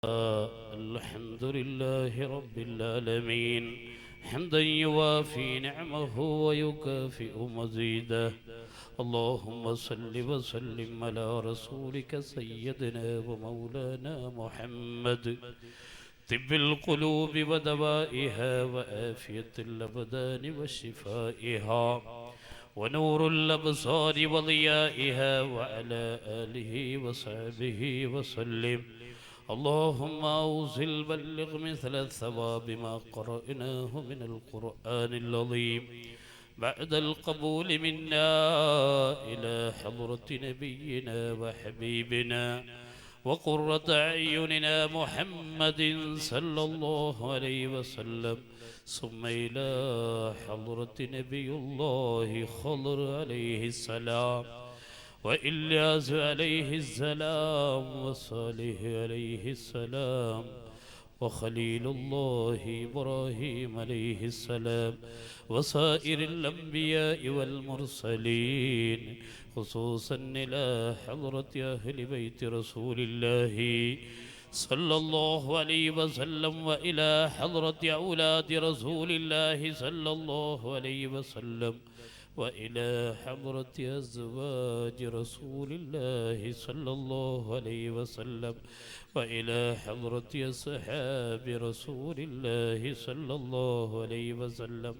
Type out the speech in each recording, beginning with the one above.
الحمد لله رب العالمين حمدا يوافي نعمه ويكافئ مزيده. اللهم صل وسلم على رسولك سيدنا ومولانا محمد، طب القلوب ودوائها وآفية الأبدان وشفائها ونور الأبصار وضيائها وعلى آله وصحبه وسلم. اللهم أوزل بلغ مثل الثواب ما قرأناه من القرآن العظيم بعد القبول منا إلى حضرة نبينا وحبيبنا وقرة أعيننا محمد صلى الله عليه وسلم، ثم إلى حضرة نبي الله خضر عليه السلام وإلياس عليه السلام وصالح عليه السلام وخليل الله إبراهيم عليه السلام وسائر الأنبياء والمرسلين، خصوصا إلى حضرة أهل بيت رسول الله صلى الله عليه وسلم وإلى حضرة أولاد رسول الله صلى الله عليه وسلم وإلى حضرة أزواج رسول الله صلى الله عليه وسلم وإلى حضرة أصحاب رسول الله صلى الله عليه وسلم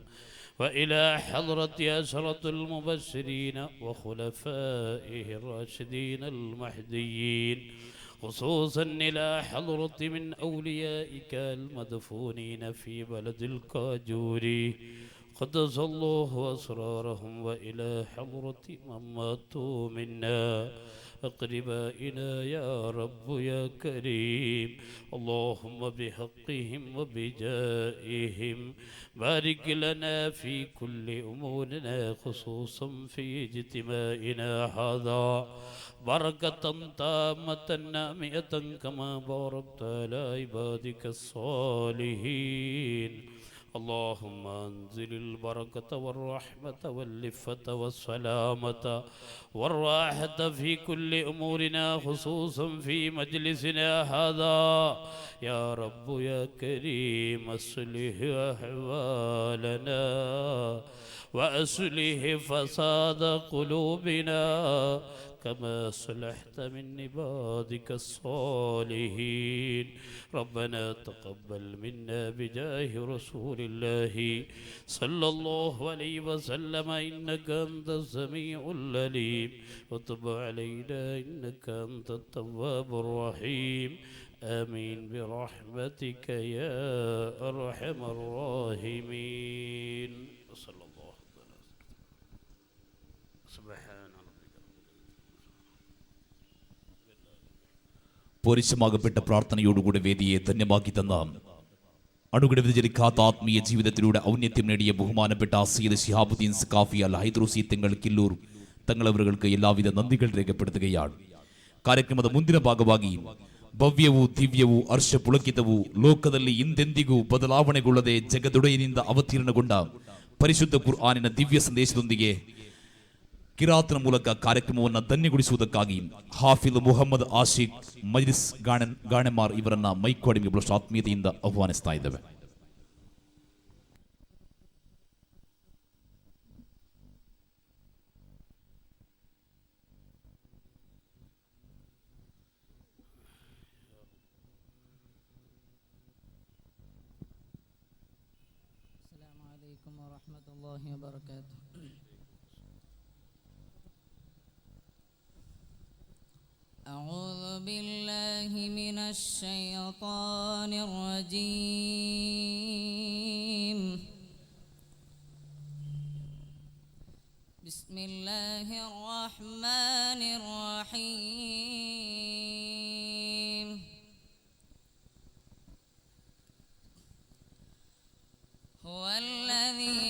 وإلى حضرة عشرة المبشرين وخلفائه الراشدين المهديين، خصوصا إلى حضرة من أوليائك المدفونين في بلد الكاجوري قدس الله أسرارهم، وإلى حضرة من ماتوا منا أقربائنا يا رب يا كريم. اللهم بحقهم وبجائهم بارك لنا في كل أمورنا، خصوصا في اجتماعنا هذا بركة تامة نامية كما باركت على عبادك الصالحين. اللهم أنزل البركة والرحمة واللفة والسلامة والراحة في كل أمورنا، خصوصا في مجلسنا هذا يا رب يا كريم. أصلح أحوالنا وأصلح فساد قلوبنا كما صلحت من عبادك الصالحين. ربنا تقبل منا بجاه رسول الله صلى الله عليه وسلم إنك أنت السميع العليم، وتب علينا إنك أنت التواب الرحيم. آمين برحمتك يا أرحم الراحمين. صلى الله عليه وسلم. سبحان പോരിശമാകപ്പെട്ട പ്രാർത്ഥനയോടുകൂടെ വേദിയെ ധന്യമാക്കി തന്ന അണുകിട വ്യതിചലിക്കാത്ത ആത്മീയ ജീവിതത്തിലൂടെ ഔന്നത്യം നേടിയ ബഹുമാനപ്പെട്ട സയ്യിദ് ശിഹാബുദ്ദീൻ സഖാഫി അൽ ഹൈദ്രൂസി തങ്ങൾ കില്ലൂർ തങ്ങളവർക്ക് എല്ലാവിധ നന്ദികൾ രേഖപ്പെടുത്തുകയാണ്. ಕಾರ್ಯಕ್ರಮದ ಮುಂದಿನ ಭಾಗವಾಗಿ ಭವ್ಯವೂ ದಿವ್ಯವೂ ಹರ್ಷ ಪುಳಕಿತವೂ ಲೋಕದಲ್ಲಿ ಹಿಂದೆಂದಿಗೂ ಬದಲಾವಣೆಗೊಳ್ಳದೆ ಜಗದೊಡೆಯನಿಂದ ಅವತೀರ್ಣಗೊಂಡ ಪರಿಶುದ್ಧ ಕುರ್ಆನಿನ ದಿವ್ಯ ಸಂದೇಶದೊಂದಿಗೆ ಕಿರಾತನ ಮೂಲಕ ಕಾರ್ಯಕ್ರಮವನ್ನು ಧನ್ಯಗೊಳಿಸುವುದಕ್ಕಾಗಿ ಹಾಫಿಲ್ ಮುಹಮ್ಮದ್ ಆಶಿಕ್ ಮಜ್ಲಿಸ್ ಗಾಣೆಮಾರ್ ಇವರನ್ನ ಮೈಕೋಡಿಗೆ ಆತ್ಮೀಯತೆಯಿಂದ ಆಹ್ವಾನಿಸ್ತಾ ಇದ್ದೇವೆ. السلام عليكم ورحمة الله وبركاته. أعوذ بالله من الشيطان الرجيم. بسم الله الرحمن الرحيم. هو الذي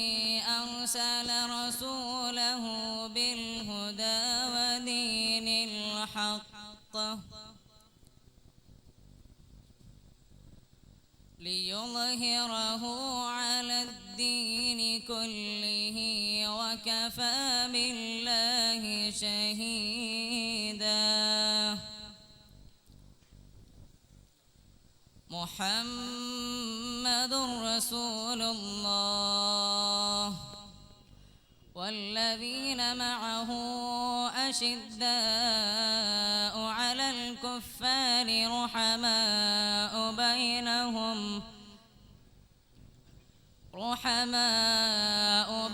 أرسل رسوله بالهدى ودين الحق ليظهره على الدين كله وكفى بالله شهيدا. محمد رسول الله والذين معه أشداء على الكفار رحماء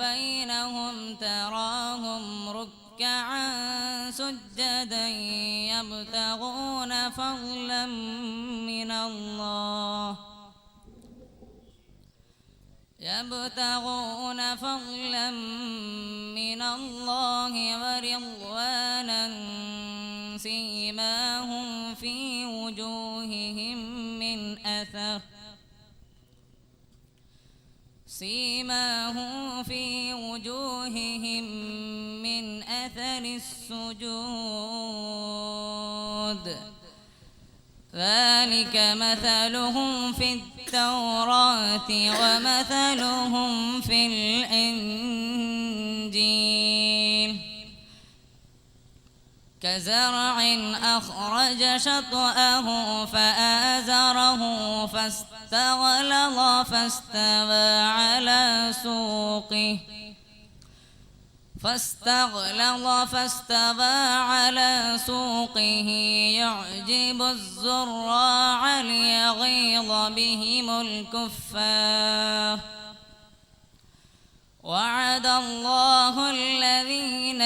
بينهم تراهم ركعا سجدا يبتغون فضلا من الله ورضوانا سيماهم في وجوههم من أثر السجود ذلك مثلهم في التوراة ومثلهم في الإنجيل كزرع أخرج شطأه فآزره فاستغلظ فاستوى على سوقه يعجب الزراع ليغيظ بهم الكفار وعد الله الذين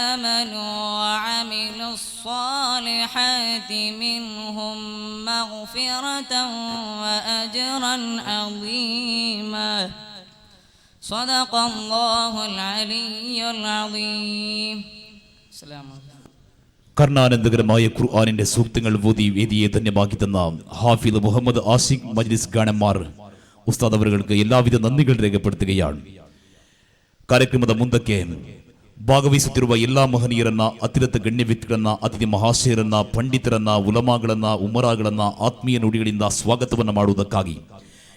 آمنوا وعملوا الصالحات منهم مغفرة وأجرا عظيما صدق الله العلي العظيم. السلام عليكم. കർണാനന്ദകരമായ ഖുർആനിന്റെ സൂക്തങ്ങൾ ഓതി വേദിയെ ധന്യമാക്കി തന്ന ഹാഫിദ് മുഹമ്മദ് ആഷിഖ് മജ്ലിസ് ഗാനന്മാർ ഉസ്താദ് അവർക്ക് എല്ലാവിധ നന്ദികൾ രേഖപ്പെടുത്തുകയാണ്. ಕಾರ್ಯಕ್ರಮದ ಮುಂದಕ್ಕೆ ಭಾಗವಹಿಸುತ್ತಿರುವ ಎಲ್ಲಾ ಮಹನೀಯರನ್ನ, ಅತಿರಥ ಗಣ್ಯ ವ್ಯಕ್ತಿಗಳನ್ನ, ಅತಿಥಿ ಮಹಾಶಯರನ್ನ, ಪಂಡಿತರನ್ನ, ಉಲಮಾಗಳನ್ನ, ಉಮರಾಗಳನ್ನ ಆತ್ಮೀಯ ನುಡಿಗಳಿಂದ ಸ್ವಾಗತವನ್ನು ಮಾಡುವುದಕ್ಕಾಗಿ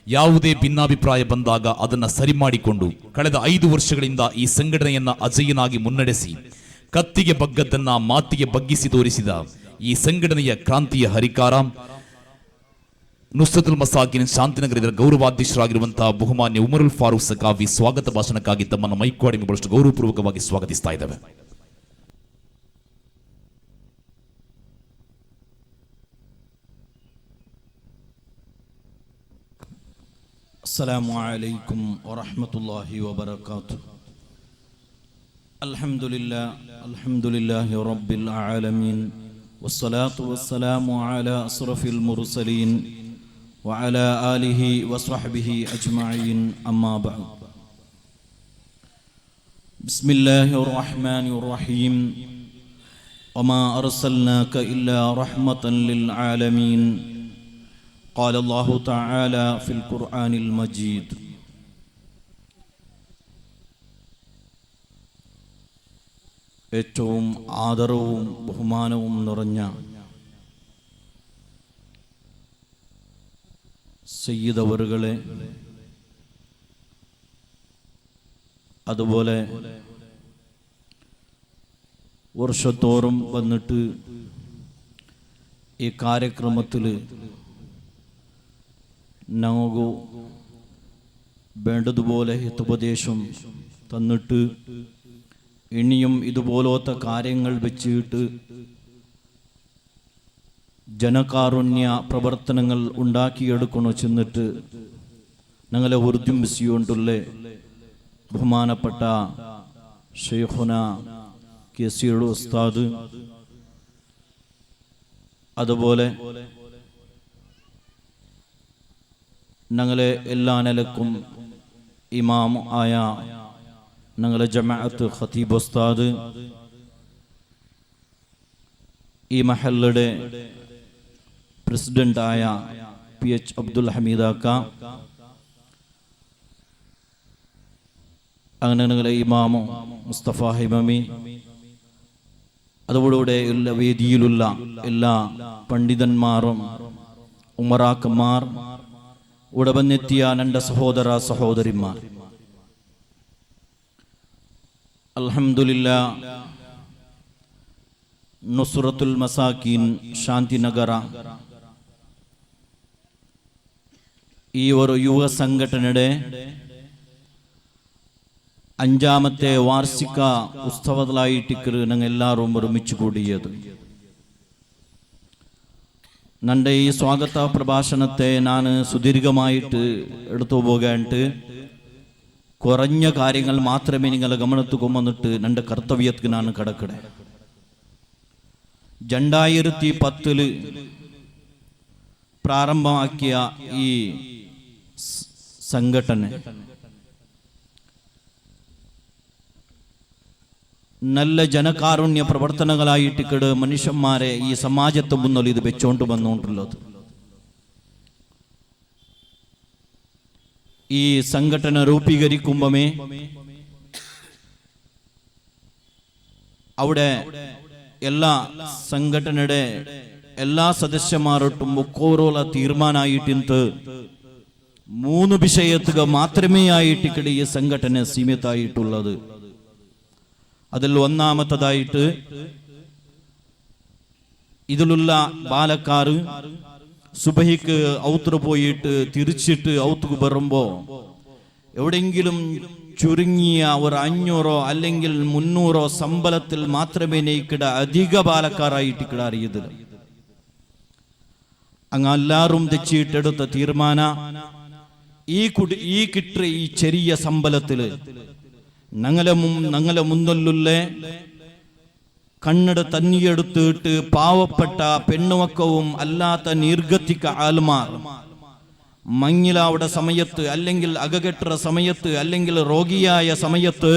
ಯಾವುದೇ ಭಿನ್ನಾಭಿಪ್ರಾಯ ಬಂದಾಗ ಅದನ್ನು ಸರಿ ಮಾಡಿಕೊಂಡು ಕಳೆದ 5 ವರ್ಷಗಳಿಂದ ಈ ಸಂಘಟನೆಯನ್ನ ಅಜೇಯನಾಗಿ ಮುನ್ನಡೆಸಿ ಕತ್ತಿಗೆ ಬಗ್ಗದ್ದನ್ನ ಮಾತಿಗೆ ಬಗ್ಗಿಸಿ ತೋರಿಸಿದ ಈ ಸಂಘಟನೆಯ ಕ್ರಾಂತಿಯ ಹರಿಕಾರ ನುಸ್ರತುಲ್ ಮಸಾಕಿನ್ ಶಾಂತಿನಗರದ ಗೌರವಾಧ್ಯಕ್ಷರಾಗಿರುವಂತಹ ಬಹುಮಾನ್ಯ ಉಮರುಲ್ ಫಾರೂಕ್ ಸಕಾಫಿ ಸ್ವಾಗತ ಭಾಷಣಕ್ಕಾಗಿ ತಮ್ಮನ್ನು ಮೈಕ್ವಾಡಿಗೆ ಬಹಳಷ್ಟು ಗೌರವಪೂರ್ವಕವಾಗಿ ಸ್ವಾಗತಿಸ್ತಾ ಇದ್ದೇವೆ. ಅಸ್ಸಲಾಮು ಅಲೈಕುಂ ವರಹ್ಮತುಲ್ಲಾಹಿ ವಬರಕಾತುಹು. ಅಲ್ಹಮ್ದುಲಿಲ್ಲಾಹಿ ರಬ್ಬಿಲ್ ಆಲಮೀನ್ ವಸ್ಸಲಾತು ವಸ್ಸಲಾಮು ಅಲಾ ಅಶ್ರಫಿಲ್ ಮುರ್ಸಲೀನ್ وعلى آله وصحبه أجمعين أما بعد. بسم الله الرحمن الرحيم. وما أرسلناك إلا رحمة للعالمين. قال الله تعالى في القرآن المجيد. ഏറ്റവും ആദരവും ബഹുമാനവും നിറഞ്ഞ സയ്യിദ് അവറുകളെ, അതുപോലെ വർഷത്തോറും വന്നിട്ട് ഈ കാര്യക്രമത്തിൽ ഞങ്ങൾക്ക് വേണ്ടതുപോലെ ഹിതോപദേശം തന്നിട്ട് ഇനിയും ഇതുപോലത്തെ കാര്യങ്ങൾ വെച്ചിട്ട് ജനകാരുണ്യ പ്രവർത്തനങ്ങൾ ഉണ്ടാക്കിയെടുക്കണോ ചെന്നിട്ട് ഞങ്ങളെ ഉർജുംബിച്ചുകൊണ്ടുള്ള ബഹുമാനപ്പെട്ട ഷെയ്ഖുന കെസിയുടെ ഉസ്താദ്, അതുപോലെ ഞങ്ങളെ എല്ലാ നിലക്കും ഇമാം ആയ ഞങ്ങളെ ജമാഅത്ത് ഖതീബ് ഉസ്താദ്, ഈ മഹല്ലുടെ പ്രസിഡന്റായ PH അബ്ദുൽ ഹമീദാക്ക, അങ്ങനെ ഞങ്ങളെ ഇമാമു മുസ്തഫ ഹിമമി, അതോടുകൂടെ എല്ലാ വേദിയിലുള്ള എല്ലാ പണ്ഡിതന്മാരും ഉമറാക്കന്മാർ, ഇവിടെ വന്നെത്തിയ എൻ്റെ സഹോദര സഹോദരിമാർ, അൽഹംദുലില്ലാ നുസ്രത്തുൽ മസാക്കീൻ ശാന്തിനഗര ഈ ഒരു യുവ സംഘടനയുടെ 5ാമത്തെ വാർഷിക ഉത്സവത്തിലായിട്ട് ഞങ്ങൾ എല്ലാവരും ഒരുമിച്ച് കൂടിയത്. നന്റെ ഈ സ്വാഗത പ്രഭാഷണത്തെ ഞാൻ സുദീർഘമായിട്ട് എടുത്തു പോകാണ്ട് കുറഞ്ഞ കാര്യങ്ങൾ മാത്രമേ നിങ്ങളെ ഗമനത്ത് കൊണ്ടുവന്നിട്ട് എൻ്റെ കർത്തവ്യത്തിന് ഞാൻ കടക്കടേ. 2010 പ്രാരംഭമാക്കിയ ഈ സംഘടന നല്ല ജനകാരുണ്യ പ്രവർത്തനങ്ങളായിട്ട് മനുഷ്യന്മാരെ ഈ സമാജത്തെ മുന്നിൽ ഇത് വെച്ചോണ്ട് വന്നുകൊണ്ടുള്ളത്. ഈ സംഘടന രൂപീകരിക്കുമ്പോമേ അവിടെ എല്ലാ സംഘടനയുടെ എല്ലാ സദസ്യന്മാരോട്ടും ഒക്കോരോല തീരുമാനമായിട്ട് 3 വിഷയത്തുക മാത്രമേ ആയിട്ട് ഈ സംഘടന സീമിതമായിട്ടുള്ളത്. അതിൽ ഒന്നാമത്തതായിട്ട് ഇതിലുള്ള ബാലക്കാർ സുബഹിക്ക് ഔത്ര പോയിട്ട് തിരിച്ചിട്ട് ഔത്തുക്ക് വരുമ്പോ എവിടെയെങ്കിലും ചുരുങ്ങിയ ഒരു 500 അല്ലെങ്കിൽ 300 ശമ്പളത്തിൽ മാത്രമേ നെയ്ക്കിട അധിക ബാലക്കാരായിട്ട് അറിയുന്നത്. അങ്ങ് എല്ലാവരും തെച്ചിട്ടെടുത്ത തീരുമാന ഈ കിട്ടിയ ഈ ചെറിയ ശമ്പളത്തില് ഞങ്ങളെ മുന്നിലുള്ള കണ്ണട തന്നിയെടുത്തിട്ട് പാവപ്പെട്ട പെണ്ണുമക്കവും അല്ലാത്ത നീർഗത്തിക്ക ആൽമാർ മങ്ങിലാവുടെ സമയത്ത് അല്ലെങ്കിൽ അകകെട്ട സമയത്ത് അല്ലെങ്കിൽ രോഗിയായ സമയത്ത്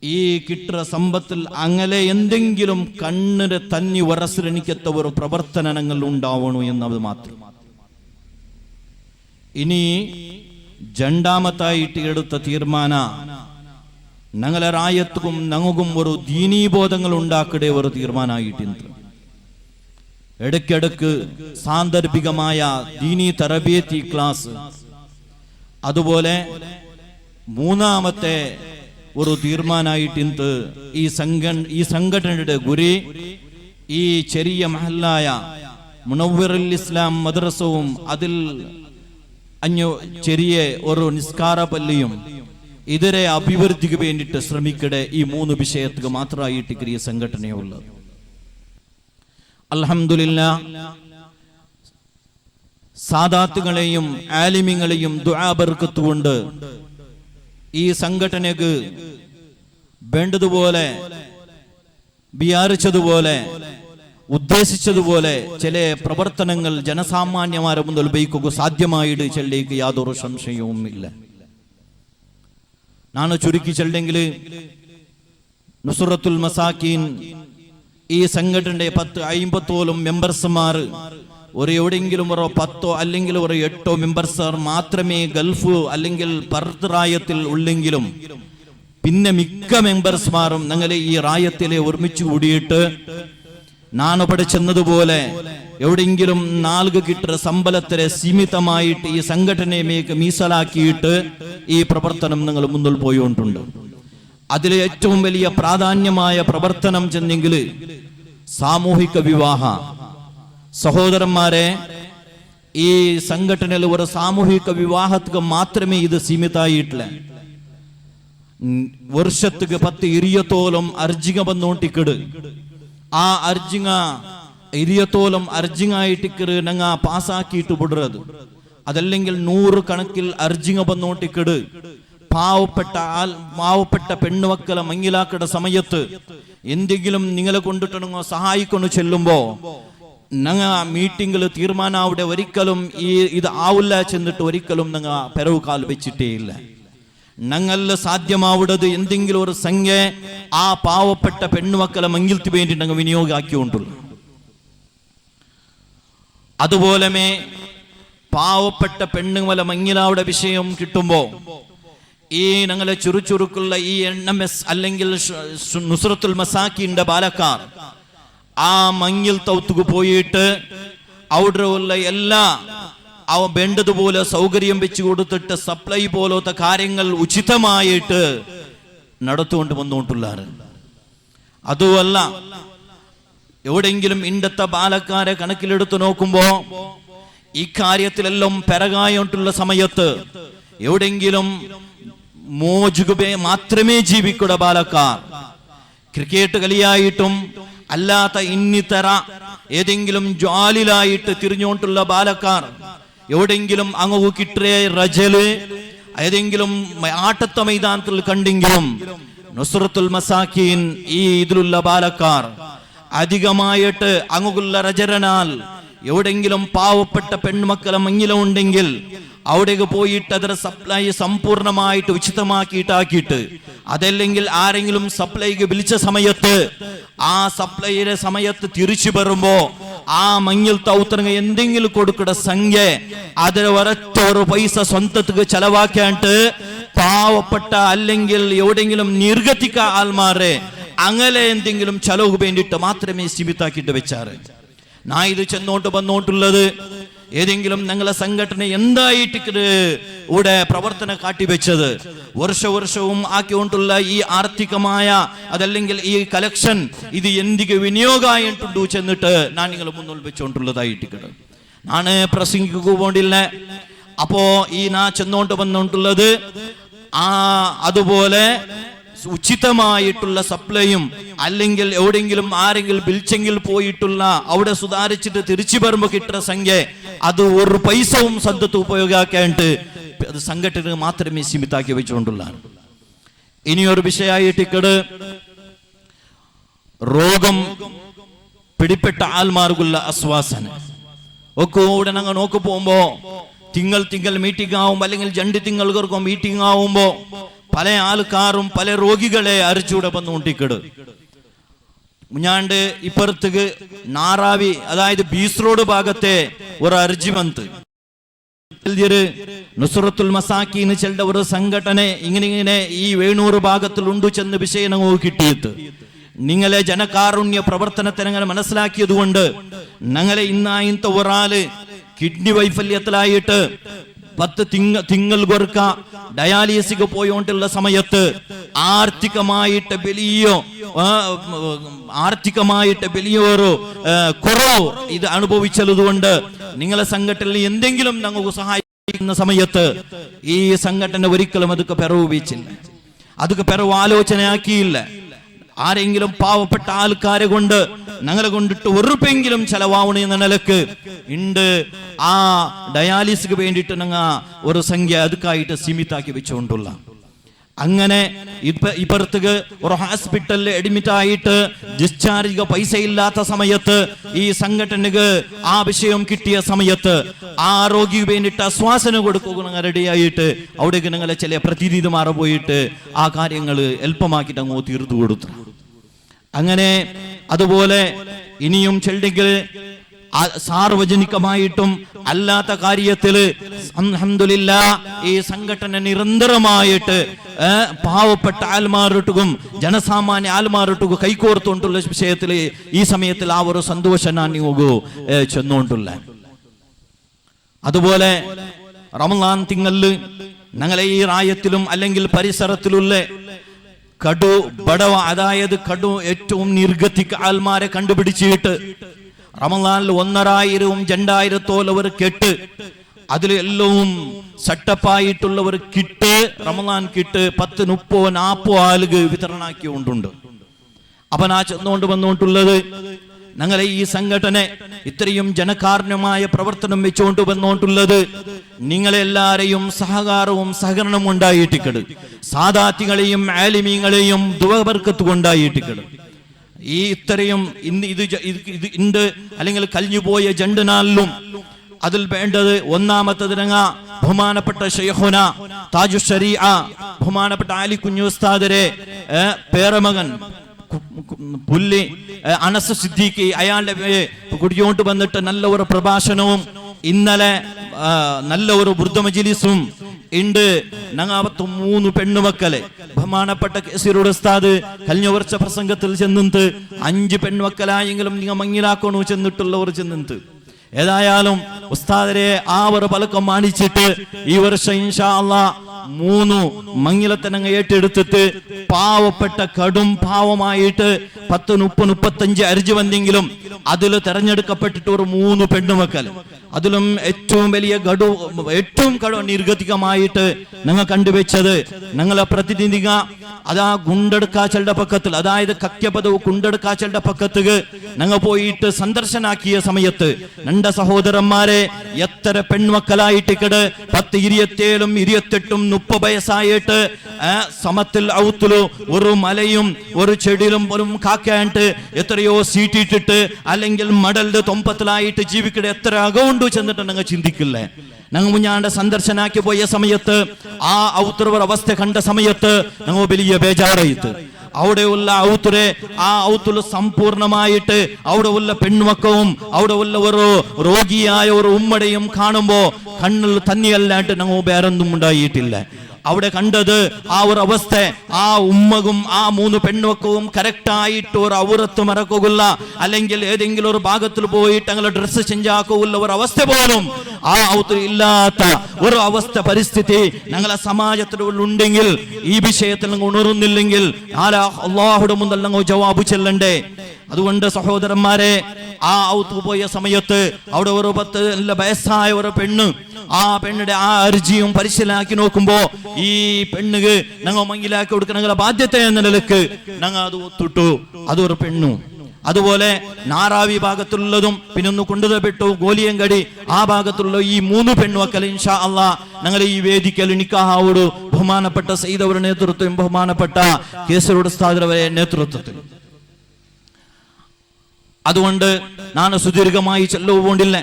ഈ കിട്ടുന്ന സമ്പത്തിൽ അങ്ങനെ എന്തെങ്കിലും കണ്ണിന് തന്നി വരശ്രണിക്കത്ത ഒരു പ്രവർത്തനങ്ങൾ ഉണ്ടാവണു എന്നത് മാത്രം. ഇനി 2ാമത്തായിട്ട് എടുത്ത തീരുമാന ഞങ്ങളെ റായത്തും ഞങ്ങൾക്കും ഒരു ദീനീബോധങ്ങൾ ഉണ്ടാക്കടേ ഒരു തീരുമാനമായിട്ടുണ്ട്. ഇടയ്ക്കിടക്ക് സാന്ദർഭികമായ ദീനീ തറബിയത്തി ക്ലാസ്. അതുപോലെ 3ാമത്തെ ഒരു തീരുമാനമായിട്ടുണ്ട് ഈ സംഘടനയുടെ ഗുരി ഈ ചെറിയ മഹല്ലായ മുനവ്വിറുൽ ഇസ്ലാം മദ്രസവും അതിൽ ചെറിയ ഒരു നിസ്കാര പള്ളിയും ഇതിരെ അഭിവൃദ്ധിക്ക് വേണ്ടിയിട്ട് ശ്രമിക്കടെ. ഈ 3 വിഷയത്തുക മാത്രമായിട്ട് ഈ സംഘടനയുള്ളത്. അൽഹംദുലില്ലാഹ് സാദാത്തുകളെയും ആലിമിങ്ങളെയും ദുആ ബർക്കത്ത് കൊണ്ട് ഈ സംഘടനക്ക് വേണ്ടതുപോലെ വിചാരിച്ചതുപോലെ ഉദ്ദേശിച്ചതുപോലെ ചില പ്രവർത്തനങ്ങൾ ജനസാമാന്യമാരെ മുന്നിൽ ഉപയോഗിക്കുക സാധ്യമായിട്ട് ചെല്ലേക്ക് യാതൊരു സംശയവും ഇല്ല. ഞാൻ ചുരുക്കി ചെല്ലെങ്കിൽ നുസ്രത്തുൽ മസാക്കീൻ ഈ സംഘടനയുടെ 50 മെമ്പർസ്മാർ ഒരു എവിടെയെങ്കിലും ഒരു 10 അല്ലെങ്കിൽ ഒരു 8 മെമ്പർസാർ മാത്രമേ ഗൾഫ് അല്ലെങ്കിൽ പർത്ത് റായത്തിൽ ഉള്ളെങ്കിലും പിന്നെ മിക്ക മെമ്പർസ്മാരും ഞങ്ങളെ ഈ റായത്തിലെ ഒരുമിച്ച് കൂടിയിട്ട് ഞാൻ പഠിച്ചെന്നതുപോലെ എവിടെയെങ്കിലും 4 കിട്ടുന്ന ശമ്പളത്തിലെ സീമിതമായിട്ട് ഈ സംഘടനയെ മീസലാക്കിയിട്ട് ഈ പ്രവർത്തനം നിങ്ങൾ മുന്നിൽ പോയിട്ടുണ്ട്. അതിലെ ഏറ്റവും വലിയ പ്രാധാന്യമായ പ്രവർത്തനം ചെന്നെങ്കിൽ സാമൂഹിക വിവാഹ. സഹോദരന്മാരെ, ഈ സംഘടനയിൽ ഒരു സാമൂഹിക വിവാഹത്തിന് മാത്രമേ ഇത് സീമിതമായിട്ടില്ല. വർഷத்துக்கு 10-20 അർജിക വന്നോട്ടിക്കട്. ആ അർജിങ്ങ 20 അർജിങ്ങായിട്ടിക്കറ് ഞങ്ങ പാസ്സാക്കിയിട്ട് വിടുന്നത്. അതല്ലെങ്കിൽ 100 കണക്കിൽ അർജിങ്ങ വന്നോട്ടിക്കട്. പാവപ്പെട്ട പെണ്ണുമക്കളെ മങ്ങിലാക്കട സമയത്ത് എന്തെങ്കിലും നിങ്ങളെ കൊണ്ടിട്ടുണ്ടെങ്കോ സഹായിക്കൊണ്ടു ചെല്ലുമ്പോ ഞങ്ങ മീറ്റിംഗിൽ തീരുമാനാവിടെ ഒരിക്കലും ഇത് ആവില്ല ചെന്നിട്ട് ഒരിക്കലും ഞങ്ങ പെരവ് കാൽ വെച്ചിട്ടേ ഇല്ല. ഞങ്ങളിൽ സാധ്യമാവുന്നത് എന്തെങ്കിലും ഒരു സംഖ്യ ആ പാവപ്പെട്ട പെണ്ണുമക്കളെ മങ്ങിൽക്ക് വേണ്ടി ഞങ്ങൾ വിനിയോഗാക്കിക്കൊണ്ടുള്ളു. അതുപോലെ പാവപ്പെട്ട പെണ്ണുമല മങ്ങിലാവുടെ വിഷയം കിട്ടുമ്പോ ഈ ഞങ്ങളെ ചുറുചുറുക്കുള്ള ഈ NMS അല്ലെങ്കിൽ നുസ്രത്തുൽ മസാക്കിന്റെ ബാലക്കാർ ആ മങ്ങിൽ തൗത്തുക്ക് പോയിട്ട് അവിടെ ഉള്ള എല്ലാ വേണ്ടതുപോലെ സൗകര്യം വെച്ച് കൊടുത്തിട്ട് സപ്ലൈ പോലത്തെ കാര്യങ്ങൾ ഉചിതമായിട്ട് നടത്തുകൊണ്ട് വന്നുകൊണ്ടുള്ളാറ്. അതുമല്ല, എവിടെയെങ്കിലും ഇണ്ടത്തെ ബാലക്കാരെ കണക്കിലെടുത്ത് നോക്കുമ്പോ ഇക്കാര്യത്തിലെല്ലാം പിറകായിട്ടുള്ള സമയത്ത് എവിടെങ്കിലും മോജുകുബെ മാത്രമേ ജീവിക്കൂട ബാലക്കാർ. ക്രിക്കറ്റ് കളിയായിട്ടും അല്ലാത്ത ഇന്നിത്തര ഏതെങ്കിലും ജ്വാലിലായിട്ട് തിരിഞ്ഞുകൊണ്ടുള്ള ബാലക്കാർ എവിടെങ്കിലും അങ്ങ് കിട്ടേ റജല് ഏതെങ്കിലും ആട്ടത്ത മൈതാനത്തിൽ കണ്ടെങ്കിലും നുസ്രത്തുൽ മസാക്കീൻ ഈ ഇതിലുള്ള ബാലക്കാർ അധികമായിട്ട് അങ്ങുള്ള രജരനാൽ എവിടെങ്കിലും പാവപ്പെട്ട പെൺമക്കളെ മങ്ങിലും ഉണ്ടെങ്കിൽ അവിടേക്ക് പോയിട്ട് അതിന്റെ സപ്ലൈ സമ്പൂർണമായിട്ട് ഉചിതമാക്കിയിട്ടാക്കിയിട്ട് അതല്ലെങ്കിൽ ആരെങ്കിലും സപ്ലൈക്ക് വിളിച്ച സമയത്ത് ആ സപ്ലൈയുടെ സമയത്ത് തിരിച്ചു വരുമ്പോ ആ മഞ്ഞൾ തൗത്തറങ്ങ എന്തെങ്കിലും കൊടുക്കുന്ന സംഖ്യ അതിന് ഒരൊറ്റ ഒരു പൈസ സ്വന്തത്തിക്ക് ചെലവാക്കാണ്ട് പാവപ്പെട്ട അല്ലെങ്കിൽ എവിടെങ്കിലും നിർഗതിക്ക ആൾമാരെ അങ്ങനെ എന്തെങ്കിലും ചെലവ് വേണ്ടിയിട്ട് മാത്രമേ സീമിതാക്കിയിട്ട് വെച്ചാറ്. ഞാൻ ഇത് ചെന്നോട്ട് വന്നോട്ടുള്ളത് ഏതെങ്കിലും ഞങ്ങളെ സംഘടന എന്തായിട്ട് ഇവിടെ പ്രവർത്തനം കാട്ടിവെച്ചത് വർഷവും ആക്കിക്കൊണ്ടുള്ള ഈ ആർത്ഥികമായ അതല്ലെങ്കിൽ ഈ കലക്ഷൻ ഇത് എന്തിക്ക് വിനിയോഗമായിട്ടുണ്ടു ചെന്നിട്ട് ഞാൻ നിങ്ങൾ മുന്നിൽ വെച്ചുകൊണ്ടുള്ളതായിട്ട് ഞാൻ പ്രസംഗിക്കുക പോണ്ടില്ല. അപ്പോ ഈ ഞാൻ ചെന്നോണ്ട് വന്നോണ്ടുള്ളത് അതുപോലെ ഉചിതമായിട്ടുള്ള സപ്ലൈയും അല്ലെങ്കിൽ എവിടെയെങ്കിലും ആരെങ്കിലും വിളിച്ചെങ്കിൽ പോയിട്ടുള്ള അവിടെ സുധാരിച്ചിട്ട് തിരിച്ചു വരുമ്പോ കിട്ടുന്ന സംഖ്യ അത് ഒരു പൈസവും സ്വന്തത്ത് ഉപയോഗമാക്കാണ്ട് അത് സംഘടന മാത്രമേ സീമിതാക്കി വെച്ചുകൊണ്ടുള്ളതാണ്. ഇനിയൊരു വിഷയമായിട്ട് രോഗം പിടിപ്പെട്ട ആൾമാർക്കുള്ള ആശ്വാസന ഒക്കെ ഉടനെ നോക്കി പോകുമ്പോ തിങ്കൾ മീറ്റിംഗ് ആവുമ്പോ അല്ലെങ്കിൽ 2 തിങ്ങൾക്കും മീറ്റിംഗ് ആവുമ്പോ പല ആൾക്കാരും പല രോഗികളെ അരിച്ചൂടെ വന്നുകൊണ്ടിക്കട്. മുഞ്ഞാണ്ട് ഇപ്പുറത്തേക്ക് നാറാവി അതായത് ബീസ് റോഡ് ഭാഗത്തെ ഒരു അർജിമന്ത് നുസ്രത്തുൽ മസാക്കീന് ചെല്ലുന്ന ഒരു സംഘടന ഇങ്ങനെ ഈ വേണൂർ ഭാഗത്തിൽ ഉണ്ടു ചെന്ന് വിഷയം കിട്ടിയത് നിങ്ങളെ ജനകാരുണ്യ പ്രവർത്തനത്തെ ഞങ്ങൾ മനസ്സിലാക്കിയത് കൊണ്ട് ഞങ്ങളെ ഇന്നത്തെ ഒരാള് കിഡ്നി വൈഫല്യത്തിലായിട്ട് 10 തിങ്കൾ കൊടുക്ക ഡയാലിസിക്ക് പോയോണ്ടുള്ള സമയത്ത് ആർത്ഥികമായിട്ട് വലിയൊരു കുറവ് ഇത് അനുഭവിച്ചതുകൊണ്ട് നിങ്ങളെ സംഘടനയിൽ എന്തെങ്കിലും ഞങ്ങൾക്ക് സഹായിക്കുന്ന സമയത്ത് ഈ സംഘടന ഒരിക്കലും അതൊക്കെ പിറവുവീച്ചില്ല, അതൊക്കെ പിറവ് ആലോചനയാക്കിയില്ല. ആരെങ്കിലും പാവപ്പെട്ട ആൾക്കാരെ കൊണ്ട് ഞങ്ങളെ കൊണ്ടിട്ട് ഉറപ്പെങ്കിലും ചെലവാവണ എന്ന നിലക്ക് ഉണ്ട് ആ ഡയാലിസിക്ക് വേണ്ടിയിട്ട് ഞങ്ങൾ ഒരു സംഖ്യ അതുക്കായിട്ട് സീമിതാക്കി വെച്ചുകൊണ്ടുള്ള അങ്ങനെ ഇപ്പുറത്തേക്ക് ഒരു ഹോസ്പിറ്റലിൽ അഡ്മിറ്റ് ആയിട്ട് ഡിസ്ചാർജ് പൈസ ഇല്ലാത്ത സമയത്ത് ഈ സംഘടനക്ക് ആ വിഷയം കിട്ടിയ സമയത്ത് ആ രോഗിക്ക് വേണ്ടിയിട്ട് ആശ്വാസന കൊടുക്കുക റെഡിയായിട്ട് അവിടേക്ക് ഞങ്ങളെ ചില പ്രതിനിധിമാരെ പോയിട്ട് ആ കാര്യങ്ങൾ എളുപ്പമാക്കിയിട്ട് അങ്ങ് തീർത്തു കൊടുത്തു. അങ്ങനെ അതുപോലെ ഇനിയും ചെല്ലെങ്കിൽ സാർവജനികമായിട്ടും അല്ലാത്ത കാര്യത്തില് അൽഹംദുലില്ലാഹ് ഈ സംഘടന നിരന്തരമായിട്ട് പാവപ്പെട്ട ആൽമാരൊട്ടുക്കും ജനസാമാന്യ ആൽമാരൊട്ടുക്കും കൈകോർത്തുകൊണ്ടുള്ള വിഷയത്തിൽ ഈ സമയത്തിൽ ആ ഒരു സന്തോഷം ഞാൻ നിങ്ങൾക്ക് ചെന്നുകൊണ്ടുള്ള. അതുപോലെ റമളാൻ തിങ്കളില് ഞങ്ങളെ ഈ റായത്തിലും അല്ലെങ്കിൽ പരിസരത്തിലുള്ള കടു ബടവ അതായത് കടു ഏറ്റവും നിർഗതിക്ക ആൽമാരെ കണ്ടുപിടിച്ചിട്ട് റമളാനിൽ 1,000-ഉം 2,000-തോലവർ കെട്ട് അതിലെല്ലാം സെറ്റപ്പായിട്ടുള്ളവർ കിട്ട് റമളാൻ കിട്ട് 10, 30, 40 ആളുകൾ വിതരണാക്കിക്കൊണ്ടുണ്ട്. അപ്പൊ ഞാൻ ചെന്നുകൊണ്ട് വന്നുകൊണ്ടുള്ളത് ഞങ്ങളെ ഈ സംഘടന ഇത്രയും ജനകാരുണ്യമായ പ്രവർത്തനം വെച്ചുകൊണ്ട് വന്നുകൊണ്ടുള്ളത് നിങ്ങളെല്ലാരെയും സഹകാരവും സഹകരണവും ഉണ്ടായിട്ടിക്കട്, സാദാത്തികളെയും ആലിമീങ്ങളെയും ദുവബർക്കത്ത് കൊണ്ടായിട്ടിക്കട്. ഈ ഇത്രയും ഇന്ന് അല്ലെങ്കിൽ കഴിഞ്ഞുപോയ 2 നാളിലും അതിൽ വേണ്ടത് ഒന്നാമത്തതിനങ്ങ ബഹുമാനപ്പെട്ട ശൈഖുന താജു ശരീഅ ബഹുമാനപ്പെട്ട ആലി കുഞ്ഞു ഉസ്താദിനെ പേരമകൻ പുല്ലി അനസ് സിദ്ദീഖി അയാളുടെ കുടിയോട്ട് വന്നിട്ട് നല്ല ഒരു പ്രഭാഷണവും ഇന്നലെ നല്ല ഒരു വൃദ്ധ മജ്‌ലിസും ഉണ്ട്. ഞങ്ങാവത്ത് 3 പെണ്ണുമക്കളെ ബഹുമാനപ്പെട്ട കസീറുടെ ഉസ്താദ് കഴിഞ്ഞ വർഷ പ്രസംഗത്തിൽ ചെന്നിട്ട് 5 പെൺമക്കളായെങ്കിലും നിങ്ങൾ മങ്ങിലാക്കണോ ചെന്നിട്ടുള്ളവർ ചെന്നിട്ട് ഏതായാലും ഉസ്താദിനെ ആ ഒരു പലക്കം മാനിച്ചിട്ട് ഈ വർഷം ഇൻഷാ അല്ലാഹ് 3 മംഗലത്തിനങ്ങ് ഏറ്റെടുത്തിട്ട് പാവപ്പെട്ട കടും പാവമായിട്ട് 10, 30, 35 അരിജ് വന്നെങ്കിലും അതിൽ തെരഞ്ഞെടുക്കപ്പെട്ടിട്ട് ഒരു 3 പെണ്ണുമക്കൾ, അതിലും ഏറ്റവും വലിയ ഏറ്റവും നിർഗതികമായിട്ട് ഞങ്ങൾ കണ്ടുവച്ചത് ഞങ്ങളെ പ്രതിനിധിക അതാ ഗുണ്ടെടുക്കാച്ചളുടെ പക്കത്തിൽ, അതായത് കക്യപദവ് ഗുണ്ടെടുക്കാച്ചളുടെ പക്കത്ത് ഞങ്ങൾ പോയിട്ട് സന്ദർശനാക്കിയ സമയത്ത് 2 സഹോദരന്മാരെ എത്ര പെൺമക്കളായിട്ട് 10, 27, 28, 30 വയസ്സായിട്ട് സമത്തിൽ ഔത്തുലു ഒരു മലയും ഒരു ചെടിയിലും ഒരു കാക്കായിട്ട് എത്രയോ സീറ്റിട്ടിട്ട് അല്ലെങ്കിൽ മടലിന്റെ തൊമ്പത്തിലായിട്ട് ജീവിക്കട എത്ര അകമുണ്ട് ചെന്നിട്ട് ഞങ്ങൾ ചിന്തിക്കില്ലേ. ഞങ്ങൾ മുഞ്ഞാണ്ട് സന്ദർശനാക്കി പോയ സമയത്ത് ആ ഔത്തുറവർ അവസ്ഥ കണ്ട സമയത്ത് ഞങ്ങൾ വലിയ ബേജാറായിട്ട് അവിടെയുള്ള ഔത്തുരെ ആ ഔത്തുല് സമ്പൂർണമായിട്ട് അവിടെ ഉള്ള പെൺമക്കവും അവിടെ ഉള്ള ഒരു രോഗിയായ ഒരു ഉമ്മടയും കാണുമ്പോ കണ്ണിൽ തന്നെയല്ലാണ്ട് ഞങ്ങൾ വേറൊന്നും ഉണ്ടായിട്ടില്ല. അവിടെ കണ്ടത് ആ ഒരു അവസ്ഥ, ആ ഉമ്മകും ആ 3 പെൺമക്കവും കറക്റ്റായിട്ട് ഒരു ഔറത്ത് മറക്കുകയില്ല, അല്ലെങ്കിൽ ഏതെങ്കിലും ഒരു ഭാഗത്തിൽ പോയിട്ട് ഞങ്ങൾ ഡ്രസ്സ് ചെഞ്ചാക്കുകയുള്ള ഒരു അവസ്ഥ പോലും ആ ഔത്ത് ഇല്ലാത്ത ഒരു അവസ്ഥ പരിസ്ഥിതി ഞങ്ങളെ സമാജത്തിലുണ്ടെങ്കിൽ ഈ വിഷയത്തിൽ ഞങ്ങൾ ഉണർന്നില്ലെങ്കിൽ അല്ലാഹുവിന്റെ മുന്നിൽ ഞങ്ങൾ ജവാബ് ചെല്ലണ്ടേ. അതുകൊണ്ട് സഹോദരന്മാരെ, ആ ഔത്ത് പോയ സമയത്ത് അവിടെ ഒരു 10 വയസ്സായ ഒരു പെണ്ണ്, ആ പെണ്ണിന്റെ ആ അർജിയും പരിശീലനാക്കി നോക്കുമ്പോ ഈ പെണ്ണുക്ക് ഞങ്ങൾ മങ്ങിലാക്കി കൊടുക്കുന്ന ഞങ്ങളുടെ ബാധ്യത എന്ന നിലക്ക് ഞങ്ങൾ അത് ഒത്തിട്ടു. അതൊരു പെണ്ണു. അതുപോലെ നാറാവി ഭാഗത്തുള്ളതും പിന്നെ ഒന്ന് കൊണ്ടുതപ്പെട്ടു ഗോലിയങ്കടി ആ ഭാഗത്തുള്ള ഈ 3 പെൺമക്കൾ ഇൻഷാ അല്ലാഹ് ഞങ്ങൾ ഈ വേദിക്കൽ നിക്കാഹോട് ബഹുമാനപ്പെട്ട സയ്യിദവരുടെ നേതൃത്വം, ബഹുമാനപ്പെട്ട കേസരോട് സ്ഥാപനവരെ നേതൃത്വത്തിൽ. അതുകൊണ്ട് ഞാൻ സുദീർഘമായി ചെല്ലുകൊണ്ടില്ല.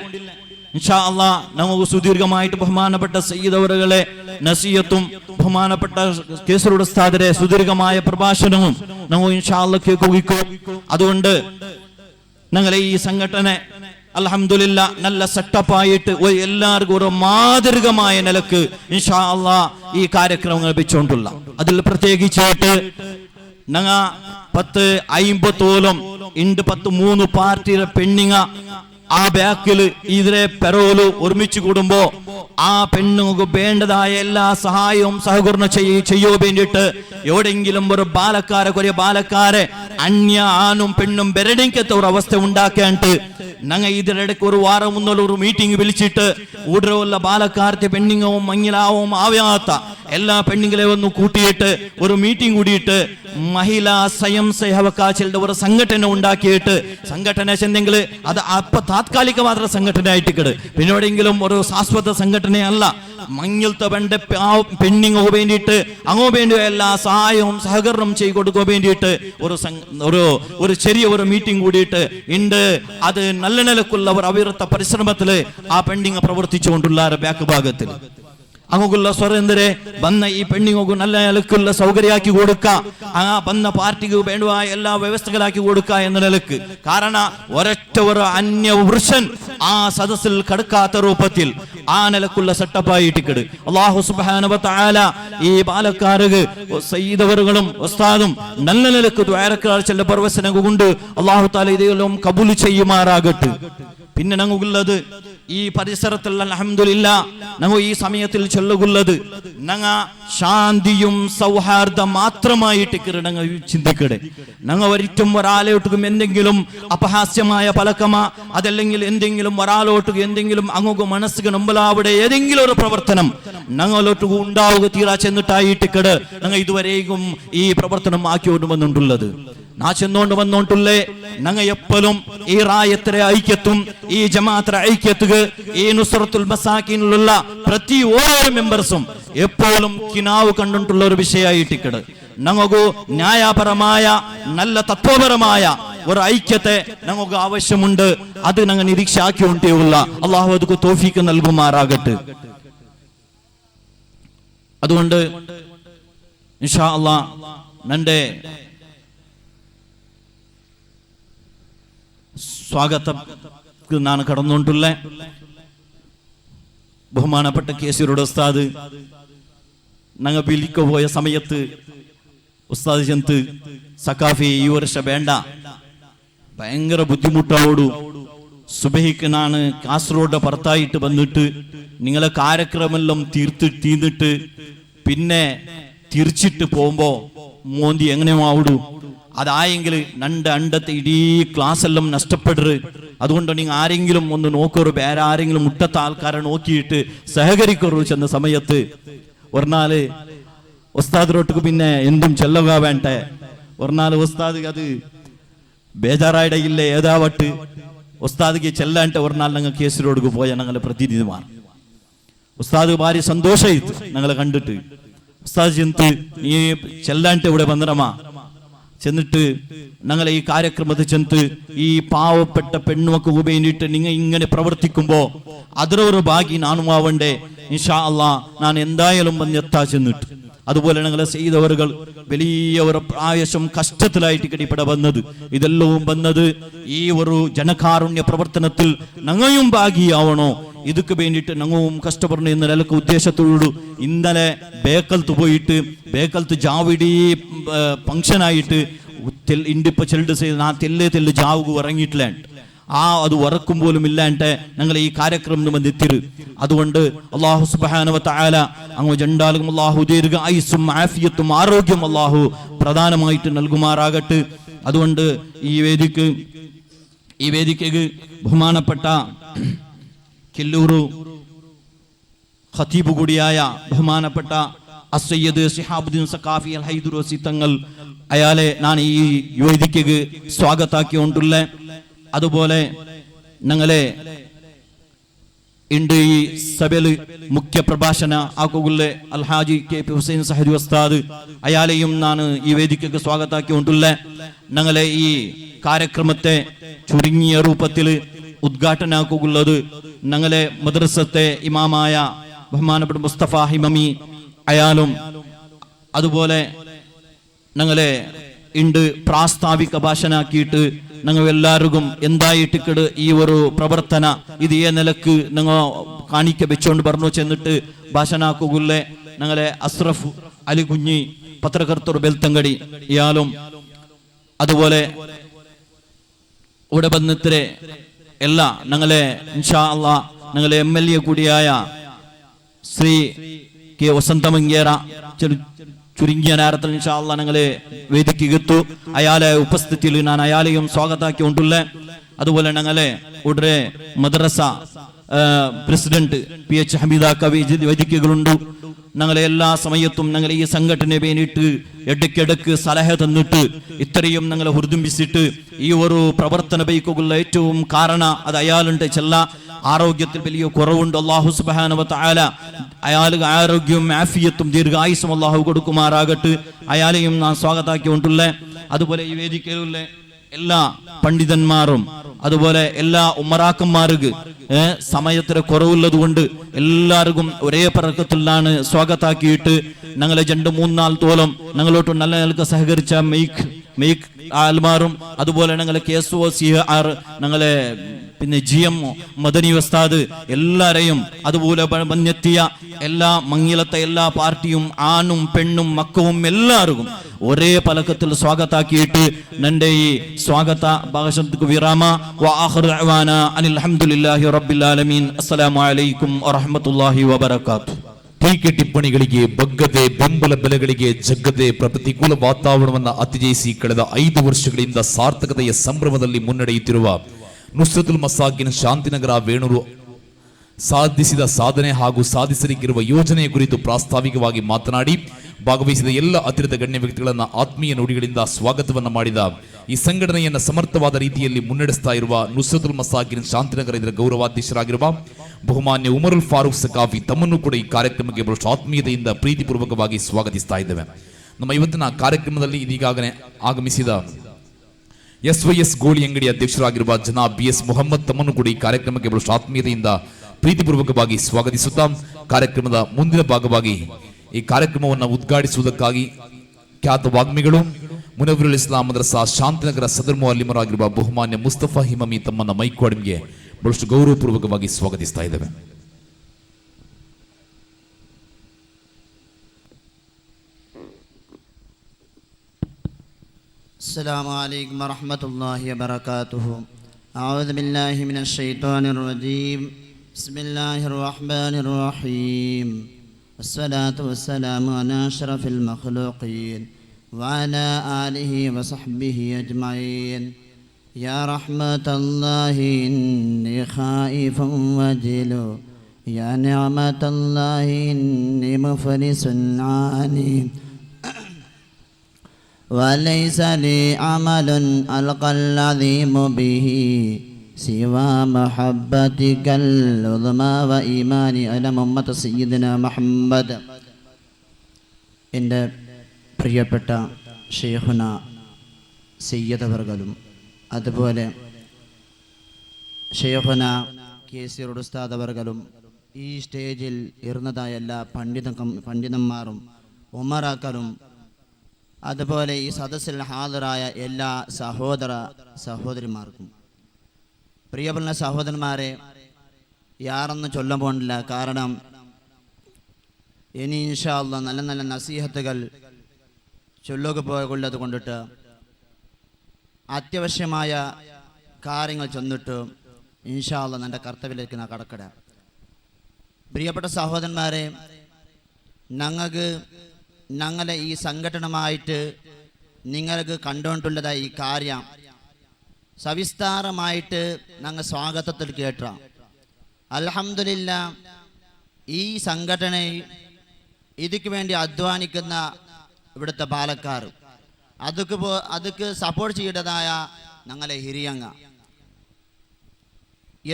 ഇൻഷാ അല്ലാഹ് നമുക്ക് സുദീർഘമായിട്ട് ബഹുമാനപ്പെട്ട സയ്യിദവറുകളെ നസീഹത്തും ബഹുമാനപ്പെട്ട കേസറുടെ സ്ഥാദരെ സുദീർഘമായ പ്രഭാഷണവും നമ്മൾ ഇൻഷാ അല്ലാഹ് കേൾക്കുകയും. അതുകൊണ്ട് ഞങ്ങളെ ഈ സംഘടന അൽഹംദുലില്ലാ നല്ല സെറ്റപ്പായിട്ട് എല്ലാവർക്കും ഒരു മാതൃകമായ നിലക്ക് ഇൻഷാ അല്ലാഹ് ഈ കാര്യക്രമങ്ങൾ വെച്ചുകൊണ്ടുള്ള അതിൽ പ്രത്യേകിച്ചായിട്ട് ഞങ്ങ 10-50 ഇണ്ട് 3 പാർട്ടിയുടെ പെണ്ണിങ്ങ ആ ബാക്കില് ഇതിലെ പെറോല് ഒരുമിച്ച് കൂടുമ്പോ ആ പെണ്ണുങ്ങൾക്ക് വേണ്ടതായ എല്ലാ സഹായവും സഹകരണം ചെയ്യോ വേണ്ടിയിട്ട് എവിടെയെങ്കിലും ഒരു ബാലക്കാരെ അന്യ ആണും പെണ്ണും ബെരടിക്കത്ത ഒരു അവസ്ഥ ഉണ്ടാക്കാണ്ട് ഞങ്ങൾ ഇതിനിടയ്ക്ക് ഒരു വാരം മുന്നുള്ള ഒരു മീറ്റിംഗ് വിളിച്ചിട്ട് ഊടറുള്ള ബാലക്കാരത്തെ പെണ്ണുങ്ങവും മങ്ങിലാവും ആവാത്ത എല്ലാ പെണ്ണുങ്ങളെ ഒന്ന് കൂട്ടിയിട്ട് ഒരു മീറ്റിംഗ് കൂടിയിട്ട് മഹിളാ സ്വയം സേവകാച്ചിന്റെ ഒരു സംഘടന ഉണ്ടാക്കിയിട്ട് സംഘടന ചെന്നെങ്കിൽ അത് അപ്പൊ താത്കാലിക മാത്രം സംഘടന ആയിട്ട് പിന്നോടെങ്കിലും ഒരു ശാശ്വത സംഘടനയല്ല. മങ്ങിലത്തെ പെണ്ണിങ്ങോ വേണ്ടിയിട്ട് അങ്ങോ വേണ്ടി എല്ലാ സഹായവും സഹകരണം ചെയ്തു കൊടുക്കാൻ വേണ്ടിയിട്ട് ഒരു ചെറിയ ഒരു മീറ്റിംഗ് കൂടിയിട്ട് ഉണ്ട്. അത് നല്ല നിലക്കുള്ള ഒരു അവിരത്ത പരിശ്രമത്തില് ആ പെണ്ണിങ് പ്രവർത്തിച്ചുകൊണ്ടുള്ള ബാക്ക് ഭാഗത്തിൽ അങ്ങുള്ള സ്വരന്തരെ വന്ന ഈ പെണ്ണിങ്ങോക്ക് നല്ല നിലക്കുള്ള സൗകര്യമാക്കി കൊടുക്ക, ആ വന്ന പാർട്ടിക്ക് വേണ്ടുവായ എല്ലാ വ്യവസ്ഥകളാക്കി കൊടുക്ക എന്ന നിലക്ക്. കാരണം ഒരൊറ്റ ഒരു അന്യ വൃഷൻ ആ സദസ്സിൽ കടക്കാത്ത രൂപത്തിൽ ആ നിലക്കുള്ള സെറ്റപ്പായിട്ടിക്കട് അല്ലാഹു സുബ്ഹാനഹു വ തആല ഈ ബാലക്കാർക്ക് സയ്യിദവറുകളും ഉസ്താദും നല്ല നിലക്ക് ദ്വാരക്കാഴ്ച പ്രവസനം കൊണ്ട് അല്ലാഹു തആല ഇതെല്ലാം കബൂൽ ചെയ്യുമാറാകട്ടെ. പിന്നെ ഞങ്ങൾക്കുള്ളത് ഈ പരിസരത്തുള്ള അൽഹംദുലില്ലാ ഞങ്ങൾ ഈ സമയത്തിൽ ചൊല്ലുള്ളത് ഞങ്ങ ശാന്തിയും സൗഹാർദ്ദം മാത്രമായിട്ട് ഞങ്ങൾ ചിന്തിക്കടെ. ഞങ്ങൾ ഒരിറ്റും ഒരാളോട്ടും എന്തെങ്കിലും അപഹാസ്യമായ പലക്കമ അതല്ലെങ്കിൽ എന്തെങ്കിലും ഒരാളോട്ടും എന്തെങ്കിലും അങ്ങോട്ട് മനസ്സിന് മുമ്പിലാവിടെ ഏതെങ്കിലും ഒരു പ്രവർത്തനം ഞങ്ങളോട്ട് ഉണ്ടാവുക തീരാ ചെന്നിട്ടായിട്ടിക്കട് ഞങ്ങൾ ഇതുവരെയും ഈ പ്രവർത്തനം ആക്കിക്കൊണ്ട് വന്നിട്ടുള്ളത്. നാ ചെന്നോണ്ട് വന്നോണ്ടുള്ളേ ഞങ്ങൾ എപ്പോഴും ഈ റായത്തിലെ ഐക്യത്തും ഈ ജമാഅത്തിലെ ഐക്യത്തുക ഈ നുസ്രത്തുൽ മസാക്കിനുള്ള പ്രതി ഓരോ മെമ്പേഴ്സും എപ്പോഴും കിനാവ് കണ്ടിട്ടുള്ള ഒരു വിഷയമായിട്ടിക്കട് ഞങ്ങൾക്ക് ന്യായപരമായ നല്ല തത്വപരമായ ഒരു ഐക്യത്തെ ഞങ്ങൾക്ക് ആവശ്യമുണ്ട്. അത് ഞങ്ങൾ നിരീക്ഷാക്കിക്കൊണ്ടേയുള്ള അള്ളാഹു അതുക്ക് തൗഫീഖ് നൽകുമാറാകട്ടെ. അതുകൊണ്ട് ഇൻഷാ അല്ലാഹ് നന്റെ സ്വാഗതം നാണ് കടന്നുകൊണ്ടുള്ള ബഹുമാനപ്പെട്ട കേസരുടെ ഉസ്താദ് ഞങ്ങൾ വിളിക്കു പോയ സമയത്ത് ഉസ്താദ് ചെന്ത് സക്കാഫി ഈ വർഷം വേണ്ട ഭയങ്കര ബുദ്ധിമുട്ടോടു സുബഹിക്ക് നാണ് കാസർഗോഡ് പുറത്തായിട്ട് വന്നിട്ട് നിങ്ങളെ കാര്യക്രമെല്ലാം തീർന്നിട്ട് പിന്നെ തിരിച്ചിട്ട് പോകുമ്പോ മോന്തി എങ്ങനെ ആവിടൂ അതായെങ്കിൽ അണ്ടത്തെ ഇടീ ക്ലാസ് എല്ലാം നഷ്ടപ്പെടരുത്. അതുകൊണ്ട് നിങ്ങൾ ആരെങ്കിലും ഒന്ന് നോക്കരു, വേറെ ആരെങ്കിലും മുട്ടത്തെ ആൾക്കാരെ നോക്കിയിട്ട് സഹകരിക്കറു. ചെന്ന സമയത്ത് ഒരാള് ഉസ്താദിലോട്ട് പിന്നെ എന്തും ചെല്ലുക വേണ്ടേ. ഒരാള് ഉസ്താദ് അത് ബേജാറായിടയില്ലേ ഏതാവട്ട് ഉസ്താദിക്ക് ചെല്ലാണ്ട് ഒരാൾ ഞങ്ങൾ കേസിലോട്ട് പോയ ഞങ്ങളെ പ്രതിനിധിമാണ്. ഉസ്താദ് ഭാര്യ സന്തോഷമായിട്ട് ഞങ്ങളെ കണ്ടിട്ട് ഉസ്താദ് ചെന്ന് നീ ചെല്ലാണ്ട് ഇവിടെ വന്നിടമാ ചെന്നിട്ട് ഞങ്ങളെ ഈ കാര്യക്രമത്തിൽ ചെന്ന് ഈ പാവപ്പെട്ട പെണ്ണുമക്ക് വേണ്ടിയിട്ട് നിങ്ങൾ ഇങ്ങനെ പ്രവർത്തിക്കുമ്പോ അതിലൊരു ഭാഗ്യം നാനും ആവണ്ടേ. ഇൻഷാ അല്ലാഹ് ഞാൻ എന്തായാലും വന്നെത്താ ചെന്നിട്ട് അതുപോലെ ഞങ്ങളെ ചെയ്തവരുകൾ വലിയ ഒരു പ്രാവശ്യം കഷ്ടത്തിലായിട്ട് ഇവിടെ വന്നത് ഇതെല്ലാം വന്നത് ഈ ഒരു ജനകാരുണ്യ പ്രവർത്തനത്തിൽ ഞങ്ങളും ഭാഗിയാവണോ. ഇതൊക്കെ വേണ്ടിയിട്ട് ഞങ്ങളും കഷ്ടപ്പെടണം എന്ന നിലക്ക് ഉദ്ദേശത്തോടു ഇന്നലെ ബേക്കൽത്ത് പോയിട്ട് ബേക്കൽത്ത് ജാവിടി ഫംഗ്ഷനായിട്ട് ഇണ്ടിപ്പ ചെല്ല് ചെയ്ത് ആ തെല്ല് ജാവുക ഇറങ്ങിയിട്ടില്ല. അത് ഉറക്കും പോലും ഇല്ലാണ്ട് ഞങ്ങൾ ഈ കാര്യക്രമം വന്നെത്തിരു. അതുകൊണ്ട് അല്ലാഹു സുബ്ഹാനഹു വ തആല അങ്ങ് ജണ്ടാലും അല്ലാഹു ദീർഘ ആയുസ്സും ആഫിയത്തും ആരോഗ്യം അല്ലാഹു പ്രധാനമായിട്ട് നൽകുമാറാകട്ടെ. അതുകൊണ്ട് ഈ വേദിക്ക് ബഹുമാനപ്പെട്ട കില്ലൂറു ഖതീബ് കൂടിയായ ബഹുമാനപ്പെട്ട അസ്സയ്യിദ് ശിഹാബുദ്ദീൻ സഖാഫി അൽ ഹൈദുറൂസി തങ്ങൾ അയാളെ ഞാൻ ഈ വേദിക്ക് സ്വാഗതാക്കിക്കൊണ്ടുള്ള അതുപോലെ ഞങ്ങളെ ഇണ്ട് ഈ സഭയിൽ മുഖ്യ പ്രഭാഷണ ആക്കുള്ള അൽഹാജി കെ പി ഹുസൈൻ സഹദി ഉസ്താദ് അയാളെയും ഞാൻ ഈ വേദിക്ക് സ്വാഗതാക്കിക്കൊണ്ടുള്ള ഞങ്ങളെ ഈ കാര്യക്രമത്തെ ചുരുങ്ങിയ രൂപത്തിൽ ഉദ്ഘാടനാക്കുള്ളത് ഞങ്ങളെ മദ്രസത്തെ ഇമാമായ ബഹുമാനപ്പെട്ട മുസ്തഫ ഹിമമി അയാളും അതുപോലെ ഞങ്ങളെ ഇണ്ട് പ്രാസ്താവിക ഭാഷനാക്കിയിട്ട് ഞങ്ങൾ എല്ലാവർക്കും എന്തായിട്ടിക്കട് ഈ ഒരു പ്രവർത്തന ഇത് ഈ നിലക്ക് ഞങ്ങൾ കാണിക്ക വെച്ചോണ്ട് പറഞ്ഞു ചെന്നിട്ട് ഭാഷനാക്കുകളെ ഞങ്ങളെ അസ്രഫ് അലി കുഞ്ഞി പത്രകർത്തർ ബെൽത്തങ്കടി ഇയാളും അതുപോലെ ഇവിടെ ബന്ധത്തിലെ എല്ലാ ഞങ്ങളെ ഇൻഷാ അല്ലാഹ് ഞങ്ങളെ MLA കൂടിയായ ശ്രീ കെ വസന്തമങ്കേറ ചുരുങ്ങിയ നേരത്തിൽ ഇൻഷാ അല്ലാഹ് ഞങ്ങളെ വേദിക്ക് എത്തു അയാളെ ഉപസ്ഥിതിയിൽ ഞാൻ അയാളെയും സ്വാഗതാക്കിക്കൊണ്ടുള്ള അതുപോലെ ഞങ്ങളെ ഉടനെ മദ്രസ പ്രസിഡന്റ് PH ഹമീദാക്ക വേദിക്കുകളുണ്ട്. ഞങ്ങളെ എല്ലാ സമയത്തും ഞങ്ങൾ ഈ സംഘടനയെ വേണ്ടിയിട്ട് ഇടയ്ക്കിടക്ക് സലഹ തന്നിട്ട് ഇത്രയും ഞങ്ങളെ ഹൃദംബിച്ചിട്ട് ഈ ഒരു പ്രവർത്തന ബൈക്കുള്ള ഏറ്റവും കാരണം അത് അയാളുണ്ട് ചെല്ല ആരോഗ്യത്തിൽ വലിയ കുറവുണ്ട്. അല്ലാഹു സുബ്ഹാനഹു വ തആല അയാൾക്ക് ആരോഗ്യവും ആഫിയത്തും ദീർഘായുസ്സും അല്ലാഹു കൊടുക്കുമാറാകട്ടെ. അയാളെയും ഞാൻ സ്വാഗതാക്കിക്കൊണ്ടുള്ള അതുപോലെ ഈ വേദിക്കയിലുള്ള എല്ലാ പണ്ഡിതന്മാരും അതുപോലെ എല്ലാ ഉമ്മറാക്കന്മാർക്ക് സമയത്തിന് കുറവുള്ളത് കൊണ്ട് എല്ലാവർക്കും ഒരേ പറക്കത്തിലാണ് സ്വാഗതാക്കിയിട്ട് ഞങ്ങളെ 2-3 നാൾ തോളം ഞങ്ങളോട്ട് നല്ല നിലക്ക് സഹകരിച്ച മെയ്ക്ക് ആൽമാറും അതുപോലെ ഞങ്ങളെ KSOCR ഞങ്ങളെ പിന്നെ GM മദനി ഉസ്താദ് എല്ലാരെയും അതുപോലെ വന്നെത്തിയ എല്ലാ മംഗലത്തെ എല്ലാ പാർട്ടിയും ആണും പെണ്ണും മക്കവും എല്ലാവർക്കും ഒരേ പലക്കത്തിൽ സ്വാഗതാക്കിയിട്ട് എൻ്റെ ഈ സ്വാഗത ഭാഷണത്തിക്ക് വിരാമ വആഖിറു ദഅവാനാ അനിൽ ഹംദുലില്ലാഹി റബ്ബിൽ ആലമീൻ. അസ്സലാമു അലൈക്കും വറഹ്മത്തുള്ളാഹി വബറകാതുഹു. ಟೀಕೆ ಟಿಪ್ಪಣಿಗಳಿಗೆ ಬಗ್ಗದೆ ಬೆಂಬಲ ಬೆಲೆಗಳಿಗೆ ಜಗ್ಗದೆ ಪ್ರತಿಕೂಲ ವಾತಾವರಣವನ್ನು ಅತಿಜಯಿಸಿ ಕಳೆದ 5 ವರ್ಷಗಳಿಂದ ಸಾರ್ಥಕತೆಯ ಸಂಭ್ರಮದಲ್ಲಿ ಮುನ್ನಡೆಯುತ್ತಿರುವ ನುಸ್ರತುಲ್ ಮಸಾಕಿನ್ ಶಾಂತಿನಗರ ವೇಣೂರು ಸಾಧಿಸಿದ ಸಾಧನೆ ಹಾಗೂ ಸಾಧಿಸಲಿಕ್ಕಿರುವ ಯೋಜನೆಯ ಕುರಿತು ಪ್ರಾಸ್ತಾವಿಕವಾಗಿ ಮಾತನಾಡಿ ಭಾಗವಹಿಸಿದ ಎಲ್ಲ ಅತಿರಿಕ್ತ ಗಣ್ಯ ವ್ಯಕ್ತಿಗಳನ್ನು ಆತ್ಮೀಯ ನುಡಿಗಳಿಂದ ಸ್ವಾಗತವನ್ನು ಮಾಡಿದ ಈ ಸಂಘಟನೆಯನ್ನು ಸಮರ್ಥವಾದ ರೀತಿಯಲ್ಲಿ ಮುನ್ನಡೆಸ್ತಾ ಇರುವ ನುಸ್ರತುಲ್ ಮಸಾಕಿನ್ ಶಾಂತಿನಗರ ಇದರ ಗೌರವಾಧ್ಯಕ್ಷರಾಗಿರುವ ಬಹುಮಾನ್ಯ ಉಮರುಲ್ ಫಾರೂಕ್ ಸಕಾಫಿ ತಮ್ಮನ್ನು ಕೂಡ ಈ ಕಾರ್ಯಕ್ರಮಕ್ಕೆ ಬಹಳಷ್ಟು ಆತ್ಮೀಯತೆಯಿಂದ ಪ್ರೀತಿಪೂರ್ವಕವಾಗಿ ಸ್ವಾಗತಿಸ್ತಾ ಇದ್ದೇವೆ. ನಮ್ಮ ಇವತ್ತಿನ ಕಾರ್ಯಕ್ರಮದಲ್ಲಿ ಇದೀಗಾಗಲೇ ಆಗಮಿಸಿದ SYS ಗೋಳಿ ಅಂಗಡಿ ಅಧ್ಯಕ್ಷರಾಗಿರುವ ಜನಾಬ್ BS ಮುಹಮ್ಮದ್ ತಮ್ಮನ್ನು ಕೂಡ ಈ ಕಾರ್ಯಕ್ರಮಕ್ಕೆ ಬಹಳಷ್ಟು ಆತ್ಮೀಯತೆಯಿಂದ ಪ್ರೀತಿಪೂರ್ವಕವಾಗಿ ಸ್ವಾಗತಿಸುತ್ತಾ ಕಾರ್ಯಕ್ರಮದ ಮುಂದಿನ ಭಾಗವಾಗಿ ಈ ಕಾರ್ಯಕ್ರಮವನ್ನು ಉದ್ಘಾಟಿಸುವುದಕ್ಕಾಗಿ ಖ್ಯಾತ ವಾಗ್ಮಿಗಳು ಮುನವ್ವಿರುಲ್ ಇಸ್ಲಾಂ ಮದ್ರಸಾ ಶಾಂತಿನಗರ ಸದರ್ ಮುಅಲ್ಲಿಮರಾಗಿರುವ ಬಹುಮಾನ್ಯ ಮುಸ್ತಫಾ ಹಿಮಮಿ ತಮ್ಮನ್ನ ಮೈಕ್ವಾಡಿಮ್ಗೆ ಬಹಳಷ್ಟು ಗೌರವಪೂರ್ವಕವಾಗಿ ಸ್ವಾಗತಿಸ್ತಾ ಇದ್ದೇವೆ. السلام عليكم ورحمة الله وبركاته. أعوذ بالله من الشيطان الرجيم بسم الله الرحمن الرحيم والصلاة والسلام على أشرف المخلوقين وعلى آله وصحبه أجمعين يا رحمة الله إني خائف وجل يا نعمة الله إني مفلس عاني وليس لي عمل ألقى العظيم به سوى محبتك العظمى وإيماني على محمد سيدنا محمد. എൻ്റെ പ്രിയപ്പെട്ട ഷെയ്ഖുന സയ്യിദ് അവർകളും അതുപോലെ ഷെയ്ഖുന കെ.സി. ഉസ്താദ് അവർകളും ഈ സ്റ്റേജിൽ ഇരുന്നതായ എല്ലാ പണ്ഡിതന്മാരും ഉമറാക്കളും അതുപോലെ ഈ സദസ്സിൽ ഹാജരായ എല്ലാ സഹോദരിമാർക്കും, പ്രിയപ്പെട്ട സഹോദരന്മാരെ, യാറൊന്നും ചൊല്ലാൻ പോകണില്ല. കാരണം ഇനി ഇൻഷാ അല്ലാഹ് നല്ല നല്ല നസീഹത്തുകൾ ചൊല്ലുക പോകുള്ളത് കൊണ്ടിട്ട് അത്യാവശ്യമായ കാര്യങ്ങൾ ചെന്നിട്ട് ഇൻഷാ അല്ലാഹ് എൻ്റെ കർത്തവ്യത്തിലേക്ക് ഞാൻ കടക്കട. പ്രിയപ്പെട്ട സഹോദരന്മാരെ, ഞങ്ങളെ ഈ സംഘടനമായിട്ട് നിങ്ങൾക്ക് കണ്ടുകൊണ്ടുള്ളതായി ഈ കാര്യം സവിസ്താരമായിട്ട് ഞങ്ങൾ സ്വാഗതത്തിൽ കേട്ട. അൽഹംദുലില്ലാഹ്, ഈ സംഘടന ഇതിക്ക് വേണ്ടി അധ്വാനിക്കുന്ന ഇവിടുത്തെ പാലക്കാർ, അതുക്ക് സപ്പോർട്ട് ചെയ്തതായ ഞങ്ങളെ ഹിരിയങ്ങ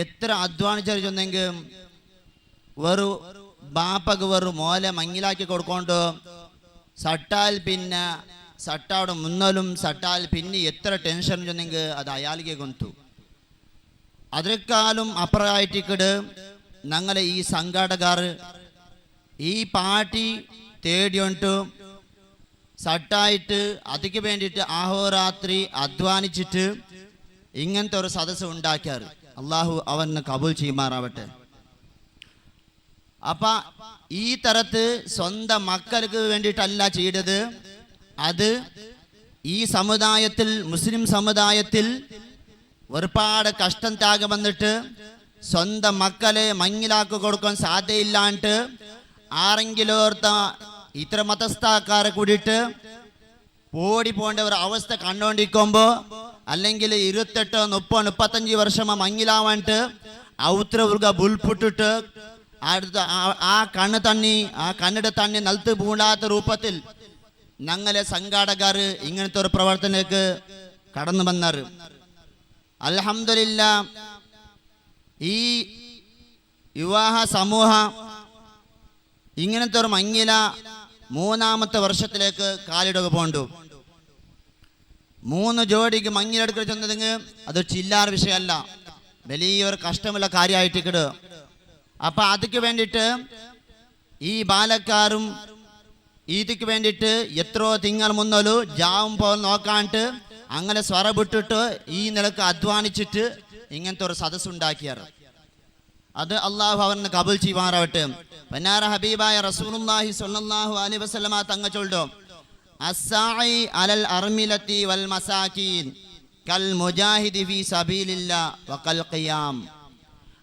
എത്ര അധ്വാനിച്ചെങ്കിൽ ഒരു ബാപ്പക്ക് ഒരു മോലെ മങ്ങിലാക്കി കൊടുക്കൊണ്ട് സട്ടാൽ പിന്നെ സട്ടാവിടെ മുന്നലും സട്ടാൽ പിന്നെ എത്ര ടെൻഷൻ ചെന്നെങ്കിൽ അത് അയാൾക്ക് കൊണ്ടു. അതിനേക്കാളും അപ്പുറമായിട്ടിക്കട് ഞങ്ങളെ ഈ സംഘാടകർ ഈ പാർട്ടി തേടിയിട്ട് സട്ടായിട്ട് അതിക്ക് വേണ്ടിയിട്ട് അഹോരാത്രി അധ്വാനിച്ചിട്ട് ഇങ്ങനത്തെ ഒരു സദസ്സ് ഉണ്ടാക്കിയാറ്. അള്ളാഹു അവന് കബൂൽ ചെയ്യുമാറാവട്ടെ. അപ്പം ഈ തരത്ത് സ്വന്തം മക്കൾക്ക് വേണ്ടിയിട്ടല്ല ചെയ്തത്, അത് ഈ സമുദായത്തിൽ, മുസ്ലിം സമുദായത്തിൽ ഒരുപാട് കഷ്ടം ത്യാഗം വന്നിട്ട് സ്വന്തം മക്കളെ മങ്ങിലാക്കി കൊടുക്കാൻ സാധ്യയില്ലാണ്ട് ആരെങ്കിലും ഓർത്ത ഇത്ര മതസ്ഥാക്കാരെ കൂടിയിട്ട് ഓടിപ്പോണ്ട ഒരു അവസ്ഥ കണ്ടുകൊണ്ടിരിക്കുമ്പോൾ, അല്ലെങ്കിൽ 28, 30, 35 വർഷം മങ്ങിലാവാണ്ട് ഔത്ര ഉൽക ബുൾപുട്ടിട്ട് ആ കണ്ണിടെ തണ്ണി നൽത്ത് പൂണ്ടാത്ത രൂപത്തിൽ ഞങ്ങളെ സംഘാടകർ ഇങ്ങനത്തെ ഒരു പ്രവർത്തനത്തിലേക്ക് കടന്നു വന്നാറ്. അൽഹംദുലില്ലാഹ്, ഈ വിവാഹ സമൂഹം ഇങ്ങനത്തെ ഒരു മങ്ങില 3ാമത്തെ വർഷത്തിലേക്ക് കാലിടുക പോണ്ടു. 3 ജോഡിക്ക് മങ്ങിലെടുക്കുക ചെന്നതെങ്കിൽ അത് ചില്ലാർ വിഷയമല്ല, വലിയൊരു കഷ്ടമുള്ള കാര്യമായിട്ടിക്കട്. അപ്പം അതിക്ക് വേണ്ടിയിട്ട് ഈ ബാലക്കാരും ഇതിക്ക് വേണ്ടിയിട്ട് എത്രയോ തിങ്കൾ മുന്നോലു ജാവും പോലെ നോക്കാണ്ട് അങ്ങനെ സ്വറവിട്ടിട്ട് ഈ നിലക്ക് അധ്വാനിച്ചിട്ട് ഇങ്ങനത്തെ ഒരു സദസ്സുണ്ടാക്കിയാറ്. അത് അള്ളാഹു അവന് കബൂൽ ചെയ്യുമാറാവട്ടെ. പന്നാര ഹബീബായ റസൂലുള്ളാഹി സ്വല്ലല്ലാഹു അലൈഹി വസല്ലമ തങ്ങൾ ചൊല്ലും, അസ്സാഇ അലൽ അർമിലത്തി വൽ മസാകീൻ കൽ മുജാഹിദി ഫീ സബീലില്ലാഹ് വകൽ ഖിയാം.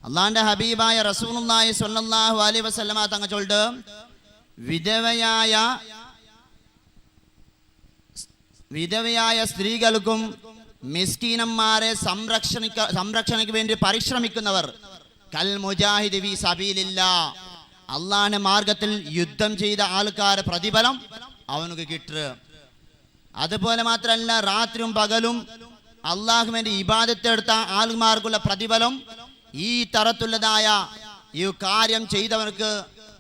അള്ളാഹിന്റെ ഹബീബായ റസൂലുള്ളാഹി സ്വല്ലല്ലാഹു അലൈഹി വസല്ലമ തങ്ങൾ ചൊല്ലും, വിധവയായ സ്ത്രീകൾക്കും മിസ്കീനന്മാരെ സംരക്ഷണയ്ക്ക് വേണ്ടി പരിശ്രമിക്കുന്നവർ കൽ മുജാഹിദി ഫീ സബീലില്ലാഹ്, അള്ളാഹിന്റെ മാർഗത്തിൽ യുദ്ധം ചെയ്ത ആൾക്കാരുടെ പ്രതിഫലം അവനക്ക് കിട്ടുക. അതുപോലെ മാത്രമല്ല, രാത്രിയും പകലും അള്ളാഹു വേണ്ടി ഇബാദത്തെടുത്ത ആൾമാർക്കുള്ള പ്രതിഫലം ഈ തരത്തിലുള്ളതായ ഈ കാര്യം ചെയ്തവർക്ക്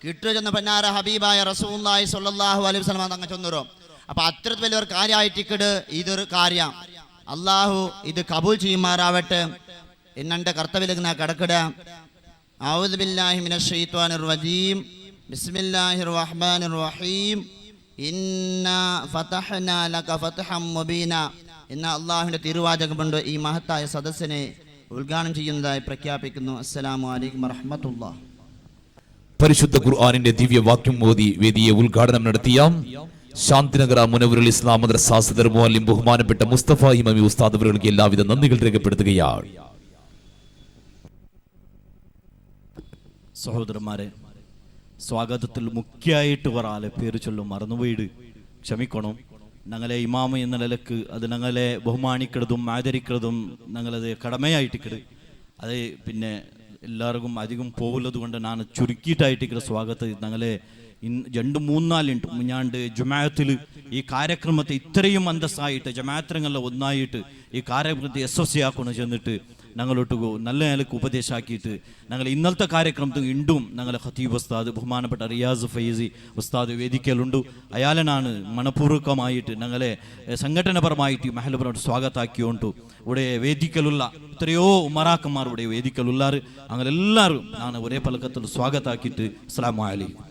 കിട്ടുമെന്ന് പന്നാര ഹബീബായ റസൂലുള്ളാഹി സ്വല്ലല്ലാഹു അലൈഹി വസല്ലം തങ്ങൾ ചൊന്നു. അപ്പം അത്രത്തിൽ വലിയൊരു കാര്യമായിട്ടിക്കട് ഇതൊരു കാര്യം. അള്ളാഹു ഇത് കബൂൽ ചെയ്യുമാറാവട്ടെ. എന്നെ കർത്തവ്യത്തിലേക്ക് ഞാൻ കിടക്കിട. അഊദു ബില്ലാഹി മിനശ് ശൈത്വാനിർ റജീം. ബിസ്മില്ലാഹിർ റഹ്മാനിർ റഹീം. ഇന്നാ ഫതഹ്നാ ലക ഫത്ഹൻ മുബീന എന്ന അള്ളാഹുവിൻ്റെ തിരുവാചകമുണ്ട്. ഈ മഹത്തായ സദസ്സിനെ ഉദ്ഘാടനം ചെയ്യുന്നതായി പ്രഖ്യാപിക്കുന്നു. അസ്സലാമു അലൈക്കും വറഹ്മത്തുള്ളാഹി. പരിശുദ്ധ ഖുർആനിന്റെ ദിവ്യവാക്യം ഓതി വേദിയെ ഉദ്ഘാടനം നടത്തിയ ശാന്തിനഗർ മുനവ്വറുൽ ഇസ്ലാം മദ്രസ സദർ മുഅല്ലിം ബഹുമാനപ്പെട്ട മുസ്തഫ ഇമാമി ഉസ്താദ് അവർക്ക് എല്ലാവിധ നന്ദികൾ രേഖപ്പെടുത്തുകയാണ്. സഹോദരന്മാരെ, സ്വാഗതത്തിൽ മുഖ്യമായിട്ട് ഒരാളെ പേര് ചൊല്ലും മറന്നുപോയിട്ട് ക്ഷമിക്കണം. ഞങ്ങളെ ഇമാമ എന്ന നിലക്ക് അത് ഞങ്ങളെ ബഹുമാനിക്കുന്നതും ആദരിക്കുന്നതും ഞങ്ങളത് കടമയായിട്ടിക്കട്. അത് പിന്നെ എല്ലാവർക്കും അധികം പോകുന്നത് കൊണ്ട് ഞാൻ ചുരുക്കിയിട്ടായിട്ടിക്കട് സ്വാഗതം ഞങ്ങളെ 2-3-4 മുഞ്ഞാണ്ട് ജമാഅത്തിൽ ഈ കാര്യക്രമത്തെ ഇത്രയും അന്തസ്സായിട്ട് ജമാഅത്തരങ്ങളിൽ ഒന്നായിട്ട് ഈ കാര്യക്രമത്തെ യശസ്വിയാക്കണം ചെന്നിട്ട് ഞങ്ങളോട്ട് നല്ല നിലക്ക് ഉപദേശമാക്കിയിട്ട് ഞങ്ങൾ ഇന്നലത്തെ കാര്യക്രമത്തിൽ വീണ്ടും ഞങ്ങളെ ഖത്തീബ് ഉസ്താദ് ബഹുമാനപ്പെട്ട റിയാസ് ഫൈസി ഉസ്താദ് വേദിക്കലുണ്ട്. അയാളനാണ് മനഃപൂർവകമായിട്ട് ഞങ്ങളെ സംഘടനപരമായിട്ട് മഹലപരമായിട്ട് സ്വാഗതമാക്കിയോണ്ടു. ഇവിടെ വേദിക്കലുള്ള എത്രയോ ഉമറാക്കന്മാർ ഇവിടെ വേദിക്കലുള്ളാറ്. അങ്ങനെ എല്ലാവരും ನಾನು ഒരೇ ಪಲಕದಲ್ಲಿ ಸ್ವಾಗತಾಕಿಟ್ಟು ಅಸ್ಸಲಾಮು ಅಲೈಕುಂ.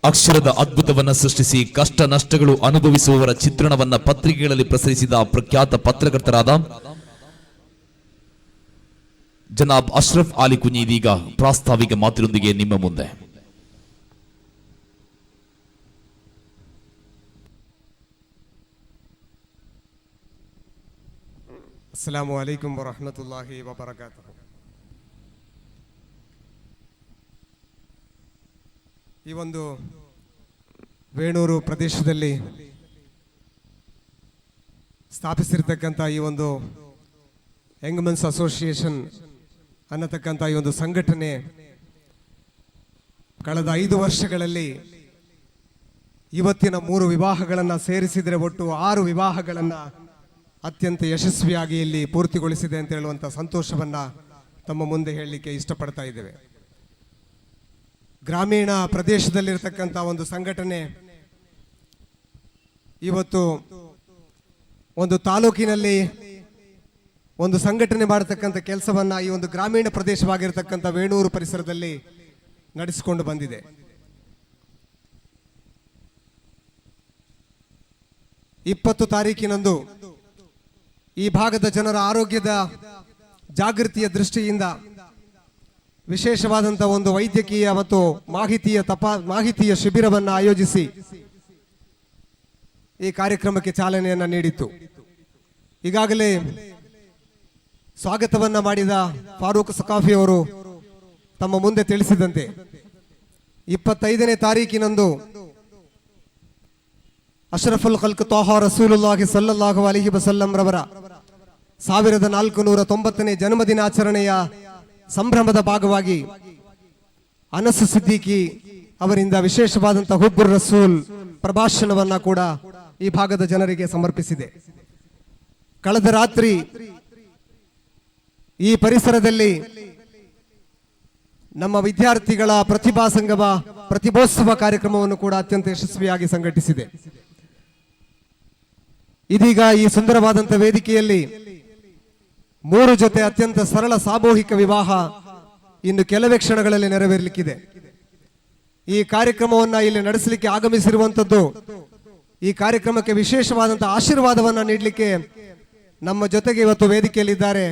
ಅಕ್ಷರದ ಅದ್ಭುತವನ್ನ ಸೃಷ್ಟಿಸಿ ಕಷ್ಟ ನಷ್ಟಗಳು ಅನುಭವಿಸುವವರ ಚಿತ್ರಣವನ್ನ ಪತ್ರಿಕೆಗಳಲ್ಲಿ ಪ್ರಸರಿಸಿದ ಪ್ರಖ್ಯಾತ ಪತ್ರಕರ್ತರಾದ ಜನಾಬ್ ಅಶ್ರಫ್ ಆಲಿ ಕುഞ്ഞി ಇದೀಗ ಪ್ರಾಸ್ತಾವಿಕ ಮಾತಿನೊಂದಿಗೆ ನಿಮ್ಮ ಮುಂದೆ. ಅಸ್ಸಲಾಮು ಅಲೈಕುಂ ವರಹಮತುಲ್ಲಾಹಿ ವಬರಕಾತುಹು. ಈ ಒಂದು ವೇಣೂರು ಪ್ರದೇಶದಲ್ಲಿ ಸ್ಥಾಪಿಸಿರ್ತಕ್ಕಂಥ ಈ ಒಂದು ಯಂಗ್ ಮೆನ್ಸ್ ಅಸೋಸಿಯೇಷನ್ ಅನ್ನತಕ್ಕಂಥ ಈ ಒಂದು ಸಂಘಟನೆ ಕಳೆದ 5 ವರ್ಷಗಳಲ್ಲಿ ಇವತ್ತಿನ 3 ವಿವಾಹಗಳನ್ನು ಸೇರಿಸಿದರೆ ಒಟ್ಟು 6 ವಿವಾಹಗಳನ್ನು ಅತ್ಯಂತ ಯಶಸ್ವಿಯಾಗಿ ಇಲ್ಲಿ ಪೂರ್ತಿಗೊಳಿಸಿದೆ ಅಂತ ಹೇಳುವಂಥ ಸಂತೋಷವನ್ನು ತಮ್ಮ ಮುಂದೆ ಹೇಳಲಿಕ್ಕೆ ಇಷ್ಟಪಡ್ತಾ ಇದ್ದೇವೆ. ಗ್ರಾಮೀಣ ಪ್ರದೇಶದಲ್ಲಿರ್ತಕ್ಕಂಥ ಒಂದು ಸಂಘಟನೆ ಇವತ್ತು ಒಂದು ತಾಲೂಕಿನಲ್ಲಿ ಒಂದು ಸಂಘಟನೆ ಮಾಡತಕ್ಕಂಥ ಕೆಲಸವನ್ನು ಈ ಒಂದು ಗ್ರಾಮೀಣ ಪ್ರದೇಶವಾಗಿರ್ತಕ್ಕಂಥ ವೇಣೂರು ಪರಿಸರದಲ್ಲಿ ನಡೆಸಿಕೊಂಡು ಬಂದಿದೆ. ತಾರೀಕಿನಂದು ಈ ಭಾಗದ ಜನರ ಆರೋಗ್ಯದ ಜಾಗೃತಿಯ ದೃಷ್ಟಿಯಿಂದ ವಿಶೇಷವಾದಂಥ ಒಂದು ವೈದ್ಯಕೀಯ ಮತ್ತು ಮಾಹಿತಿಯ ಶಿಬಿರವನ್ನು ಆಯೋಜಿಸಿ ಈ ಕಾರ್ಯಕ್ರಮಕ್ಕೆ ಚಾಲನೆಯನ್ನು ನೀಡಿತ್ತು. ಈಗಾಗಲೇ ಸ್ವಾಗತವನ್ನ ಮಾಡಿದ ಫಾರೂಕ್ ಸಕಾಫಿ ಅವರು ತಮ್ಮ ಮುಂದೆ ತಿಳಿಸಿದಂತೆ 25ನೇ ತಾರೀಕಿನಂದು ಅಶ್ರಫುಲ್ ಖಲ್ಕ್ ತ್ವಾಹಾ ರಸೂಲುಲ್ಲಾಹಿ ಸಲ್ಲಲ್ಲಾಹು ಅಲೈಹಿ ವಸಲ್ಲಂ ರವರ 1490ನೇ ಜನ್ಮದಿನಾಚರಣೆಯ ಸಂಭ್ರಮದ ಭಾಗವಾಗಿ ಅನಸ್ ಸಿದ್ದಿಕಿ ಅವರಿಂದ ವಿಶೇಷವಾದಂಥ ಹುಬ್ಬುರ್ ರಸೂಲ್ ಪ್ರಭಾಷಣವನ್ನ ಕೂಡ ಈ ಭಾಗದ ಜನರಿಗೆ ಸಮರ್ಪಿಸಿದೆ. ಕಳೆದ ರಾತ್ರಿ ಈ ಪರಿಸರದಲ್ಲಿ ನಮ್ಮ ವಿದ್ಯಾರ್ಥಿಗಳ ಪ್ರತಿಭಾ ಸಂಗಮ ಪ್ರತಿಭೋತ್ಸವ ಕಾರ್ಯಕ್ರಮವನ್ನು ಕೂಡ ಅತ್ಯಂತ ಯಶಸ್ವಿಯಾಗಿ ಸಂಘಟಿಸಿದೆ. ಇದೀಗ ಈ ಸುಂದರವಾದಂಥ ವೇದಿಕೆಯಲ್ಲಿ 3 ಜೊತೆ ಅತ್ಯಂತ ಸರಳ ಸಾಮೂಹಿಕ ವಿವಾಹ ಇನ್ನು ಕೆಲವೇ ಕ್ಷಣಗಳಲ್ಲಿ ನೆರವೇರಲಿಕ್ಕಿದೆ. ಈ ಕಾರ್ಯಕ್ರಮವನ್ನು ಇಲ್ಲಿ ನಡೆಸಲಿಕ್ಕೆ ಆಗಮಿಸಿರುವಂಥದ್ದು, ಈ ಕಾರ್ಯಕ್ರಮಕ್ಕೆ ವಿಶೇಷವಾದಂಥ ಆಶೀರ್ವಾದವನ್ನು ನೀಡಲಿಕ್ಕೆ ನಮ್ಮ ಜೊತೆಗೆ ಇವತ್ತು ವೇದಿಕೆಯಲ್ಲಿದ್ದಾರೆ.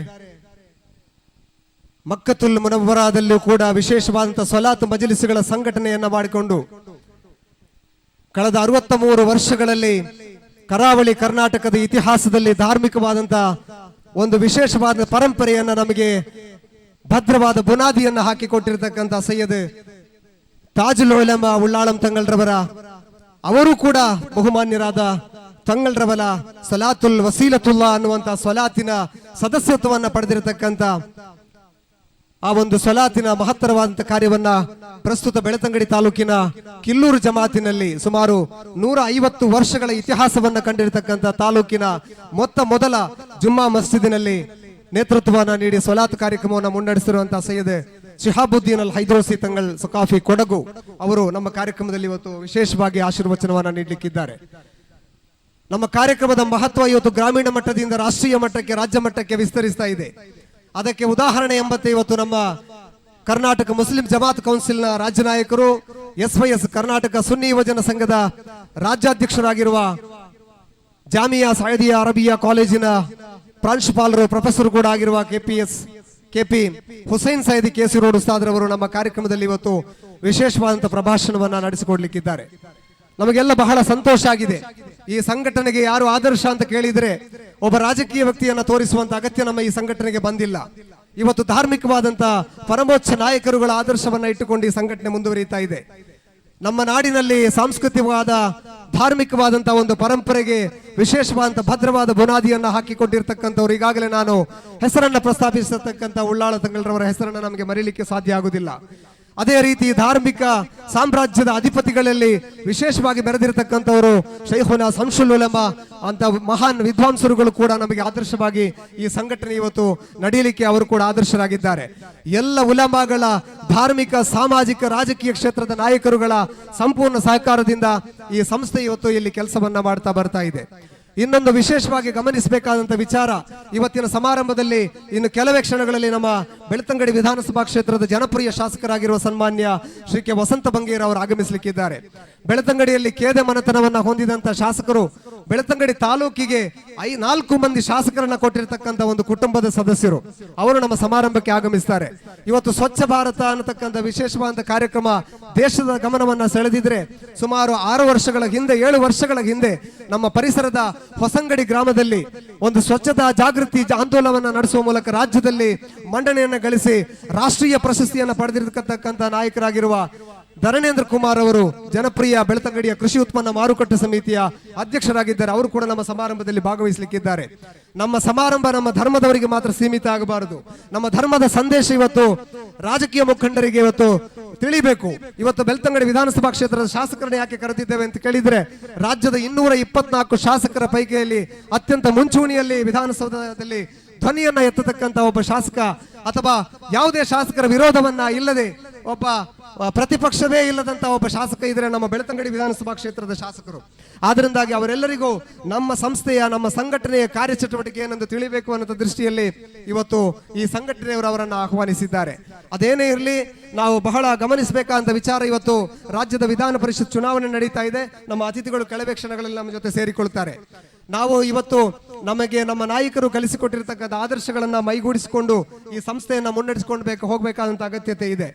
ಮಕ್ಕತುಲ್ ಮುನವ್ವರಾದಲ್ಲೂ ಕೂಡ ವಿಶೇಷವಾದಂಥ ಸ್ವಲಾತ್ ಮಜಲಿಸುಗಳ ಸಂಘಟನೆಯನ್ನ ಮಾಡಿಕೊಂಡು ಕಳೆದ 63 ವರ್ಷಗಳಲ್ಲಿ ಕರಾವಳಿ ಕರ್ನಾಟಕದ ಇತಿಹಾಸದಲ್ಲಿ ಧಾರ್ಮಿಕವಾದಂಥ ಒಂದು ವಿಶೇಷವಾದ ಪರಂಪರೆಯನ್ನ ನಮಗೆ ಭದ್ರವಾದ ಬುನಾದಿಯನ್ನ ಹಾಕಿಕೊಟ್ಟಿರತಕ್ಕಂಥ ಸೈಯದ್ ತಾಜುಲ್ ಉಲಮಾ ಉಳ್ಳಾಳಂ ತಂಗಳ್ರವರ ಅವರು ಕೂಡ ಬಹುಮಾನ್ಯರಾದ ತಂಗಳ್ರವರ ಸಲಾತುಲ್ ವಸೀಲತುಲ್ಲಾ ಅನ್ನುವಂಥ ಸ್ವಲಾತಿನ ಸದಸ್ಯತ್ವವನ್ನು ಪಡೆದಿರತಕ್ಕಂಥ ಆ ಒಂದು ಸ್ವಲಾತಿನ ಮಹತ್ತರವಾದಂಥ ಕಾರ್ಯವನ್ನ ಪ್ರಸ್ತುತ ಬೆಳತಂಗಡಿ ತಾಲೂಕಿನ ಕಿಲ್ಲೂರು ಜಮಾತಿನಲ್ಲಿ ಸುಮಾರು 150 ವರ್ಷಗಳ ಇತಿಹಾಸವನ್ನ ಕಂಡಿರತಕ್ಕಂಥ ತಾಲೂಕಿನ ಮೊದಲ ಜುಮ್ಮಾ ಮಸ್ಜಿದಿನಲ್ಲಿ ನೇತೃತ್ವವನ್ನು ನೀಡಿ ಸ್ವಲಾತ್ ಕಾರ್ಯಕ್ರಮವನ್ನು ಮುನ್ನಡೆಸಿರುವಂತಹ ಸೈಯದ್ ಶಿಹಾಬುದ್ದೀನ್ ಅಲ್ ಹೈದ್ರೋಸಿ ತಂಗಳ್ ಸಕಾಫಿ ಕೊಡಗು ಅವರು ನಮ್ಮ ಕಾರ್ಯಕ್ರಮದಲ್ಲಿ ಇವತ್ತು ವಿಶೇಷವಾಗಿ ಆಶೀರ್ವಚನವನ್ನು ನೀಡಲಿಕ್ಕಿದ್ದಾರೆ. ನಮ್ಮ ಕಾರ್ಯಕ್ರಮದ ಮಹತ್ವ ಇವತ್ತು ಗ್ರಾಮೀಣ ಮಟ್ಟದಿಂದ ರಾಷ್ಟ್ರೀಯ ಮಟ್ಟಕ್ಕೆ, ರಾಜ್ಯ ಮಟ್ಟಕ್ಕೆ ವಿಸ್ತರಿಸ್ತಾ ಇದೆ. ಅದಕ್ಕೆ ಉದಾಹರಣೆ ಎಂಬಂತೆ ಇವತ್ತು ನಮ್ಮ ಕರ್ನಾಟಕ ಮುಸ್ಲಿಂ ಜಮಾತ್ ಕೌನ್ಸಿಲ್ನ ರಾಜ್ಯ ನಾಯಕರು, SYS ಕರ್ನಾಟಕ ಸುನ್ನಿ ಯುವಜನ ಸಂಘದ ರಾಜ್ಯಾಧ್ಯಕ್ಷರಾಗಿರುವ ಜಾಮಿಯಾ ಸಯದಿಯಾ ಅರಬಿಯಾ ಕಾಲೇಜಿನ ಪ್ರಾಂಶುಪಾಲರು, ಪ್ರೊಫೆಸರ್ ಕೂಡ ಆಗಿರುವ KP ಹುಸೈನ್ ಸೈದಿ ಕೇಸಿ ರೋಡ್ ಉಸ್ತಾದ್ರವರು ನಮ್ಮ ಕಾರ್ಯಕ್ರಮದಲ್ಲಿ ಇವತ್ತು ವಿಶೇಷವಾದಂಥ ಪ್ರಭಾಷಣವನ್ನ ನಡೆಸಿಕೊಡ್ಲಿಕ್ಕಿದ್ದಾರೆ. ನಮಗೆಲ್ಲ ಬಹಳ ಸಂತೋಷ ಆಗಿದೆ. ಈ ಸಂಘಟನೆಗೆ ಯಾರು ಆದರ್ಶ ಅಂತ ಕೇಳಿದ್ರೆ ಒಬ್ಬ ರಾಜಕೀಯ ವ್ಯಕ್ತಿಯನ್ನ ತೋರಿಸುವಂತ ಅಗತ್ಯ ನಮ್ಮ ಈ ಸಂಘಟನೆಗೆ ಬಂದಿಲ್ಲ. ಇವತ್ತು ಧಾರ್ಮಿಕವಾದಂತ ಪರಮೋಚ್ಚ ನಾಯಕರುಗಳ ಆದರ್ಶವನ್ನ ಇಟ್ಟುಕೊಂಡು ಈ ಸಂಘಟನೆ ಮುಂದುವರಿಯುತ್ತಾ ಇದೆ. ನಮ್ಮ ನಾಡಿನಲ್ಲಿ ಸಾಂಸ್ಕೃತಿಕವಾದ ಧಾರ್ಮಿಕವಾದಂತಹ ಒಂದು ಪರಂಪರೆಗೆ ವಿಶೇಷವಾದಂತ ಭದ್ರವಾದ ಬುನಾದಿಯನ್ನ ಹಾಕಿಕೊಂಡಿರ್ತಕ್ಕಂಥವ್ರು ಈಗಾಗಲೇ ನಾನು ಹೆಸರನ್ನ ಪ್ರಸ್ತಾಪಿಸತಕ್ಕಂಥ ಉಳ್ಳಾಳ ತಂಗಳರವರ ಹೆಸರನ್ನ ನಮಗೆ ಮರೀಲಿಕ್ಕೆ ಸಾಧ್ಯ ಆಗುವುದಿಲ್ಲ. ಅದೇ ರೀತಿ ಧಾರ್ಮಿಕ ಸಾಮ್ರಾಜ್ಯದ ಅಧಿಪತಿಗಳಲ್ಲಿ ವಿಶೇಷವಾಗಿ ಬೆರೆದಿರತಕ್ಕಂಥವರು ಶೈಖುನಾ ಶಂಸುಲ್ ಉಲಮಾ ಅಂತ ಮಹಾನ್ ವಿದ್ವಾಂಸರುಗಳು ಕೂಡ ನಮಗೆ ಆದರ್ಶವಾಗಿ ಈ ಸಂಘಟನೆ ಇವತ್ತು ನಡೆಯಲಿಕ್ಕೆ ಅವರು ಕೂಡ ಆದರ್ಶರಾಗಿದ್ದಾರೆ. ಎಲ್ಲ ಉಲಮಾಗಳ ಧಾರ್ಮಿಕ ಸಾಮಾಜಿಕ ರಾಜಕೀಯ ಕ್ಷೇತ್ರದ ನಾಯಕರುಗಳ ಸಂಪೂರ್ಣ ಸಹಕಾರದಿಂದ ಈ ಸಂಸ್ಥೆ ಇವತ್ತು ಇಲ್ಲಿ ಕೆಲಸವನ್ನ ಮಾಡ್ತಾ ಬರ್ತಾ ಇದೆ. ಇನ್ನೊಂದು ವಿಶೇಷವಾಗಿ ಗಮನಿಸಬೇಕಾದಂತ ವಿಚಾರ, ಇವತ್ತಿನ ಸಮಾರಂಭದಲ್ಲಿ ಇನ್ನು ಕೆಲವೇ ಕ್ಷಣಗಳಲ್ಲಿ ನಮ್ಮ ಬೆಳ್ತಂಗಡಿ ವಿಧಾನಸಭಾ ಕ್ಷೇತ್ರದ ಜನಪ್ರಿಯ ಶಾಸಕರಾಗಿರುವ ಸನ್ಮಾನ್ಯ ಶ್ರೀ ಕೆ ವಸಂತ ಬಂಗೇರ್ ಅವರು ಆಗಮಿಸಲಿಕ್ಕಿದ್ದಾರೆ. ಬೆಳ್ತಂಗಡಿಯಲ್ಲಿ ಕೇದೆ ಮನೆತನವನ್ನ ಹೊಂದಿದಂತ ಶಾಸಕರು, ಬೆಳ್ತಂಗಡಿ ತಾಲೂಕಿಗೆ 4 ಮಂದಿ ಶಾಸಕರನ್ನ ಕೊಟ್ಟಿರತಕ್ಕಂತ ಒಂದು ಕುಟುಂಬದ ಸದಸ್ಯರು ಅವರು ನಮ್ಮ ಸಮಾರಂಭಕ್ಕೆ ಆಗಮಿಸ್ತಾರೆ. ಇವತ್ತು ಸ್ವಚ್ಛ ಭಾರತ ಅನ್ನತಕ್ಕಂಥ ವಿಶೇಷವಾದ ಕಾರ್ಯಕ್ರಮ ದೇಶದ ಗಮನವನ್ನ ಸೆಳೆದಿದ್ರೆ ಸುಮಾರು 6 ವರ್ಷಗಳ ಹಿಂದೆ 7 ವರ್ಷಗಳ ಹಿಂದೆ ನಮ್ಮ ಪರಿಸರದ ಹೊಸಂಗಡಿ ಗ್ರಾಮದಲ್ಲಿ ಒಂದು ಸ್ವಚ್ಛತಾ ಜಾಗೃತಿ ಆಂದೋಲನವನ್ನು ನಡೆಸುವ ಮೂಲಕ ರಾಜ್ಯದಲ್ಲಿ ಮನ್ನಣೆಯನ್ನು ಗಳಿಸಿ ರಾಷ್ಟ್ರೀಯ ಪ್ರಶಸ್ತಿಯನ್ನು ಪಡೆದಿರತಕ್ಕಂಥ ನಾಯಕರಾಗಿರುವ ಧರಣೇಂದ್ರ ಕುಮಾರ್ ಅವರು ಜನಪ್ರಿಯ ಬೆಳ್ತಂಗಡಿಯ ಕೃಷಿ ಉತ್ಪನ್ನ ಮಾರುಕಟ್ಟೆ ಸಮಿತಿಯ ಅಧ್ಯಕ್ಷರಾಗಿದ್ದಾರೆ. ಅವರು ಕೂಡ ನಮ್ಮ ಸಮಾರಂಭದಲ್ಲಿ ಭಾಗವಹಿಸಲಿಕ್ಕಿದ್ದಾರೆ. ನಮ್ಮ ಸಮಾರಂಭ ನಮ್ಮ ಧರ್ಮದವರಿಗೆ ಮಾತ್ರ ಸೀಮಿತ ಆಗಬಾರದು. ನಮ್ಮ ಧರ್ಮದ ಸಂದೇಶ ಇವತ್ತು ರಾಜಕೀಯ ಮುಖಂಡರಿಗೆ ಇವತ್ತು ತಿಳಿಬೇಕು. ಇವತ್ತು ಬೆಳ್ತಂಗಡಿ ವಿಧಾನಸಭಾ ಕ್ಷೇತ್ರದ ಶಾಸಕರನ್ನ ಯಾಕೆ ಕರೆದಿದ್ದೇವೆ ಅಂತ ಕೇಳಿದ್ರೆ, ರಾಜ್ಯದ 224 ಶಾಸಕರ ಪೈಕಿಯಲ್ಲಿ ಅತ್ಯಂತ ಮುಂಚೂಣಿಯಲ್ಲಿ ವಿಧಾನಸೌಧದಲ್ಲಿ ಧ್ವನಿಯನ್ನ ಎತ್ತತಕ್ಕಂತ ಒಬ್ಬ ಶಾಸಕ ಅಥವಾ ಯಾವುದೇ ಶಾಸಕರ ವಿರೋಧವನ್ನ ಇಲ್ಲದೆ ಒಬ್ಬ ಪ್ರತಿಪಕ್ಷವೇ ಇಲ್ಲದಂತ ಒಬ್ಬ ಶಾಸಕ ಇದ್ರೆ ನಮ್ಮ ಬೆಳ್ತಂಗಡಿ ವಿಧಾನಸಭಾ ಕ್ಷೇತ್ರದ ಶಾಸಕರು. ಆದ್ರಿಂದಾಗಿ ಅವರೆಲ್ಲರಿಗೂ ನಮ್ಮ ಸಂಸ್ಥೆಯ ನಮ್ಮ ಸಂಘಟನೆಯ ಕಾರ್ಯಚಟುವಟಿಕೆ ಏನೆಂದು ತಿಳಿಬೇಕು ಅನ್ನೋ ದೃಷ್ಟಿಯಲ್ಲಿ ಇವತ್ತು ಈ ಸಂಘಟನೆಯವರು ಅವರನ್ನು ಆಹ್ವಾನಿಸಿದ್ದಾರೆ. ಅದೇನೇ ಇರಲಿ, ನಾವು ಬಹಳ ಗಮನಿಸಬೇಕಾದಂತ ವಿಚಾರ, ಇವತ್ತು ರಾಜ್ಯದ ವಿಧಾನ ಪರಿಷತ್ ಚುನಾವಣೆ ನಡೀತಾ ಇದೆ. ನಮ್ಮ ಅತಿಥಿಗಳು ಕೆಲವೇ ಕ್ಷಣಗಳಲ್ಲಿ ನಮ್ಮ ಜೊತೆ ಸೇರಿಕೊಳ್ತಾರೆ. ನಾವು ಇವತ್ತು ನಮಗೆ ನಮ್ಮ ನಾಯಕರು ಕಲಿಸಿಕೊಟ್ಟಿರ್ತಕ್ಕಂಥ ಆದರ್ಶಗಳನ್ನ ಮೈಗೂಡಿಸಿಕೊಂಡು ಈ ಸಂಸ್ಥೆಯನ್ನ ಮುನ್ನಡೆಸಿಕೊಂಡು ಹೋಗಬೇಕಾದಂತ ಅಗತ್ಯತೆ ಇದೆ.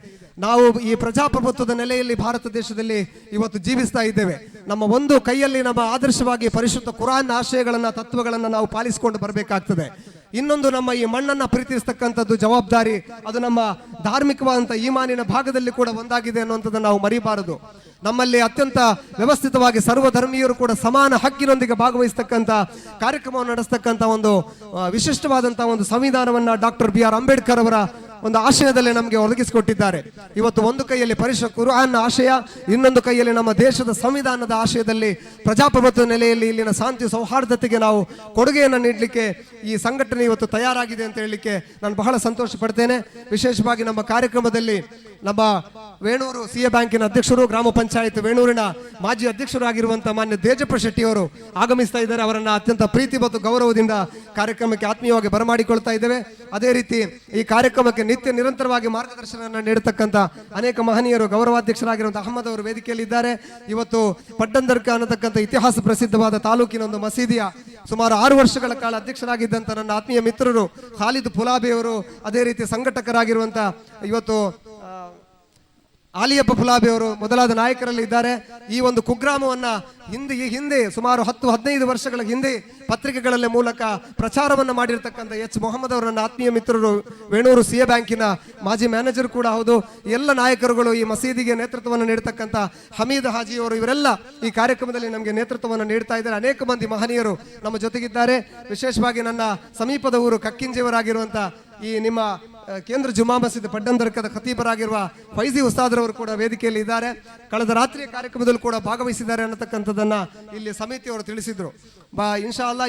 ನಾವು ಈ ಪ್ರಜಾಪ್ರಭುತ್ವದ ನೆಲೆಯಲ್ಲಿ ಭಾರತ ದೇಶದಲ್ಲಿ ಇವತ್ತು ಜೀವಿಸ್ತಾ ಇದ್ದೇವೆ. ನಮ್ಮ ಒಂದು ಕೈಯಲ್ಲಿ ನಮ್ಮ ಆದರ್ಶವಾಗಿ ಪರಿಶುದ್ಧ ಕುರಾನ್ ಆಶಯಗಳನ್ನ ತತ್ವಗಳನ್ನ ನಾವು ಪಾಲಿಸಿಕೊಂಡು ಬರಬೇಕಾಗ್ತದೆ. ಇನ್ನೊಂದು ನಮ್ಮ ಈ ಮಣ್ಣನ್ನ ಪ್ರೀತಿಸ್ತಕ್ಕಂಥದ್ದು ಜವಾಬ್ದಾರಿ, ಅದು ನಮ್ಮ ಧಾರ್ಮಿಕವಾದಂಥ ಈಮಾನಿನ ಭಾಗದಲ್ಲಿ ಕೂಡ ಒಂದಾಗಿದೆ ಅನ್ನುವಂಥದ್ದು ನಾವು ಮರಿಬಾರದು. ನಮ್ಮಲ್ಲಿ ಅತ್ಯಂತ ವ್ಯವಸ್ಥಿತವಾಗಿ ಸರ್ವಧರ್ಮೀಯರು ಕೂಡ ಸಮಾನ ಹಕ್ಕಿನೊಂದಿಗೆ ಭಾಗವಹಿಸ್ತಕ್ಕಂಥ ಕಾರ್ಯಕ್ರಮವನ್ನು ನಡೆಸ್ತಕ್ಕಂಥ ಒಂದು ವಿಶಿಷ್ಟವಾದಂತಹ ಒಂದು ಸಂವಿಧಾನವನ್ನ ಡಾಕ್ಟರ್ BR ಅಂಬೇಡ್ಕರ್ ಅವರ ಒಂದು ಆಶಯದಲ್ಲಿ ನಮಗೆ ಒದಗಿಸಿಕೊಟ್ಟಿದ್ದಾರೆ. ಇವತ್ತು ಒಂದು ಕೈಯಲ್ಲಿ ಪರಿಶುದ್ಧ ಕುರಾನ್ ಆಶಯ, ಇನ್ನೊಂದು ಕೈಯಲ್ಲಿ ನಮ್ಮ ದೇಶದ ಸಂವಿಧಾನದ ಆಶಯದಲ್ಲಿ ಪ್ರಜಾಪ್ರಭುತ್ವ ನೆಲೆಯಲ್ಲಿ ಇಲ್ಲಿನ ಶಾಂತಿ ಸೌಹಾರ್ದತೆಗೆ ನಾವು ಕೊಡುಗೆಯನ್ನು ನೀಡಲಿಕ್ಕೆ ಈ ಸಂಘಟನೆ ಇವತ್ತು ತಯಾರಾಗಿದೆ ಅಂತ ಹೇಳಲಿಕ್ಕೆ ನಾನು ಬಹಳ ಸಂತೋಷ ಪಡ್ತೇನೆ. ವಿಶೇಷವಾಗಿ ನಮ್ಮ ಕಾರ್ಯಕ್ರಮದಲ್ಲಿ ನಮ್ಮ ವೇಣೂರು CA ಬ್ಯಾಂಕಿನ ಅಧ್ಯಕ್ಷರು, ಗ್ರಾಮ ಪಂಚಾಯತ್ ವೇಣೂರಿನ ಮಾಜಿ ಅಧ್ಯಕ್ಷರಾಗಿರುವಂತಹ ಮಾನ್ಯ ತೇಜಪ್ಪ ಶೆಟ್ಟಿ ಅವರು ಆಗಮಿಸ್ತಾ ಇದ್ದಾರೆ. ಅವರನ್ನ ಅತ್ಯಂತ ಪ್ರೀತಿ ಮತ್ತು ಗೌರವದಿಂದ ಕಾರ್ಯಕ್ರಮಕ್ಕೆ ಆತ್ಮೀಯವಾಗಿ ಬರಮಾಡಿಕೊಳ್ತಾ ಇದ್ದೇವೆ. ಅದೇ ರೀತಿ ಈ ಕಾರ್ಯಕ್ರಮಕ್ಕೆ ನಿತ್ಯ ನಿರಂತರವಾಗಿ ಮಾರ್ಗದರ್ಶನ ನೀಡತಕ್ಕಂಥ ಅನೇಕ ಮಹನೀಯರು, ಗೌರವಾಧ್ಯಕ್ಷರಾಗಿರುವಂತಹ ಅಹಮದ್ ಅವರು ವೇದಿಕೆಯಲ್ಲಿ ಇದ್ದಾರೆ. ಇವತ್ತು ಪಟ್ಟಂದರ್ಕ ಅನ್ನತಕ್ಕಂಥ ಇತಿಹಾಸ ಪ್ರಸಿದ್ಧವಾದ ತಾಲೂಕಿನ ಒಂದು ಮಸೀದಿಯ ಸುಮಾರು 6 ವರ್ಷಗಳ ಕಾಲ ಅಧ್ಯಕ್ಷರಾಗಿದ್ದಂಥ ನನ್ನ ಆತ್ಮೀಯ ಮಿತ್ರರು ಖಾಲಿದ್ ಫುಲಾಬಿ ಅವರು, ಅದೇ ರೀತಿ ಸಂಘಟಕರಾಗಿರುವಂತ ಇವತ್ತು ಆಲಿಯಪ್ಪ ಫುಲಾಬಿ ಅವರು ಮೊದಲಾದ ನಾಯಕರಲ್ಲಿ ಇದ್ದಾರೆ. ಈ ಒಂದು ಕುಗ್ರಾಮವನ್ನ ಹಿಂದೆ ಸುಮಾರು 10-15 ವರ್ಷಗಳ ಹಿಂದೆ ಪತ್ರಿಕೆಗಳಲ್ಲಿ ಮೂಲಕ ಪ್ರಚಾರವನ್ನು ಮಾಡಿರ್ತಕ್ಕಂಥ H ಮೊಹಮ್ಮದ್ ಅವರನ್ನ ಆತ್ಮೀಯ ಮಿತ್ರರು, ವೇಣೂರು CA ಬ್ಯಾಂಕಿನ ಮಾಜಿ ಮ್ಯಾನೇಜರ್ ಕೂಡ ಹೌದು. ಎಲ್ಲ ನಾಯಕರುಗಳು ಈ ಮಸೀದಿಗೆ ನೇತೃತ್ವವನ್ನು ನೀಡತಕ್ಕಂಥ ಹಮೀದ್ ಹಾಜಿ ಅವರು, ಇವರೆಲ್ಲ ಈ ಕಾರ್ಯಕ್ರಮದಲ್ಲಿ ನಮಗೆ ನೇತೃತ್ವವನ್ನು ನೀಡ್ತಾ ಇದ್ದಾರೆ. ಅನೇಕ ಮಂದಿ ಮಹನೀಯರು ನಮ್ಮ ಜೊತೆಗಿದ್ದಾರೆ. ವಿಶೇಷವಾಗಿ ನನ್ನ ಸಮೀಪದ ಊರು ಕಕ್ಕಿಂಜಿಯವರಾಗಿರುವಂತ ಈ ನಿಮ್ಮ ಕೇಂದ್ರ ಜುಮಾ ಮಸೀದಿ ಪಡ್ಡಂದರ್ಕದ ಖತೀಬರಾಗಿರುವ ಫೈಜಿ ಉಸ್ತಾದ್ರವರು ಕೂಡ ವೇದಿಕೆಯಲ್ಲಿ ಇದ್ದಾರೆ. ಕಳೆದ ರಾತ್ರಿಯ ಕಾರ್ಯಕ್ರಮದಲ್ಲಿ ಕೂಡ ಭಾಗವಹಿಸಿದ್ದಾರೆ ಅನ್ನತಕ್ಕಂಥದ್ದನ್ನ ಇಲ್ಲಿ ಸಮಿತಿಯವರು ತಿಳಿಸಿದ್ರು. ಇನ್ಶಾ ಅಲ್ಲಾ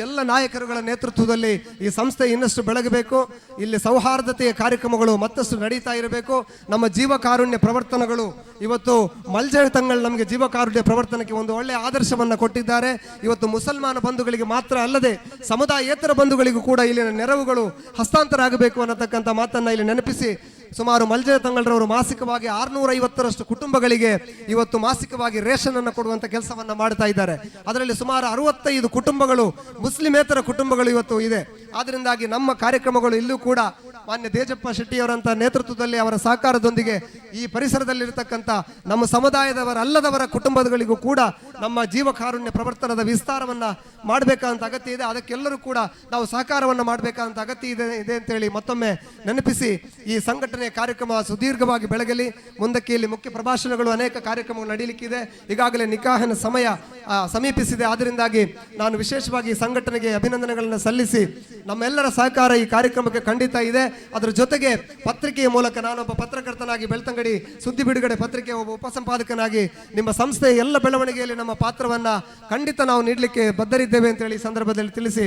ಎಲ್ಲ ನಾಯಕರುಗಳ ನೇತೃತ್ವದಲ್ಲಿ ಈ ಸಂಸ್ಥೆ ಇನ್ನಷ್ಟು ಬೆಳಗಬೇಕು. ಇಲ್ಲಿ ಸೌಹಾರ್ದತೆಯ ಕಾರ್ಯಕ್ರಮಗಳು ಮತ್ತಷ್ಟು ನಡೀತಾ ಇರಬೇಕು. ನಮ್ಮ ಜೀವಕಾರುಣ್ಯ ಪ್ರವರ್ತನಗಳು ಇವತ್ತು ಮಲ್ಜಾಯ್ ತಂಗಳು ನಮಗೆ ಜೀವಕಾರುಣ್ಯ ಪ್ರವರ್ತನಕ್ಕೆ ಒಂದು ಒಳ್ಳೆಯ ಆದರ್ಶವನ್ನ ಕೊಟ್ಟಿದ್ದಾರೆ. ಇವತ್ತು ಮುಸಲ್ಮಾನ ಬಂಧುಗಳಿಗೆ ಮಾತ್ರ ಅಲ್ಲದೆ ಸಮುದಾಯೇತರ ಬಂಧುಗಳಿಗೂ ಕೂಡ ಇಲ್ಲಿನ ನೆರವುಗಳು ಹಸ್ತಾಂತರ ಆಗಬೇಕು ಅನ್ನತಕ್ಕಂಥ ಮಾತನ್ನ ಇಲ್ಲಿ ನೆನಪಿಸಿ, ಸುಮಾರು ಮಲ್ಜಾಯ್ ತಂಗಳರವರು ಮಾಸಿಕವಾಗಿ 650ರಷ್ಟು ಕುಟುಂಬಗಳಿಗೆ ಇವತ್ತು ಮಾಸಿಕವಾಗಿ ರೇಷನ್ ಅನ್ನು ಕೊಡುವಂತ ಕೆಲಸವನ್ನ ಮಾಡ್ತಾ ಇದ್ದಾರೆ. ಅದರಲ್ಲಿ ಸುಮಾರು 65 ಕುಟುಂಬಗಳು ಮುಸ್ಲಿಮೇತರ ಕುಟುಂಬಗಳು ಇವತ್ತು ಇದೆ. ಆದ್ರಿಂದಾಗಿ ನಮ್ಮ ಕಾರ್ಯಕ್ರಮಗಳು ಇಲ್ಲೂ ಕೂಡ ಮಾನ್ಯ ತೇಜಪ್ಪ ಶೆಟ್ಟಿಯವರಂತ ನೇತೃತ್ವದಲ್ಲಿ ಅವರ ಸಹಕಾರದೊಂದಿಗೆ ಈ ಪರಿಸರದಲ್ಲಿರತಕ್ಕಂಥ ನಮ್ಮ ಸಮುದಾಯದವರಲ್ಲದವರ ಕುಟುಂಬಗಳಿಗೂ ಕೂಡ ನಮ್ಮ ಜೀವಕಾರುಣ್ಯ ಪ್ರವರ್ತನದ ವಿಸ್ತಾರವನ್ನ ಮಾಡಬೇಕಂತ ಅಗತ್ಯ ಇದೆ. ಅದಕ್ಕೆಲ್ಲರೂ ಕೂಡ ನಾವು ಸಹಕಾರವನ್ನು ಮಾಡಬೇಕಂತ ಅಗತ್ಯ ಇದೆ ಅಂತೇಳಿ ಮತ್ತೊಮ್ಮೆ ನೆನಪಿಸಿ ಈ ಸಂಘಟನೆಯ ಕಾರ್ಯಕ್ರಮ ಸುದೀರ್ಘವಾಗಿ ಬೆಳಗಲಿ. ಮುಂದಕ್ಕೆ ಇಲ್ಲಿ ಮುಖ್ಯ ಪ್ರಭಾಷಣಗಳು ಅನೇಕ ಕಾರ್ಯಕ್ರಮಗಳು ನಡೀಲಿಕ್ಕಿದೆ. ಈಗಾಗಲೇ ನಿಕಾಹನ ಸಮಯ ಸಮೀಪಿಸಿದೆ. ಆದ್ದರಿಂದಾಗಿ ನಾನು ವಿಶೇಷವಾಗಿ ಸಂಘಟನೆಗೆ ಅಭಿನಂದನೆಗಳನ್ನು ಸಲ್ಲಿಸಿ ನಮ್ಮೆಲ್ಲರ ಸಹಕಾರ ಈ ಕಾರ್ಯಕ್ರಮಕ್ಕೆ ಖಂಡಿತ ಇದೆ. ಅದರ ಜೊತೆಗೆ ಪತ್ರಿಕೆಯ ಮೂಲಕ ನಾನೊಬ್ಬ ಪತ್ರಕರ್ತನಾಗಿ ಬೆಳ್ತಂಗಡಿ ಸುದ್ದಿ ಬಿಡುಗಡೆ ಪತ್ರಿಕೆ ಒಬ್ಬ ಉಪಸಂಪಾದಕನಾಗಿ ನಿಮ್ಮ ಸಂಸ್ಥೆಯ ಎಲ್ಲ ಬೆಳವಣಿಗೆಯಲ್ಲಿ ನಮ್ಮ ಪಾತ್ರವನ್ನ ಖಂಡಿತ ನಾವು ನೀಡಲಿಕ್ಕೆ ಬದ್ಧರಿದ್ದೇವೆ ಅಂತೇಳಿ ಈ ಸಂದರ್ಭದಲ್ಲಿ ತಿಳಿಸಿ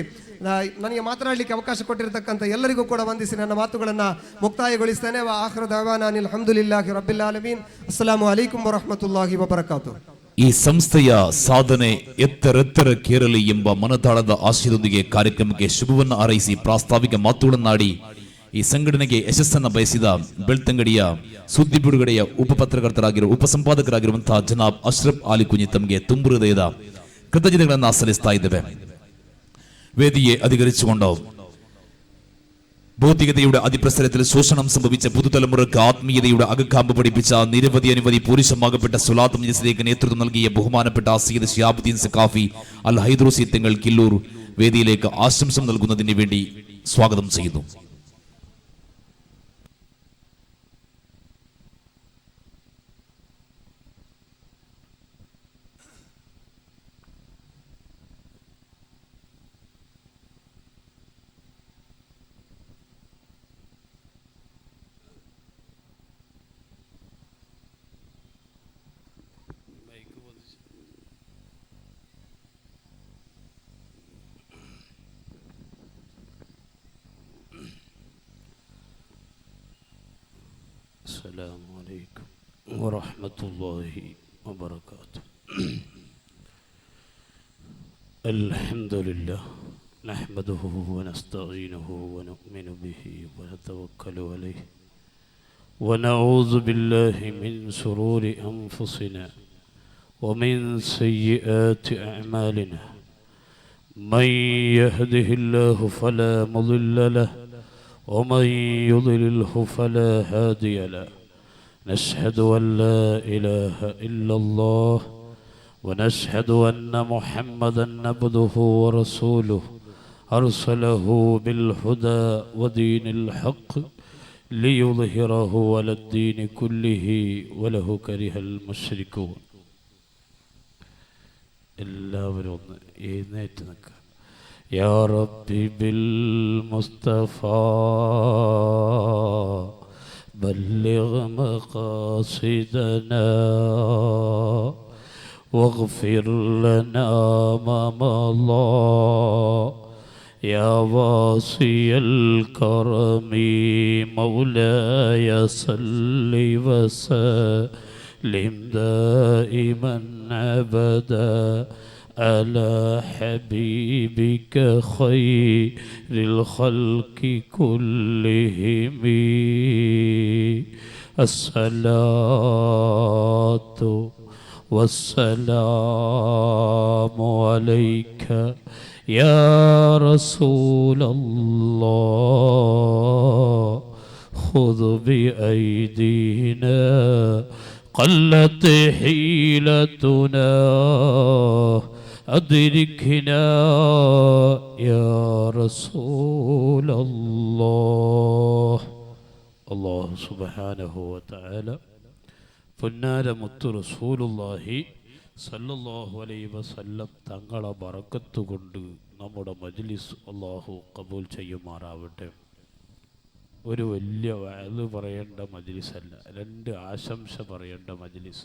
ನನಗೆ ಮಾತನಾಡಲಿಕ್ಕೆ ಅವಕಾಶ ಕೊಟ್ಟಿರತಕ್ಕಂಥ ಎಲ್ಲರಿಗೂ ಕೂಡ ವಂದಿಸಿ ನನ್ನ ಮಾತುಗಳನ್ನು ಮುಕ್ತಾಯಗೊಳಿಸ್ತೇನೆ. ಆಖಿರು ದಅವಾನಾ ಅನಿಲ್ ಹಮ್ದುಲಿಲ್ಲಾಹಿ ರಬ್ಬಿಲ್ ಆಲಮೀನ್. ಅಸ್ಸಲಾಮು ಅಲೈಕುಂ ವರಹ್ಮತುಲ್ಲಾಹಿ ವಬರಕಾತು. ಈ ಸಂಸ್ಥೆಯ ಸಾಧನೆ ಎತ್ತರೆತ್ತರಕ್ಕೇರಲಿ ಎಂಬ ಮನದಾಳದ ಆಶಯದೊಂದಿಗೆ ಕಾರ್ಯಕ್ರಮಕ್ಕೆ ಶುಭವನ್ನು ಹಾರೈಸಿ ಪ್ರಾಸ್ತಾವಿಕ ಮಾತುಗಳನ್ನಾಡಿ ಈ ಸಂಘಟನೆಗೆ ಯಶಸ್ಸನ್ನು ಬಯಸಿದ ಬೆಳ್ತಂಗಡಿಯ ಸುದ್ದಿ ಬಿಡುಗಡೆಯ ಉಪಪತ್ರಕರ್ತರಾಗಿರುವ ಉಪಸಂಪಾದಕರಾಗಿರುವಂತಹ ಜನಾಬ್ ಅಶ್ರಫ್ ಆಲಿ ಕುಂಜಿ ತಮಗೆ ತುಂಬು ಹೃದಯದ കൃതജ്ഞതകളെന്ന് സല്ലിസ്താ ഇದ್ದೇವೆ. വേദിയെ അധികരിച്ചുകൊണ്ട് ഭൗതികതയുടെ അതിപ്രസരത്തിൽ ശോഷണം സംഭവിച്ച പുതുതലമുറക്ക് ആത്മീയതയുടെ അകക്കാമ്പ് പഠിപ്പിച്ച നിരവധി പൂരുഷമാകപ്പെട്ട സ്വലാത്ത് മജ്ലിസിലേക്ക് നേതൃത്വം നൽകിയ ബഹുമാനപ്പെട്ട സയ്യിദ് ശിഹാബുദ്ദീൻ സഖാഫി അൽ ഹൈദ്രൂസി തങ്ങൾ കില്ലൂർ വേദിയിലേക്ക് ആശംസ നൽകുന്നതിന് വേണ്ടി സ്വാഗതം ചെയ്യുന്നു. السلام عليكم ورحمة الله وبركاته. الحمد لله نحمده ونستعينه ونؤمن به ونتوكل عليه ونعوذ بالله من شرور أنفسنا ومن سيئات أعمالنا. من يهده الله فلا مضل له ومن يضلله فلا هادي له. نشهد أن لا إله إلا الله ونشهد أن محمدا عبده ورسوله أرسله بالهدى ودين الحق ليظهره على الدين كله وله كره المشركون. എല്ലാവരും ഒന്ന് എഴുന്നേറ്റ് നിൽക്കുക. يا ربي بالمصطفى بلغ مقاصدنا واغفر لنا ما مضى يا واسع الكرم مولاي صل وسلم دائما أبدا على حبيبك خير الخلق كلهم. الصلاة والسلام عليك يا رسول الله. خذ بأيدينا قلت حيلتنا أدركنا يا رسول الله. الله سبحانه وتعالى പൊന്നാര മുത്തു റസൂലുള്ളാഹി സല്ലല്ലാഹു അലൈഹി വസല്ലം തങ്ങളെ ബറക്കത്ത് കൊണ്ട് നമ്മുടെ മജ്ലിസ് അല്ലാഹു ഖബൂൽ ചെയ്യുമാറാവട്ടെ. ഒരു വലിയ വഅദ് പറയേണ്ട മജ്ലിസല്ല, രണ്ട് ആശംസ പറയേണ്ട മജ്ലിസ്.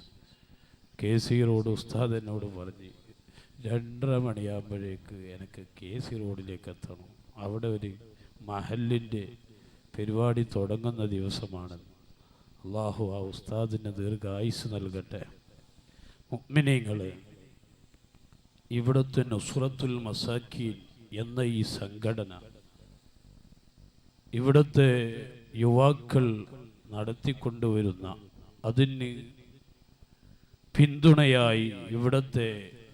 KC റോഡ് ഉസ്താദ് എന്നോട് പറഞ്ഞ് 2:30 മണിയാകുമ്പോഴേക്ക് എനിക്ക് KC റോഡിലേക്ക് എത്തണം, അവിടെ ഒരു മഹലിൻ്റെ പരിപാടി തുടങ്ങുന്ന ദിവസമാണ്. അള്ളാഹു ആ ഉസ്താദിന് ദീർഘായുസ് നൽകട്ടെ. മുഅ്മിനീങ്ങളെ, ഇവിടുത്തെ നുസ്രത്തുൽ മസാക്കീൻ എന്ന ഈ സംഘടന ഇവിടുത്തെ യുവാക്കൾ നടത്തിക്കൊണ്ടുവരുന്ന, അതിന് പിന്തുണയായി ഇവിടുത്തെ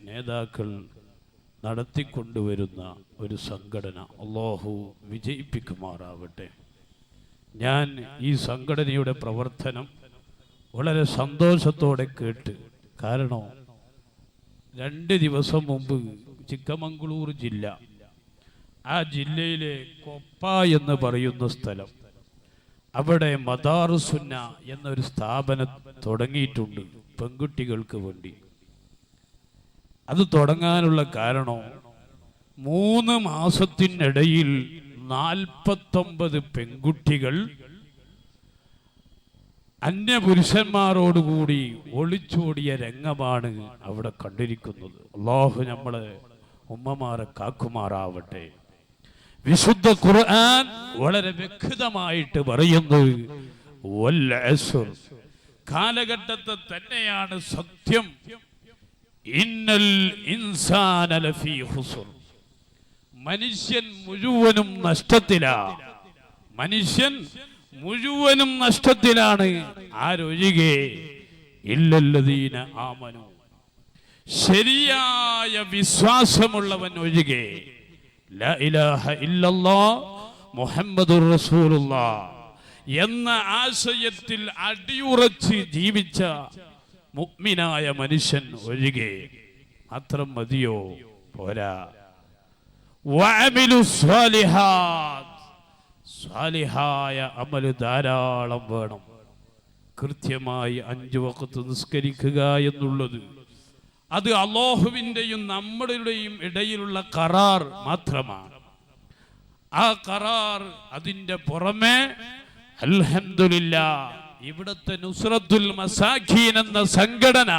നേതാക്കൾ നടത്തിക്കൊണ്ടുവരുന്ന ഒരു സംഘടന അല്ലാഹു വിജയിപ്പിക്കുമാറാവട്ടെ. ഞാൻ ഈ സംഘടനയുടെ പ്രവർത്തനം വളരെ സന്തോഷത്തോടെ കേട്ട്. കാരണം 2 ദിവസം മുമ്പ് ചിക്കമംഗളൂർ ജില്ല, ആ ജില്ലയിലെ കൊപ്പ എന്ന് പറയുന്ന സ്ഥലം, അവിടെ മദാറുസുന്ന എന്നൊരു സ്ഥാപനം തുടങ്ങിയിട്ടുണ്ട് പെൺകുട്ടികൾക്ക് വേണ്ടി. അത് തുടങ്ങാനുള്ള കാരണം 3 മാസത്തിനിടയിൽ 49 പെൺകുട്ടികൾ അന്യപുരുഷന്മാരോടുകൂടി ഒളിച്ചോടിയ രംഗമാണ് അവിടെ കണ്ടിരിക്കുന്നത്. അല്ലാഹു നമ്മളെ ഉമ്മമാരെ കാക്കുമാറാവട്ടെ. വിശുദ്ധ ഖുർആൻ വളരെ വ്യക്തമായിട്ട് പറയുന്നത് വൽ അസ്ർ, കാലഘട്ടത്തെ തന്നെയാണ് സത്യം. ഇന്നൽ ഇൻസാന ലഫീ ഖുസ്ർ, മനുഷ്യൻ മുഴുവനും നഷ്ടത്തിലാണ്. മനുഷ്യൻ മുഴുവനും നഷ്ടത്തിലാണ്. ആരൊഴികെ? ഇല്ലല്ലദീന ആമനു, ശരിയായ വിശ്വാസമുള്ളവൻ ഒഴികെ. ലാ ഇലാഹ ഇല്ലല്ലാഹ് മുഹമ്മദുർ റസൂലുള്ളാഹ് എന്ന ആശയത്തിൽ അടിയുറച്ച് ജീവിച്ച മുഅ്മിനായ മനുഷ്യൻ ഒഴികെ. മാത്രം മതിയോ? പോരാ. വഅമിലു സ്വാലിഹാത്ത്, സ്വാലിഹായ അമൽ ധാരാളം വേണം. കൃത്യമായി 5 വഖത്ത് നിസ്കരിക്കുക എന്നുള്ളത് അത് അല്ലാഹുവിൻ്റെയും നമ്മുടെയും ഇടയിലുള്ള ഖറാർ മാത്രമാണ്. ആ ഖറാർ, അതിൻ്റെ പുറമെ അൽഹംദുലില്ലാഹ് ഇവിടുത്തെ നുസ്രത്തുൽ മസാഖീൻ എന്ന സംഘടന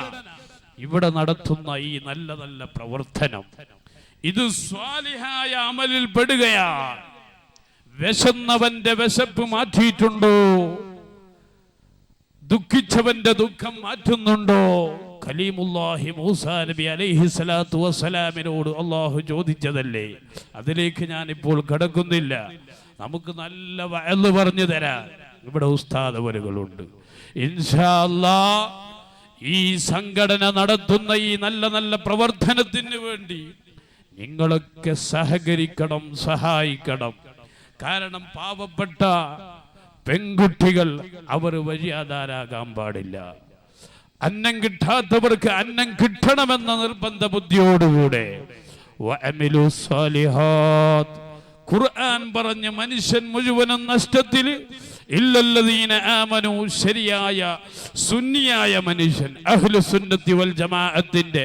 ഇവിടെ നടത്തുന്ന ഈ നല്ല നല്ല പ്രവർത്തനം, ഇത് സ്വാലിഹായ അമലിൽ പെടുകയാണ്. വിശന്നവന്റെ വിശപ്പ് മാറ്റിയിട്ടുണ്ടോ? ദുഃഖിച്ചവന്റെ ദുഃഖം മാറ്റുന്നുണ്ടോ? കലീമുല്ലാഹി മൂസാ നബി അലൈഹി സ്വലാത്തു വസ്സലാമിനോട് അള്ളാഹു ചോദിച്ചതല്ലേ. അതിലേക്ക് ഞാൻ ഇപ്പോൾ കടക്കുന്നില്ല. നമുക്ക് നല്ല വഅദ് പറഞ്ഞു തരാൻ ഇവിടെ ഉസ്താദ് അവരുകളുണ്ട്. ഇൻഷാ അല്ലാഹ് ഈ സംഘടന നടത്തുന്ന ഈ നല്ല നല്ല പ്രവർത്തനത്തിന് വേണ്ടി നിങ്ങളൊക്കെ സഹകരിക്കണം, സഹായിക്കണം. കാരണം പാവപ്പെട്ട പെൺകുട്ടികൾ അവർ വഴിയാധാരാകാൻ പാടില്ല. അന്നം കിട്ടാത്തവർക്ക് അന്നം കിട്ടണമെന്ന നിർബന്ധ ബുദ്ധിയോടുകൂടെ വഅമിലു സ്വാലിഹാത്ത്, ഖുർആൻ പറഞ്ഞ മനുഷ്യൻ മുഴുവനും നഷ്ടത്തിൽ. ഇല്ലല്ലദീന ആമനു, ശരിയായ സുന്നിയായ മനുഷ്യൻ, അഹ്ലു സുന്നത്തി വൽ ജമാഅത്തിന്റെ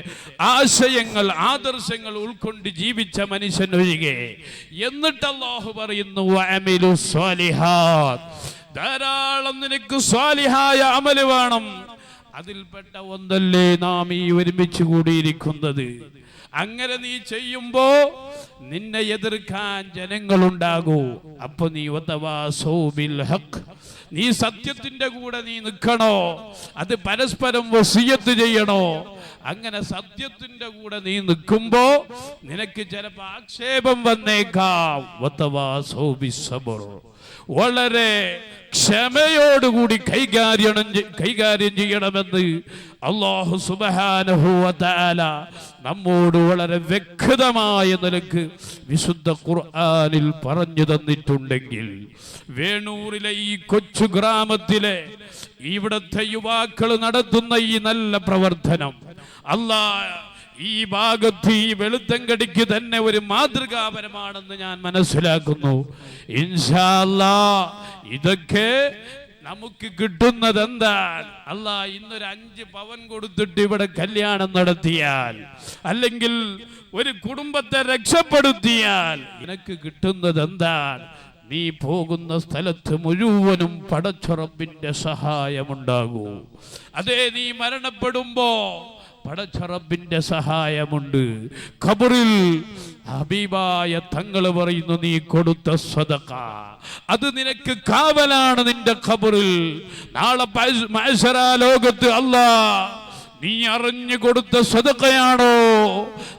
ആശയങ്ങൾ ആദർശങ്ങൾ ഉൾക്കൊണ്ട് ജീവിച്ച മനുഷ്യൻ ഒഴികെ. എന്നിട്ട് അല്ലാഹു പറയുന്നു വഅമിലു സ്വാലിഹാത്ത്, ധാരാളം നിനക്ക് സ്വാലിഹായ അമല് വേണം. അതിൽപ്പെട്ട ഒന്നല്ലേ നാം ഈ ഒരുമിച്ച് കൂടിയിരിക്കുന്നത്. അങ്ങനെ നീ ചെയ്യുമ്പോ നിന്നെ എതിർക്കാൻ ജനങ്ങളുണ്ടാകൂ. അപ്പൊ നീ വതവാസൗ ബിൽ ഹഖ്, നീ സത്യത്തിന്റെ കൂടെ നീ നിൽക്കണോ? അത് പരസ്പരം വസിയത്ത് ചെയ്യണോ? അങ്ങനെ സത്യത്തിന്റെ കൂടെ നീ നിൽക്കുമ്പോ നിനക്ക് ചിലപ്പോ ആക്ഷേപം വന്നേക്കാം. വതവാസൗ ബിസ്സബ്ർ, വളരെ ക്ഷമയോടുകൂടി കൈകാര്യം ചെയ്യണമെന്ന് അല്ലാഹു സുബ്ഹാനഹു വ തആല നമ്മോട് വളരെ വ്യക്തമായ നിലക്ക് വിശുദ്ധ ഖുർആനിൽ പറഞ്ഞു തന്നിട്ടുണ്ടെങ്കിൽ, വേണൂരിലെ ഈ കൊച്ചു ഗ്രാമത്തിലെ ഇവിടുത്തെ യുവാക്കൾ നടത്തുന്ന ഈ നല്ല പ്രവർത്തനം അല്ലാഹ് ഈ ഭാഗത്ത് ഈ വെളുത്തങ്കടിക്ക് തന്നെ ഒരു മാതൃകാപരമാണെന്ന് ഞാൻ മനസ്സിലാക്കുന്നു. ഇൻഷാ അല്ലാഹ് ഇതൊക്കെ നമുക്ക് കിട്ടുന്നത് എന്താ? അല്ലാഹ് ഇന്നൊരു 5 പവൻ കൊടുത്തിട്ട് ഇവിടെ കല്യാണം നടത്തിയാൽ, അല്ലെങ്കിൽ ഒരു കുടുംബത്തെ രക്ഷപ്പെടുത്തിയാൽ നിനക്ക് കിട്ടുന്നത് എന്താണ്? നീ പോകുന്ന സ്ഥലത്ത് മുഴുവനും പടച്ചറബിന്റെ സഹായമുണ്ടാകൂ. അതേ, നീ മരണപ്പെടുമ്പോ പടച്ചറബിന്റെ സഹായമുണ്ട്. ഖബറിൽ ഹബീബായ തങ്ങൾ പറയുന്നു, നീ കൊടുത്ത സദഖ അത് നിനക്ക് കാവലാണ് നിന്റെ ഖബറിൽ. നാളെ മഹ്ശറ ലോകത്ത് അല്ലാഹ് നീ അറിഞ്ഞു കൊടുത്ത സദഖയാണോ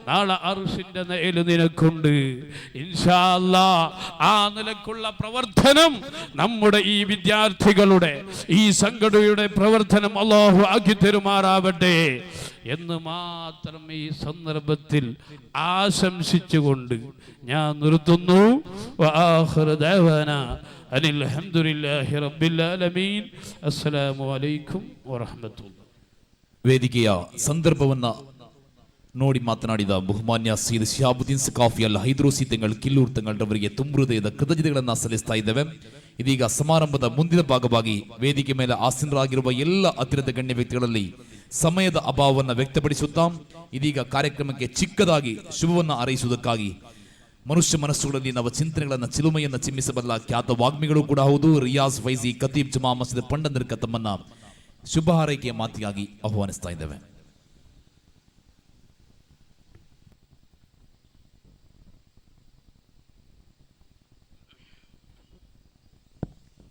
നാളെ അർശിന്റെ നേല് നിനക്കുണ്ട്. ഇൻഷാ അല്ലാഹ് ആ നിലക്കുള്ള പ്രവർത്തനം നമ്മുടെ ഈ വിദ്യാർത്ഥികളുടെ ഈ സംഘടനയുടെ പ്രവർത്തനം അല്ലാഹു ആക്കി തരുമാറാവട്ടെ എന്ന് മാത്രം ഈ സന്ദർഭത്തിൽ ആശംസിച്ചുകൊണ്ട് ഞാൻ നിർത്തുന്നു. വആഖിറു ദഅവാനാ അനിൽ ഹംദുലില്ലാഹി റബ്ബിൽ ആലമീൻ. അസ്സലാമു അലൈക്കും വറഹ്മത്തുള്ളാഹി. ವೇದಿಕೆಯ ಸಂದರ್ಭವನ್ನ ನೋಡಿ ಮಾತನಾಡಿದ ಬಹುಮಾನ್ಯ ಸೈಯದ್ ಶಿಹಾಬುದ್ದೀನ್ ಸಕಾಫಿ ಅಲ್ ಹೈದ್ರೋಸಿ ತಂಗಳ್ ಕಿಲ್ಲೂರ್ ತಂಗಳವರಿಗೆ ತುಂಬ ಹೃದಯದ ಕೃತಜ್ಞತೆಗಳನ್ನು ಸಲ್ಲಿಸ್ತಾ ಇದ್ದೇವೆ. ಇದೀಗ ಸಮಾರಂಭದ ಮುಂದಿನ ಭಾಗವಾಗಿ ವೇದಿಕೆ ಮೇಲೆ ಆಸೀನರಾಗಿರುವ ಎಲ್ಲ ಅತಿರಥ ಗಣ್ಯ ವ್ಯಕ್ತಿಗಳಲ್ಲಿ ಸಮಯದ ಅಭಾವವನ್ನು ವ್ಯಕ್ತಪಡಿಸುತ್ತಾ ಇದೀಗ ಕಾರ್ಯಕ್ರಮಕ್ಕೆ ಚಿಕ್ಕದಾಗಿ ಶುಭವನ್ನು ಹಾರೈಸುವುದಕ್ಕಾಗಿ ಮನುಷ್ಯ ಮನಸ್ಸುಗಳಲ್ಲಿ ನವ ಚಿಂತನೆಗಳನ್ನು ಚಿಲುಮೆಯನ್ನು ಚಿಮ್ಮಿಸಬಲ್ಲ ಖ್ಯಾತ ವಾಗ್ಮಿಗಳು ಕೂಡ ಹೌದು ರಿಯಾಜ್ ಫೈಜಿ ಖತೀಬ್ ಜಮಾ ಮಸೀದ್ ಪಂಡಂದರ್ಕ ತಮ್ಮನ್ನ ಶುಭ ಹಾರೈಕೆಯ ಮಾತಿಗಾಗಿ ಆಹ್ವಾನಿಸ್ತಾ ಇದ್ದೇವೆ.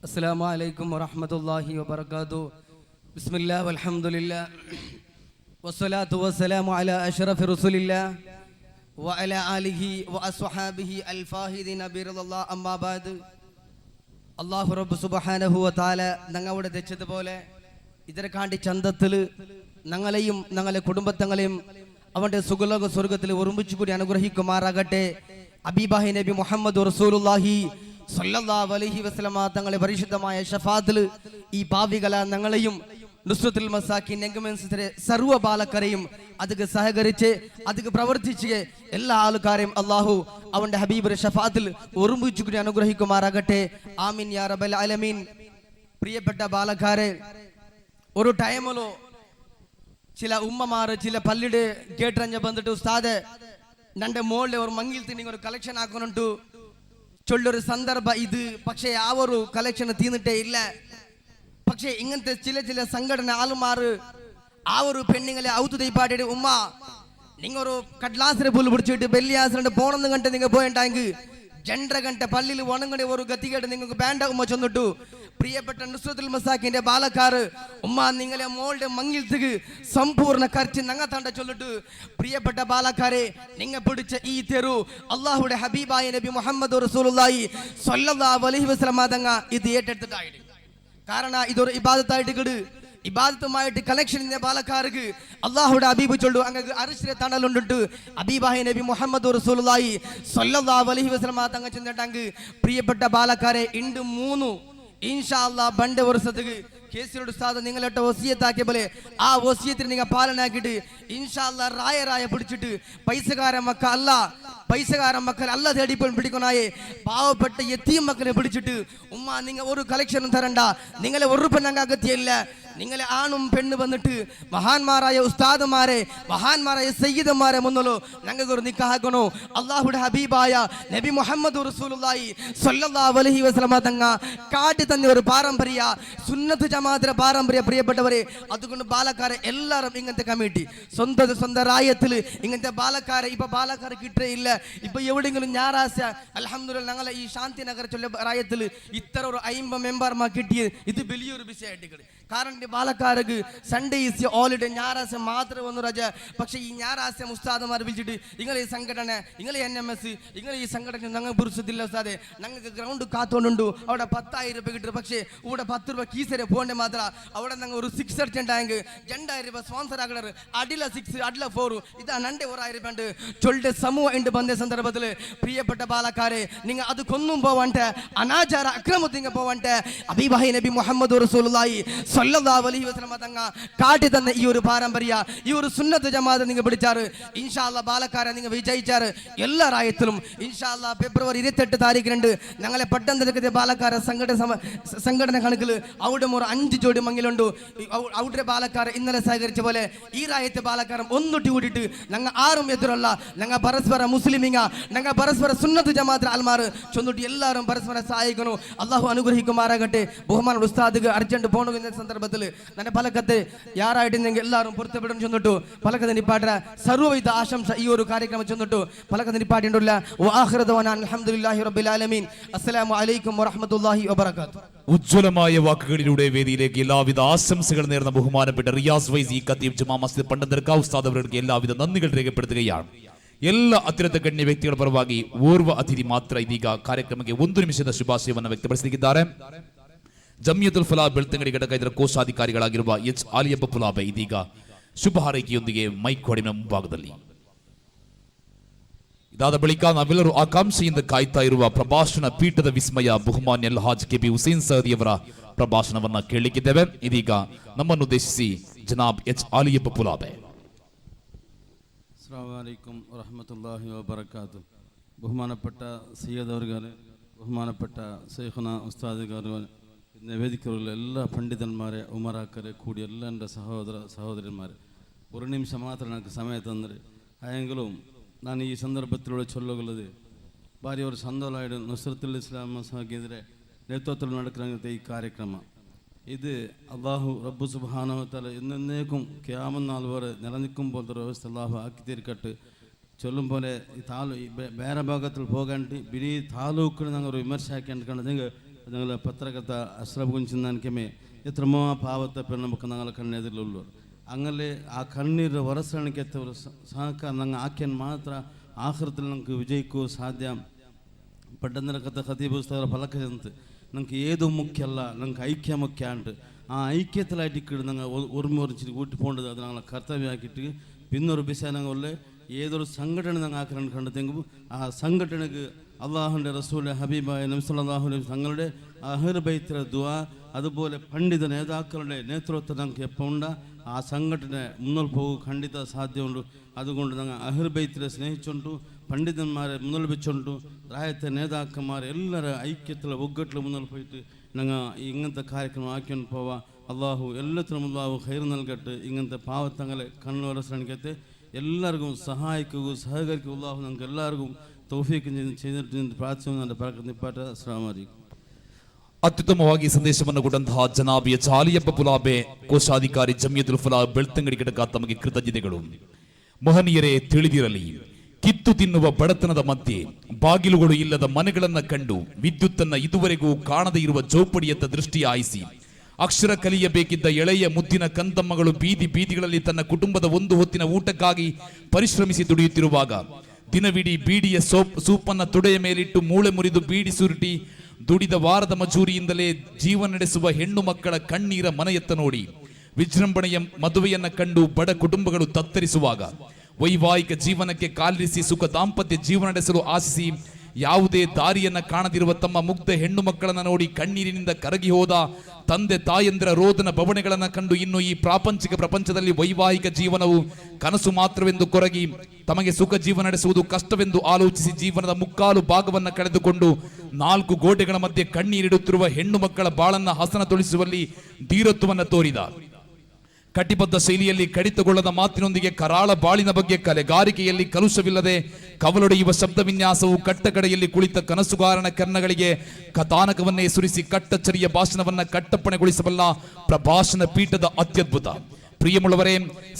അസ്സലാമു അലൈക്കും വറഹ്മത്തുള്ളാഹി വബറകാതുഹു. ബിസ്മില്ലാഹി വൽഹംദുലില്ലാഹ് വസ്സലാത്തു വസ്സലാമു അലാ അഷ്റഫി റസൂലില്ലാഹ് വഅലാ ആലിഹി വഅസ്ഹാബിഹി അൽഫാഹിദീന ബിറളില്ലാഹ് അമ്മാ ബഅദ്. അല്ലാഹു റബ്ബ് സുബ്ഹാനഹു വ തആല ഞങ്ങളുടെ തെച്ചതുപോലെ ഇതിനെക്കാണ്ടി ചന്തത്തിൽ ഞങ്ങളെയും ഞങ്ങളുടെ കുടുംബത്തങ്ങളെയും അവന്റെ സുഖലോക സ്വർഗത്തിൽ ഒരുമിച്ച് കൂടി അനുഗ്രഹിക്കുമാറാകട്ടെ. ഹബീബാഹി നബി മുഹമ്മദ് റസൂലുള്ളാഹി സല്ലല്ലാഹു അലൈഹി വസല്ലമ തങ്ങളുടെ പരിശുദ്ധമായ ഷഫാത്തിൽ ഈ പാവികള ഞങ്ങളെയും നുസ്രത്തുൽ മസാക്കിൻ എൻഗമെന്റ്സിലെ സർവ്വ ബാലക്കരെയും അതിക്ക് സഹകരിച്ച് അതിക്ക് പ്രവർത്തിച്ച് എല്ലാ ആൾക്കാരെയും അള്ളാഹു അവന്റെ ഹബീബിന്റെ ഷഫാത്തിൽ ഒരുമിച്ച് കൂടി അനുഗ്രഹിക്കുമാറാകട്ടെ. ആമീൻ യാ റബ്ബൽ ആലമീൻ. പ്രിയപ്പെട്ട ബാലക്കാരെ, ഒരു ടൈമിലോ ചില ഉമ്മമാർ ചില പള്ളിയുടെ കേട്ടറിഞ്ഞ ബന്നിട്ട് ഉസ്താദ് നന്റെ മോളിലെ ഒരു മങ്ങിൽ നിങ്ങൾ ഒരു കളക്ഷൻ ആക്കുന്നുണ്ട് ചൊല്ലൊരു സന്ദർഭ ഇത്. പക്ഷേ ആ ഒരു കളക്ഷൻ തീർന്നിട്ടേ ഇല്ല. പക്ഷേ ഇങ്ങനത്തെ ചില ചില സംഘടന ആളുമാർ ആ ഒരു പെണ്ണുങ്ങളെ ഔത്തുതൈപ്പാട്ടിട്ട് ഉമ്മ നിങ്ങൾ ഒരു കട്ലാസിനെ പുല്ല് പിടിച്ചിട്ട് ബെല്ലിയാസിനെ പോണെന്ന് കണ്ട് നിങ്ങൾ പോയിട്ടാങ്കിൽ 2.5 ಗಂಟೆ പള്ളിയിൽ ഉണങ്ങടെ ഒരു ഗതികേട് നിങ്ങൾക്ക് വേണ്ട ഉമ്മ ചൊന്നിട്ടു. പ്രിയപ്പെട്ട നുസ്രത്തുൽ മസാക്കിന്റെ ബാലക്കാർ ഉമ്മ നിങ്ങളെ മോളുടെ മങ്ങിൽത്തേക്ക് സമ്പൂർണ്ണ ಖರ್ಚು ഞങ്ങൾ തണ്ട ചൊല്ലിട്ടു. പ്രിയപ്പെട്ട ബാലക്കാരെ, നിങ്ങൾ പിടിച്ച ഈ തെരു അള്ളാഹുടെ ഹബീബായ നബി മുഹമ്മദ് റസൂലുള്ളാഹി സ്വല്ലല്ലാഹു അലൈഹി വസല്ലം തങ്ങ ഇത് ഏറ്റെടുത്തിട്ടായിട്ട്. കാരണം ഇതൊരു ഇബാദത്തായിട്ട് ഇബാദത്തുമായിട്ട് കണക്ഷൻ ഇന്ന ബാലക്കാർക്ക് അള്ളാഹുടെ ഹബീബ് ചൊല്ലു അങ്ങക്ക് അർശിലെ തണലുണ്ടിട്ട് ഹബീബായ നബി മുഹമ്മദ് റസൂലുള്ളാഹി സ്വല്ലല്ലാഹു അലൈഹി വസല്ലം തങ്ങ ചെന്നിട്ടെങ്കിൽ പ്രിയപ്പെട്ട ബാലക്കാരെ ഇണ്ട് 3 ഇൻഷാ അല്ലാഹ് ബണ്ട് വർഷത്തേക്ക് കേസിലോട് ഉസ്താദ് നിങ്ങളുടെ വസിയത്താക്കിയ പോലെ ആ വസിയത്തിന് നിങ്ങൾ പാലനാക്കിയിട്ട് ഇൻഷാ അല്ലാഹ് റായ പിടിച്ചിട്ട് പൈസക്കാരൻ മക്കൾ അല്ല തേടിപ്പോൾ പിടിക്കണായേ പാവപ്പെട്ട യതീം മക്കളെ പിടിച്ചിട്ട് ഉമ്മ നിങ്ങൾ ഒരു കളക്ഷനും തരണ്ട, നിങ്ങളെ ഒരു പെണ്ണങ്ങ അഗത്യമില്ല. നിങ്ങളെ ആണും പെണ്ണ് വന്നിട്ട് മഹാന്മാരായ ഉസ്താദുമാരെ മഹാന്മാരായ സയ്യിദന്മാരെ മുന്നല്ലോ ഞങ്ങൾക്ക് ഒരു നിക്കാഹ് അള്ളാഹുടെ ഹബീബായ നബി മുഹമ്മദ് റസൂലുള്ളാഹി സ്വല്ലല്ലാഹു അലൈഹി വസല്ലം തങ്ങ കാട്ടി തന്നെ ഒരു പാരമ്പര്യ സുന്നത്ത് ജമാഅത്തിന്റെ പാരമ്പര്യ. പ്രിയപ്പെട്ടവരെ, അതുകൊണ്ട് ബാലക്കാരെ എല്ലാവരും ഇങ്ങനത്തെ കമ്മിറ്റി സ്വന്തം റായത്തിൽ ഇങ്ങനത്തെ ബാലക്കാരെ ഇപ്പൊ ബാലക്കാരെ കിട്ടേ ഇല്ല. ഇപ്പൊ എവിടെയെങ്കിലും ഞായറാഴ്ച അൽഹംദുലില്ലാഹ് ഞങ്ങളെ ഈ ശാന്തി നഗർ ചൊല്ല റായത്തിൽ ഇത്ര ഒരു 50 മെമ്പർമാർ കിട്ടിയത് ഇത് വലിയൊരു വിഷയമായിട്ട്. കാരണം ബാലക്കാർക്ക് സൺഡേ ഈസ് ഹോളിഡേ, ഞായറാഴ്ച മാത്രമേ വന്നു രജ. പക്ഷേ ഈ ഞായറാഴ്ച ഉസ്താദുമാർ വിളിച്ചിട്ട് നിങ്ങളെ ഈ സംഘടന നിങ്ങളെ NMS നിങ്ങളെ ഈ സംഘടന ഞങ്ങൾ പുരുഷത്തില്ല ഉസ്താദെ, ഞങ്ങൾക്ക് ഗ്രൗണ്ട് കാത്തോണ്ടുണ്ടു അവിടെ 10,000 രൂപ കിട്ടും. പക്ഷേ ഇവിടെ 10 രൂപ കീസരെ പോകേണ്ട മാത്രം അവിടെ ഞങ്ങൾ ഒരു 6 അടിച്ചിട്ടുണ്ടെങ്കിൽ 2,000 രൂപ സ്പോൺസർ ആകണർ അടില 6 അടില 4 ഇതാ 2,000 രൂപ ഉണ്ട് ചൊല്ലിട്ട് സമൂഹം ഉണ്ട് ಬಂದ ಸಂದರ್ಭത്തിൽ പ്രിയപ്പെട്ട ബാലക്കാരെ നിങ്ങൾ അത് കൊന്നും പോവാണ്ട് അനാചാര അക്രമത്തിന് പോവാണ്ട് ഹബീബായ നബി മുഹമ്മദ് റസൂലുള്ളാഹി സ്വല്ലല്ലാഹു അലൈഹി വസല്ലം തങ്ങ കാട്ടി തന്ന ഈ ഒരു പാരമ്പര്യ ഈ ഒരു സുന്നത്ത് ജമാഅത്ത് നിങ്ങൾ പിടിച്ചാറ് ഇൻഷാ അല്ലാഹ് ബാലക്കാരെ നിങ്ങൾ വിജയിച്ചാറ്. എല്ലാ റായത്തിലും ഇൻഷാ അല്ലാഹ് ഫെബ്രുവരി 28 താരീഖിനുണ്ട് ഞങ്ങളെ പട്ടണത്തിലെ ബാലക്കാര സംഘടന കണക്കിൽ അവിടെ ഒരു 5 ജോഡി മങ്ങിലുണ്ട്. അവിടെ ബാലക്കാരെ ഇന്നലെ സഹകരിച്ച പോലെ ഈ റായത്തെ ബാലക്കാരം ഒന്നിട്ട് കൂടിയിട്ട് ഞങ്ങൾ ആരും എതിരല്ല, ഞങ്ങൾ പരസ്പര മുസ്ലിമിങ്ങ ഞങ്ങൾ പരസ്പര സുന്നത്ത് ജമാഅത്ത് ആൽമാർ ചൊന്നിട്ട് എല്ലാവരും പരസ്പരം സഹായിക്കണു. അള്ളാഹു അനുഗ്രഹിക്കുമാറാകട്ടെ. ബഹുമാന ഉസ്താദ് അർജന്റ് പോകണമെന്ന സന്ദർഭത്തിൽ ನನ್ನ ಫಲಕತೆ ಯಾರಾയിട്ട് ನಿಮಗೆ ಎಲ್ಲರೂ ಪುರ್ತಬಿಡನ್ನು ಚೊಂದಿಟ್ಟು ಫಲಕದ ನಿಪಾಟರ ಸರ್ವವಿಧ ಆಶಂಸ ಈ ಒಂದು ಕಾರ್ಯಕ್ರಮ ಚೊಂದಿಟ್ಟು ಫಲಕದ ನಿಪಾಟಿಂಡುಲ್ಲ ವ ಆಖಿರದವನ ಅಲ್ಹಮ್ದುಲಿಲ್ಲಾಹಿ ರಬ್ಬಿಲ್ ಆಲಮೀನ್. അസ്സലാമു അലൈക്കും വറഹ്മത്തുള്ളാഹി വബറകാതുഹു. ഉജ്ജ്വലമായ വാക്കുകളിലൂടെ വേദിയിലേക്ക് എല്ലാവിധ ആശംസകൾ നേർന്ന ബഹുമാനപ്പെട്ട റിയാസ് ഫൈസി ഖത്തീബ് ജമാ മസ്ജിദ് പണ്ടന്തർക്ക ഉസ്താദ് അവർക്ക് എല്ലാവിധ നന്ദികൾ രേഖപ്പെടുത്തുകയാണ്. ಎಲ್ಲ ಅತಿರಥ ಗಣ್ಯ ವ್ಯಕ್ತಿಗಳ ಪರವಾಗಿ ಓರ್ವ ಅತಿಥಿ ಮಾತ್ರ ಇದೀಗ ಕಾರ್ಯಕ್ರಮಕ್ಕೆ 1 ನಿಮಿಷದ ಶುಭಾಶಯವನ್ನು ವ್ಯಕ್ತಪಡಿಸಲಿದ್ದಾರೆ. ಜಮಿಯತುಲ್ ಫಲಾಹ್ ಬೆಳ್ತಂಗಡಿ ಘಟಕ ಇದರ ಕೋಶಾಧಿಕಾರಿಗಳಾಗಿರುವ ಎಚ್ ಆಲಿಯಬ್ಬ ಪುಲಾಬೆ ಇದೀಗ ಶುಭ ಹಾರೈಕೆಯೊಂದಿಗೆ ಮೈಕ್ ಕೊಡಿನ ಮುಂಭಾಗದಲ್ಲಿ ಇದಾದ ಬಳಿಕ ನಾವೆಲ್ಲರೂ ಆಕಾಂಕ್ಷೆಯಿಂದ ಕಾಯ್ತಾ ಇರುವ ಪ್ರಭಾಷಣ ಪೀಠದ ವಿಸ್ಮಯ ಬಹುಮಾನ್ಯ ಅಲ್ಹಾಜ್ ಕೆಬಿ ಹುಸೇನ್ ಸಹದಿಯವರ ಪ್ರಭಾಷಣವನ್ನ ಕೇಳಲಿಕ್ಕಿದ್ದೇವೆ. ಇದೀಗ ನಮ್ಮನ್ನು ಉದ್ದೇಶಿಸಿ ಜನಾಬ್ ಎಚ್ ಆಲಿಯಪ್ಪ ಪುಲಾಬೆ. ಅಸ್ಸಲಾಮು ಅಲೈಕುಂ ವರಹಮತುಲ್ಲಾಹಿ ವಬರಕಾತು. ബഹുമാനപ്പെട്ട സയ്യദ് അവർ, ബഹുമാനപ്പെട്ട ശൈഖുന ഉസ്താദുകാർ, പിന്നെ വേദിക്കലുള്ള എല്ലാ പണ്ഡിതന്മാരെ, ഉമറാക്കരെ കൂടി എല്ലാ എൻ്റെ സഹോദരന്മാരെ, ഒരു നിമിഷം മാത്രം എനിക്ക് സമയം തന്നത് ആയെങ്കിലും ನಾನು ಈ ಸಂದರ್ಭದಲ್ಲೂ ಚೊಲ್ಲುള്ളത് ಭಾರಿ ಅವರು ಸಂದೋಲಾಯಿಡು ನುಸ್ರತುಲ್ ಇಸ್ಲಾಂ ಮಸಾಗೆದಿರೆ ನೇತೃತ್ವದಲ್ಲಿ നടക്കുന്ന ഈ ಕಾರ್ಯಕ್ರಮ ഇത് അള്ളാഹു റബ്ബു സുബ്ഹാനഹു വ തആല എന്നേക്കും ഖിയാമത്ത് നാൾ വരെ നിലനിൽക്കുമ്പോൾ ഒരു വ്യവസ്ഥ അള്ളാഹു ആക്കി തീർക്കട്ടെ. ചൊല്ലും പോലെ ഈ ಬೇರೆ ಭಾಗത്തിൽ പോകാണ്ട് ಬಿಡಿ ತಾಲೂಕಿನ ഞങ്ങൾ ഒരു വിമർശ ആക്കിണ്ടെങ്കിൽ ഞങ്ങൾ പത്രകർത്ത അഷ്റഫ് കുഞ്ചിന്നാൻക്കമേ എത്രമോ പാവത്തെ പെണ്ണുമൊക്കെ ഞങ്ങളെ കണ്ണെതിലുള്ളൂ. അങ്ങനെ ആ കണ്ണീര് വരസണിക്കത്തെ ഒരു സഹಕಾರ ഞങ്ങൾ ആക്കിയാൽ മാത്രം ആഖിറത്തിൽ നമുക്ക് വിജയിക്കൂ സാധ്യം. പെട്ടെന്നിറക്കത്തെ ഖതീബ് ഉസ്താദ് ഫലക്കത്ത് നമുക്ക് ഏതു മുഖ്യമല്ല, നമുക്ക് ഐക്യ മുഖ്യമുണ്ട്. ആ ഐക്യത്തിലായിട്ട് ഞങ്ങൾ ഒരുമിച്ച് കൂട്ടി പോകേണ്ടത് അത് ഞങ്ങളെ കർത്തവ്യമാക്കിയിട്ട് പിന്നൊരു വിഷയം ഞങ്ങൾ ഏതൊരു സംഘടന ഞങ്ങൾ ആക്കണം കണ്ടെത്തെങ്കിലും ആ സംഘടനക്ക് അള്ളാഹുവിൻ്റെ റസൂൽ ഹബീബായ നബി സല്ലല്ലാഹു അലൈഹി വസല്ലം തങ്ങളുടെ അഹ്ലു ബൈത്തിലെ ദുആ, അതുപോലെ പണ്ഡിത നേതാക്കളുടെ നേതൃത്വം ഞങ്ങൾക്ക് എപ്പോൾ ഉണ്ടാ ആ സംഘടന മുന്നോട്ട് പോകുക ಖಂಡಿತ സാധ്യമുണ്ട്. അതുകൊണ്ട് ഞങ്ങൾ അഹ്ലു ബൈത്തിനെ സ്നേഹിച്ചുകൊണ്ടു, പണ്ഡിതന്മാരെ മുന്നിൽ വെച്ചുകൊണ്ടു, രാജ്യത്തെ നേതാക്കന്മാർ എല്ലാവരും ഐക്യത്തിൽ ഒగ్గട്ടിൽ മുന്നിൽ പോയിട്ട് ഞങ്ങൾ ഇങ്ങനത്തെ കാര്യക്രമം ആക്കിക്കൊണ്ട് പോവാം. അള്ളാഹു എല്ലാത്തിനും അള്ളാഹു ഖൈർ നൽകട്ടെ. ഇങ്ങനത്തെ പാവത്തങ്ങളെ കണ്ണുവരശ്രണിക്കത്തെ എല്ലാവർക്കും സഹായിക്കുക, സഹകരിക്കുക. അള്ളാഹു ഞങ്ങൾക്ക് എല്ലാവർക്കും തൗഫീഖ് ചെയ്തിട്ട് പ്രാർത്ഥിച്ചു എൻ്റെ പ്രാർത്ഥിപ്പാട്ട. അസ്സലാമു അലൈക്കും. ಅತ್ಯುತ್ತಮವಾಗಿ ಸಂದೇಶವನ್ನು ಕೊಟ್ಟಂತಹ ಜನಾಬ್ ಎಚ್ ಆಲಿಯಪ್ಪ ಪುಲಾಬೆ, ಕೋಶಾಧಿಕಾರಿ ಜಮಿಯತುಲ್ ಫಲಾಹ್ ಬೆಳ್ತಂಗಡಿ ಘಟಕ, ತಮಗೆ ಕೃತಜ್ಞತೆಗಳು. ಮಹನೀಯರೇ, ತಿಳಿದಿರಲಿ, ಕಿತ್ತು ತಿನ್ನುವ ಬಡತನದ ಮಧ್ಯೆ ಬಾಗಿಲುಗಳು ಇಲ್ಲದ ಮನೆಗಳನ್ನ ಕಂಡು ವಿದ್ಯುತ್ತನ್ನ ಇದುವರೆಗೂ ಕಾಣದೇ ಇರುವ ಜೋಪಡಿಯತ್ತ ದೃಷ್ಟಿ ಹಾಯಿಸಿ ಅಕ್ಷರ ಕಲಿಯಬೇಕಿದ್ದ ಎಳೆಯ ಮುದ್ದಿನ ಕಂದಮ್ಮಗಳು ಬೀದಿಗಳಲ್ಲಿ ತನ್ನ ಕುಟುಂಬದ ಒಂದು ಹೊತ್ತಿನ ಊಟಕ್ಕಾಗಿ ಪರಿಶ್ರಮಿಸಿ ದುಡಿಯುತ್ತಿರುವಾಗ ದಿನವಿಡೀ ಬೀಡಿಯ ಸೂಪನ್ನ ತೊಡೆಯ ಮೇಲಿಟ್ಟು ಮೂಳೆ ಮುರಿದು ಬೀಡಿ ಸುರುಟಿ ದುಡಿದ ವಾರದ ಮಜೂರಿಯಿಂದಲೇ ಜೀವನ ನಡೆಸುವ ಹೆಣ್ಣು ಮಕ್ಕಳ ಕಣ್ಣೀರ ಮನೆಯತ್ತ ನೋಡಿ ವಿಜೃಂಭಣೆಯ ಮದುವೆಯನ್ನ ಕಂಡು ಬಡ ಕುಟುಂಬಗಳು ತತ್ತರಿಸುವಾಗ ವೈವಾಹಿಕ ಜೀವನಕ್ಕೆ ಕಾಲಿರಿಸಿ ಸುಖ ದಾಂಪತ್ಯ ಜೀವನ ನಡೆಸಲು ಆಶಿಸಿ ಯಾವುದೇ ದಾರಿಯನ್ನ ಕಾಣದಿರುವ ತಮ್ಮ ಮುಗ್ಧ ಹೆಣ್ಣು ಮಕ್ಕಳನ್ನ ನೋಡಿ ಕಣ್ಣೀರಿನಿಂದ ಕರಗಿ ಹೋದ ತಂದೆ ತಾಯಂದಿರ ರೋದನ ಬವಣೆಗಳನ್ನ ಕಂಡು ಇನ್ನು ಈ ಪ್ರಾಪಂಚಿಕ ಪ್ರಪಂಚದಲ್ಲಿ ವೈವಾಹಿಕ ಜೀವನವು ಕನಸು ಮಾತ್ರವೆಂದು ಕೊರಗಿ ತಮಗೆ ಸುಖ ಜೀವನ ನಡೆಸುವುದು ಕಷ್ಟವೆಂದು ಆಲೋಚಿಸಿ ಜೀವನದ ಮುಕ್ಕಾಲು ಭಾಗವನ್ನ ಕಳೆದುಕೊಂಡು ನಾಲ್ಕು ಗೋಡೆಗಳ ಮಧ್ಯೆ ಕಣ್ಣೀರಿಡುತ್ತಿರುವ ಹೆಣ್ಣು ಮಕ್ಕಳ ಬಾಳನ್ನ ಹಸನತೊಳಿಸುವಲ್ಲಿ ಧೀರತ್ವವನ್ನ ತೋರಿದ ಕಟಿಬದ್ಧ ಶೈಲಿಯಲ್ಲಿ ಕಡಿತಗೊಳ್ಳದ ಮಾತಿನೊಂದಿಗೆ ಕರಾಳ ಬಾಳಿನ ಬಗ್ಗೆ ಕಲೆಗಾರಿಕೆಯಲ್ಲಿ ಕಲುಷವಿಲ್ಲದೆ ಕವಲೊಡೆಯುವ ಶಬ್ದ ವಿನ್ಯಾಸವು ಕಟ್ಟಕಡೆಯಲ್ಲಿ ಕುಳಿತ ಕನಸುಗಾರನ ಕರ್ಣಗಳಿಗೆ ಕಥಾನಕವನ್ನೇ ಸುರಿಸಿ ಕಟ್ಟಚ್ಚರಿಯ ಭಾಷಣವನ್ನ ಕಟ್ಟಪ್ಪಣೆಗೊಳಿಸಬಲ್ಲ ಪ್ರಭಾಷಣ ಪೀಠದ ಅತ್ಯದ್ಭುತ. പ്രിയമുള്ളവരെ,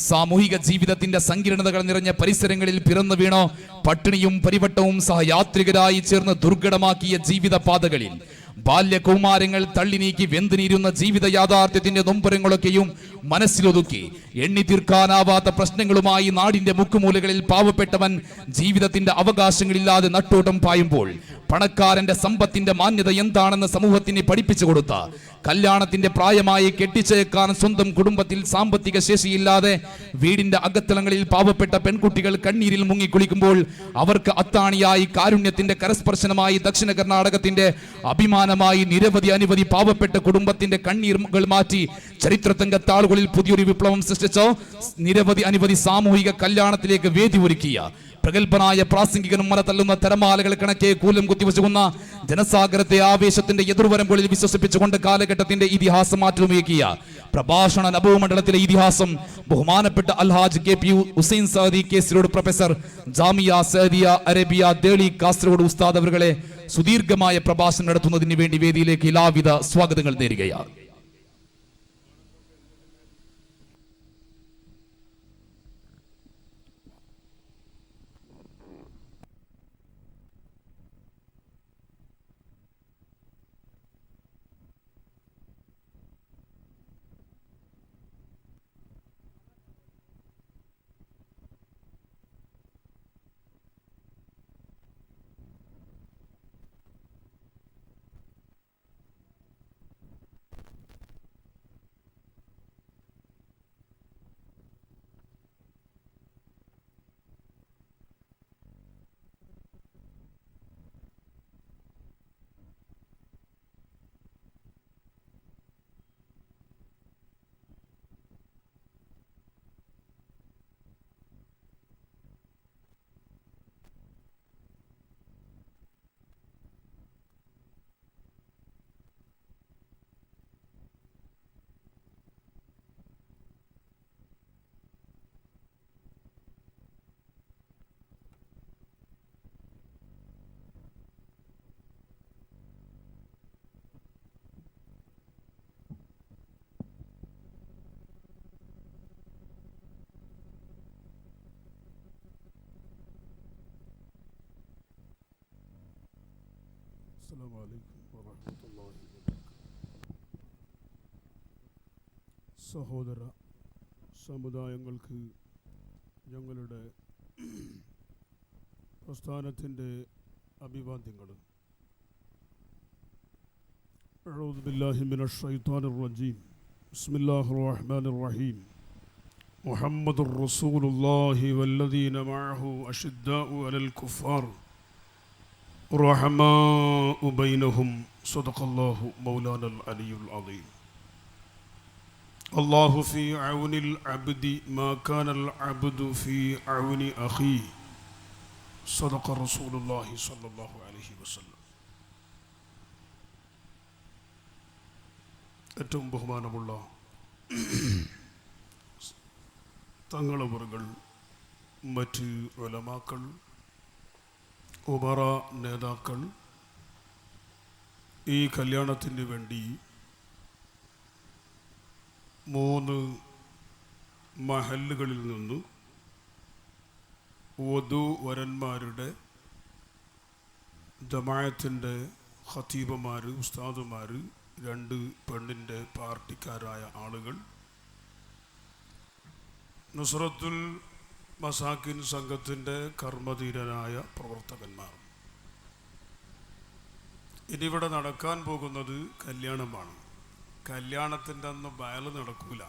സാമൂഹിക ജീവിതത്തിന്റെ സങ്കീർണതകൾ നിറഞ്ഞ പരിസരങ്ങളിൽ പിറന്നു വീണോ പട്ടിണിയും പരിവട്ടവും സഹയാത്രികരായി ചേർന്ന് ദുർഘടമാക്കിയ ജീവിത പാതകളിൽ ബാല്യ കൗമാരങ്ങൾ തള്ളി നീക്കി വെന്തുനീരുന്ന ജീവിത യാഥാർത്ഥ്യത്തിന്റെ നൊമ്പരങ്ങളൊക്കെയും മനസ്സിലൊതുക്കി എണ്ണി തീർക്കാനാവാത്ത പ്രശ്നങ്ങളുമായി നാടിന്റെ മുക്കുമൂലകളിൽ പാവപ്പെട്ടവൻ ജീവിതത്തിന്റെ അവകാശങ്ങളില്ലാതെ നട്ടോട്ടം പായുമ്പോൾ പണക്കാരന്റെ സമ്പത്തിന്റെ മാന്യത എന്താണെന്ന് സമൂഹത്തിന് പഠിപ്പിച്ചു കൊടുത്ത, കല്യാണത്തിന്റെ പ്രായമായി കെട്ടിച്ചേക്കാൻ സ്വന്തം കുടുംബത്തിൽ സാമ്പത്തിക ശേഷിയില്ലാതെ വീടിന്റെ അകത്തളങ്ങളിൽ പാവപ്പെട്ട പെൺകുട്ടികൾ കണ്ണീരിൽ മുങ്ങിക്കുളിക്കുമ്പോൾ അവർക്ക് അത്താണിയായി കാരുണ്യത്തിന്റെ കരസ്പർശനമായി ദക്ഷിണ കർണാടകത്തിന്റെ അഭിമാനമായി നിരവധി അനവധി പാവപ്പെട്ട കുടുംബത്തിന്റെ കണ്ണീർകൾ മാറ്റി ചരിത്രത്തങ്കത്താളുകളിൽ പുതിയൊരു വിപ്ലവം സൃഷ്ടിച്ചോ നിരവധി അനവധി സാമൂഹിക കല്യാണത്തിലേക്ക് വേദി ഒരുക്കിയ പ്രഗത്ഭനായ പ്രാസംഗികനും മറതള്ളുന്ന തരമാലകൾ കണക്കെ കൂലം കുത്തിവെച്ചുകൊന്ന ജനസാഗരത്തെ ആവേശത്തിന്റെ എതിർവരമ്പുകളിൽ വിശ്വസിപ്പിച്ചുകൊണ്ട് കാലഘട്ടത്തിന്റെ ഇതിഹാസം മാറ്റുമേക്കിയ പ്രഭാഷണ നഭോമണ്ഡലത്തിലെ ഇതിഹാസം ബഹുമാനപ്പെട്ട അൽഹാജ് കെ.പി. ഹുസൈൻ സഅദി കേസിലോട് പ്രൊഫസർ ജാമിയ സഅദിയ അറബിയ ദേളി കാസർഗോഡ് ഉസ്താദ് അവരുടെ സുദീർഘമായ പ്രഭാഷണം നടത്തുന്നതിന് വേണ്ടി വേദിയിലേക്ക് എല്ലാവിധ സ്വാഗതങ്ങൾ നേരുകയാണ്. السلام عليكم ورحمة الله وبركاته. സഹോദര സമുദായങ്ങൾക്ക് ഞങ്ങളുടെ പ്രസ്ഥാനത്തിൻ്റെ അഭിവാദ്യങ്ങൾ. أعوذ بالله من الشيطان الرجيم. بسم الله الرحمن الرحيم. محمد رسول الله والذين معه أشداء على الكفار رحماء بينهم. صدق الله مولانا العلي العظيم. الله في عون العبد ما كان العبد في عون أخيه. صدق رسول الله صلى الله عليه وسلم. ഏറ്റവും ബഹുമാനമുള്ള തങ്ങളവറുകൾ, മറ്റ് ഉലമാക്കൾ, ഉമറ നേതാക്കൾ, ഈ കല്യാണത്തിന് വേണ്ടി 3 മഹല്ലുകളിൽ നിന്ന് വധൂവരന്മാരുടെ ജമാഅത്തിൻ്റെ ഖതീബുമാർ, ഉസ്താദുമാർ, 2 പെണ്ണിൻ്റെ പാർട്ടിക്കാരായ ആളുകൾ, നുസ്രത്തുൽ മസാക്കിൻ സംഘത്തിൻ്റെ കർമ്മധീരനായ പ്രവർത്തകന്മാർ. ഇനിവിടെ നടക്കാൻ പോകുന്നത് കല്യാണമാണ്. കല്യാണത്തിൻ്റെ അന്ന് വയല് നടക്കൂല.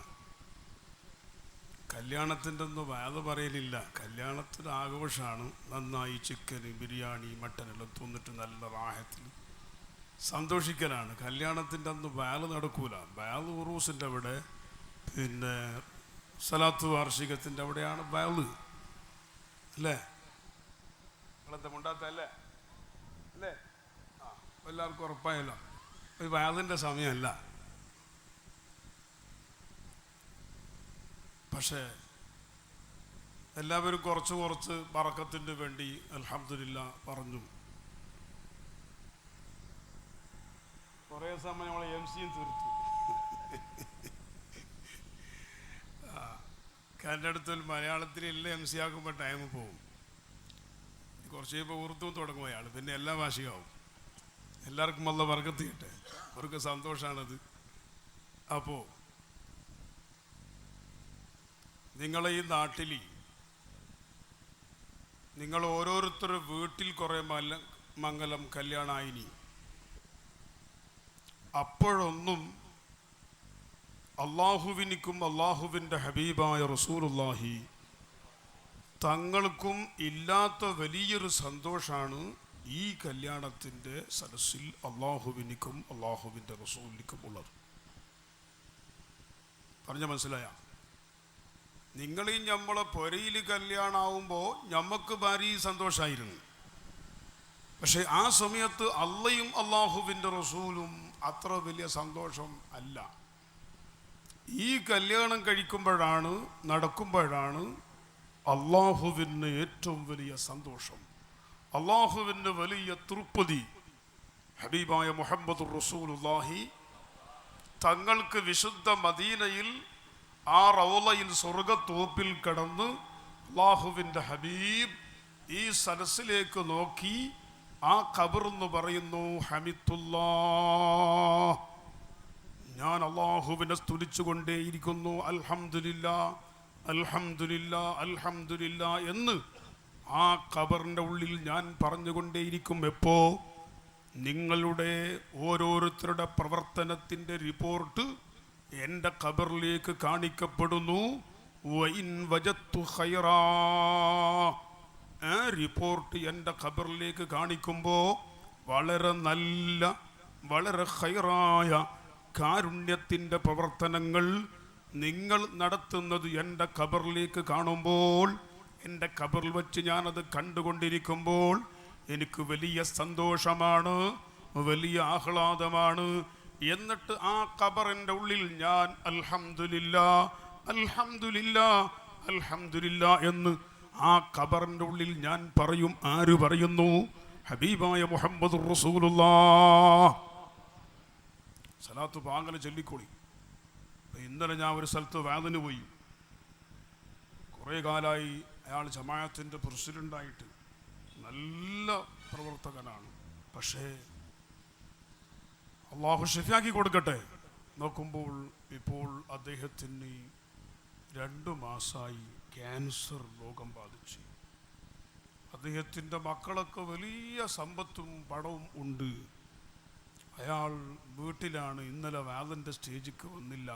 കല്യാണത്തിൻ്റെ അന്ന് വയല് പറയലില്ല. കല്യാണത്തിന് ആഘോഷമാണ്. നന്നായി ചിക്കന്, ബിരിയാണി, മട്ടനെല്ലാം തിന്നിട്ട് നല്ല റാഹത്തിൽ സന്തോഷിക്കലാണ്. കല്യാണത്തിൻ്റെ അന്ന് വയല് നടക്കൂല. വയല് ഉറൂസിൻ്റെ അവിടെ, പിന്നെ സലാത്ത് വാർഷികത്തിൻ്റെ അവിടെയാണ് വയല്, അല്ലേ? നിങ്ങളെന്താ മുണ്ടാത്തല്ലേ? അല്ലേ? ആ, എല്ലാവർക്കും ഉറപ്പായല്ലോ. ഈ വയലിൻ്റെ സമയമല്ല. പക്ഷേ എല്ലാവരും കുറച്ച് ബറക്കത്തിന് വേണ്ടി അൽഹംദുലില്ലാ പറഞ്ഞു. കുറേ സമയം നമ്മളെ MC തീർത്തു. എൻ്റെ അടുത്ത് മലയാളത്തിൽ എല്ലാം MC ആക്കുമ്പോൾ ടൈം പോകും. കുറച്ച് കഴിയുമ്പോൾ ഉറുദും തുടങ്ങും അയാൾ. പിന്നെ എല്ലാ ഭാഷയാവും. എല്ലാവർക്കും നല്ല ബർക്കത്ത് കിട്ടെ. അവർക്ക് സന്തോഷമാണത്. അപ്പോൾ നിങ്ങളെ ഈ നാട്ടിൽ നിങ്ങൾ ഓരോരുത്തരുടെ വീട്ടിൽ കുറേ മംഗലം കല്യാണായിനി. അപ്പോഴൊന്നും അള്ളാഹുവിനിക്കും അള്ളാഹുവിൻ്റെ ഹബീബായ റസൂലുള്ളാഹി തങ്ങൾക്കും ഇല്ലാത്ത വലിയൊരു സന്തോഷമാണ് ഈ കല്യാണത്തിൻ്റെ സദസ്സിൽ അള്ളാഹുവിനിക്കും അള്ളാഹുവിൻ്റെ റസൂലിനും ഉള്ളത്. പറഞ്ഞ മനസ്സിലായ? നിങ്ങളീ നമ്മളെ പൊരയിൽ കല്യാണമാവുമ്പോൾ ഞമ്മക്ക് ഭാരി സന്തോഷമായിരുന്നു. പക്ഷെ ആ സമയത്ത് അള്ളയും അള്ളാഹുവിൻ്റെ റസൂലും അത്ര വലിയ സന്തോഷം അല്ല. ഈ കല്യാണം കഴിക്കുമ്പോഴാണ്, നടക്കുമ്പോഴാണ് അള്ളാഹുവിന് ഏറ്റവും വലിയ സന്തോഷം, അള്ളാഹുവിന് വലിയ തൃപ്തി. ഹബീബായ മുഹമ്മദ് റസൂലുള്ളാഹി തങ്ങൾക്ക് വിശുദ്ധ മദീനയിൽ ആ റൗളയിൽ സ്വർഗത്തോപ്പിൽ കിടന്ന് അള്ളാഹുവിൻ്റെ ഹബീബ് ഈ സദസ്സിലേക്ക് നോക്കി ആ ഖബറെന്ന് പറയുന്നു, ഹമിദുല്ലാഹ്, ഞാൻ അള്ളാഹുവിനെ സ്തുതിച്ചുകൊണ്ടേയിരിക്കുന്നു, അൽഹംദുലില്ലാ അൽഹംദുലില്ലാ അൽഹംദുലില്ലാ എന്ന് ആ ഖബറിൻ്റെ ഉള്ളിൽ ഞാൻ പറഞ്ഞുകൊണ്ടേയിരിക്കും. എപ്പോ? നിങ്ങളുടെ ഓരോരുത്തരുടെ പ്രവർത്തനത്തിൻ്റെ റിപ്പോർട്ട് എൻ്റെ ഖബറിലേക്ക് കാണിക്കപ്പെടുന്നു. വഇൻ വജത്തു ഖൈറാ, റിപ്പോർട്ട് എൻ്റെ ഖബറിലേക്ക് കാണിക്കുമ്പോൾ വളരെ നല്ല, വളരെ ഖൈറായ കാരുണ്യത്തിൻ്റെ പ്രവർത്തനങ്ങൾ നിങ്ങൾ നടത്തുന്നത് എൻ്റെ ഖബറിലേക്ക് കാണുമ്പോൾ, എൻ്റെ ഖബറിൽ വെച്ച് ഞാനത് കണ്ടുകൊണ്ടിരിക്കുമ്പോൾ എനിക്ക് വലിയ സന്തോഷമാണ്, വലിയ ആഹ്ലാദമാണ്. എന്നിട്ട് ആ ഖബറിൻ്റെ ഉള്ളിൽ ഞാൻ അൽഹംദുലില്ലാ അൽഹംദുലില്ലാ അൽഹംദുലില്ലാ എന്ന് ആ ഖബറിൻ്റെ ഉള്ളിൽ ഞാൻ പറയും. ആര് പറയുന്നു? ഹബീബായ മുഹമ്മദ് റസൂലുള്ളാഹ്. സലാത്ത് പാങ്ങല ചൊല്ലിക്കോളി. ഇന്നലെ ഞാൻ ഒരു സ്ഥലത്ത് വാദിന് പോയി. കുറേ കാലമായി അയാൾ ജമാഅത്തിൻ്റെ പ്രസിഡൻ്റായിട്ട് നല്ല പ്രവർത്തകനാണ്. പക്ഷേ അള്ളാഹു ഷിഫിയാക്കി കൊടുക്കട്ടെ. നോക്കുമ്പോൾ ഇപ്പോൾ അദ്ദേഹത്തിന് 2 മാസമായി ക്യാൻസർ രോഗം ബാധിച്ചു. അദ്ദേഹത്തിൻ്റെ മക്കളൊക്കെ വലിയ സമ്പത്തും പണവും ഉണ്ട്. അയാൾ വീട്ടിലാണ്. ഇന്നലെ വാലിൻ്റെ സ്റ്റേജിക്ക് വന്നില്ല.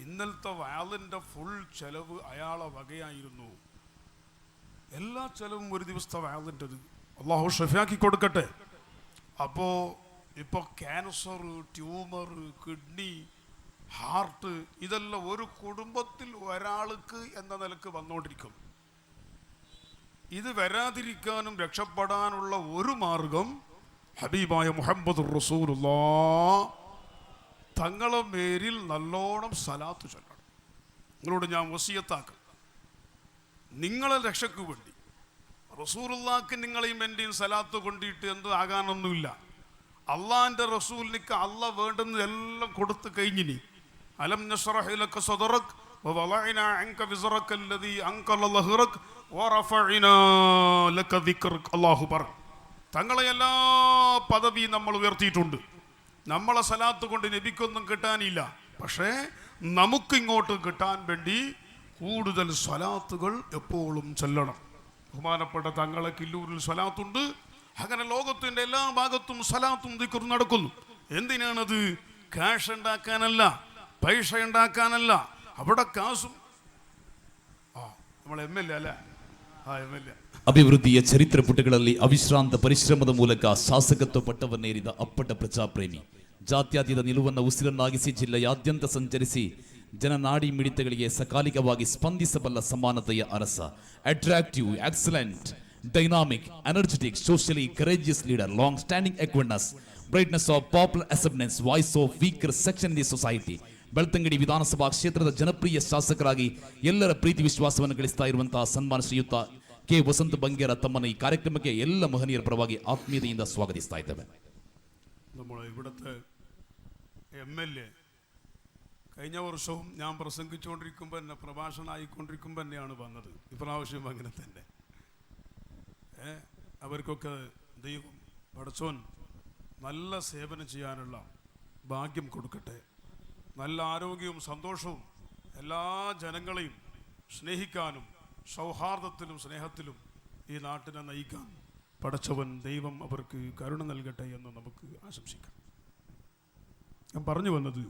ഇന്നലത്തെ വാലിൻ്റെ ഫുൾ ചെലവ് അയാളെ വകയായിരുന്നു. എല്ലാ ചെലവും ഒരു ദിവസത്തെ വാലിൻ്റെത്. അള്ളാഹു ഷിഫിയാക്കി കൊടുക്കട്ടെ. അപ്പോൾ ഇപ്പോൾ ക്യാൻസർ, ട്യൂമർ, കിഡ്നി, ഹാർട്ട് ഇതെല്ലാം ഒരു കുടുംബത്തിൽ ഒരാൾക്ക് എന്ന നിലക്ക് വന്നുകൊണ്ടിരിക്കും. ഇത് വരാതിരിക്കാനും രക്ഷപ്പെടാനുള്ള ഒരു മാർഗം ഹബീബായ മുഹമ്മദ് റസൂലുള്ളാഹ് തങ്ങളെ പേരിൽ നല്ലോണം സലാത്ത് ചൊല്ലണം. നിങ്ങളോട് ഞാൻ വസിയത്താക്കാം, നിങ്ങളെ രക്ഷയ്ക്ക് വേണ്ടി റസൂലുള്ളാഹിക്ക് നിങ്ങളെയും എൻ്റെയും സലാത്ത് കൊണ്ടിട്ട് എന്ത് ആകാനൊന്നുമില്ല. അള്ളാഹിൻ്റെ റസൂലിനിക്ക് അള്ള വേണ്ടുന്നതെല്ലാം കൊടുത്തു കഴിഞ്ഞിനി. അലം നശ്റഹ് ലക സദ്റക് വവളഅനാ അൻക വിസ്റക അല്ലദീ അൻഖല ലഹ്റക വറഫഅനാ ലക ദിക്റക. അല്ലാഹു പറഞ്ഞു, തങ്ങളെ എല്ലാ പദവി നമ്മൾ ഉയർത്തിയിട്ടുണ്ട്. നമ്മളെ സലാത്ത് കൊണ്ട് നബിക്കൊന്നും കിട്ടാനില്ല. പക്ഷേ നമുക്കിങ്ങോട്ട് കിട്ടാൻ വേണ്ടി കൂടുതൽ സ്വലാത്തുകൾ എപ്പോഴും ചൊല്ലണം. ബഹുമാനപ്പെട്ട തങ്ങളെ കില്ലൂരിൽ സ്വലാത്തുണ്ട്. അങ്ങനെ ലോകത്തിൻ്റെ എല്ലാ ഭാഗത്തും സ്വലാത്തും ദിക്റും നടക്കുന്നു. എന്തിനാണത്? കാശ് ഉണ്ടാക്കാനല്ല, പൈസ ഉണ്ടാക്കാനല്ല. അവിടെ കാശും നമ്മൾ MLA ಅಲ್ಲ MLA ಅಭಿವೃದ್ಧಿಯ ಚರಿತ್ರೆ ಪುಟಗಳಲ್ಲಿ ಅವಿಶ್ರಾಂತ ಪರಿಶ್ರಮದ ಮೂಲಕ ಶಾಸಕತ್ವ ಪಟ್ಟವನ್ನೇರಿದ ಅಪ್ಪಟ ಪ್ರಜಾಪ್ರೇಮಿ, ಜಾತ್ಯತೀತ ನಿಲುವನ್ನು ಉಸಿರನ್ನಾಗಿಸಿ ಜಿಲ್ಲೆಯಾದ್ಯಂತ ಸಂಚರಿಸಿ ಜನನಾಡಿ ಮಿಡಿತಗಳಿಗೆ ಸಕಾಲಿಕವಾಗಿ ಸ್ಪಂದಿಸಬಲ್ಲ ಸಮಾನತೆಯ ಅರಸ, attractive, excellent, dynamic, energetic, socially courageous leader, long-standing equanimous, brightness of popular acceptance, voice of weaker section in the society. Belthangady ವಿಧಾನಸಭಾ ಕ್ಷೇತ್ರದ ಜನಪ್ರಿಯ ಶಾಸಕರಾಗಿ ಎಲ್ಲರ ಪ್ರೀತಿ ವಿಶ್ವಾಸವನ್ನು ಗಳಿಸ್ತಾ ಇರುವಂತಹ ಸನ್ಮಾನ ಶ್ರೀಯುತ ಕೆ ವಸಂತ ಬಂಗೇರ ತಮ್ಮನ್ನು ಈ ಕಾರ್ಯಕ್ರಮಕ್ಕೆ ಎಲ್ಲ ಮಹನೀಯರ ಪರವಾಗಿ ಆತ್ಮೀಯತೆಯಿಂದ ಸ್ವಾಗತಿಸ್ತಾ ಇದ್ದೇವೆ. നമ്മുടെ ഇവിടുത്തെ MLA കഴിഞ്ഞ വർഷവും ഞാൻ പ്രസംഗിച്ചുകൊണ്ടിരിക്കുമ്പോൾ തന്നെ, പ്രഭാഷണമായിക്കൊണ്ടിരിക്കുമ്പോൾ തന്നെയാണ് വന്നത്. ഇപ്രാവശ്യം അങ്ങനെ തന്നെ. അവർക്കൊക്കെ ദൈവം പടച്ചോൻ നല്ല സേവനം ചെയ്യാനുള്ള ഭാഗ്യം കൊടുക്കട്ടെ. നല്ല ആരോഗ്യവും സന്തോഷവും, എല്ലാ ജനങ്ങളെയും സ്നേഹിക്കാനും സൗഹാർദ്ദത്തിലും സ്നേഹത്തിലും ഈ നാട്ടിനെ നയിക്കാൻ പടച്ചവൻ ദൈവം അവർക്ക് കരുണ നൽകട്ടെ എന്ന് നമുക്ക് ആശംസിക്കാം. ഞാൻ പറഞ്ഞു വന്നത്,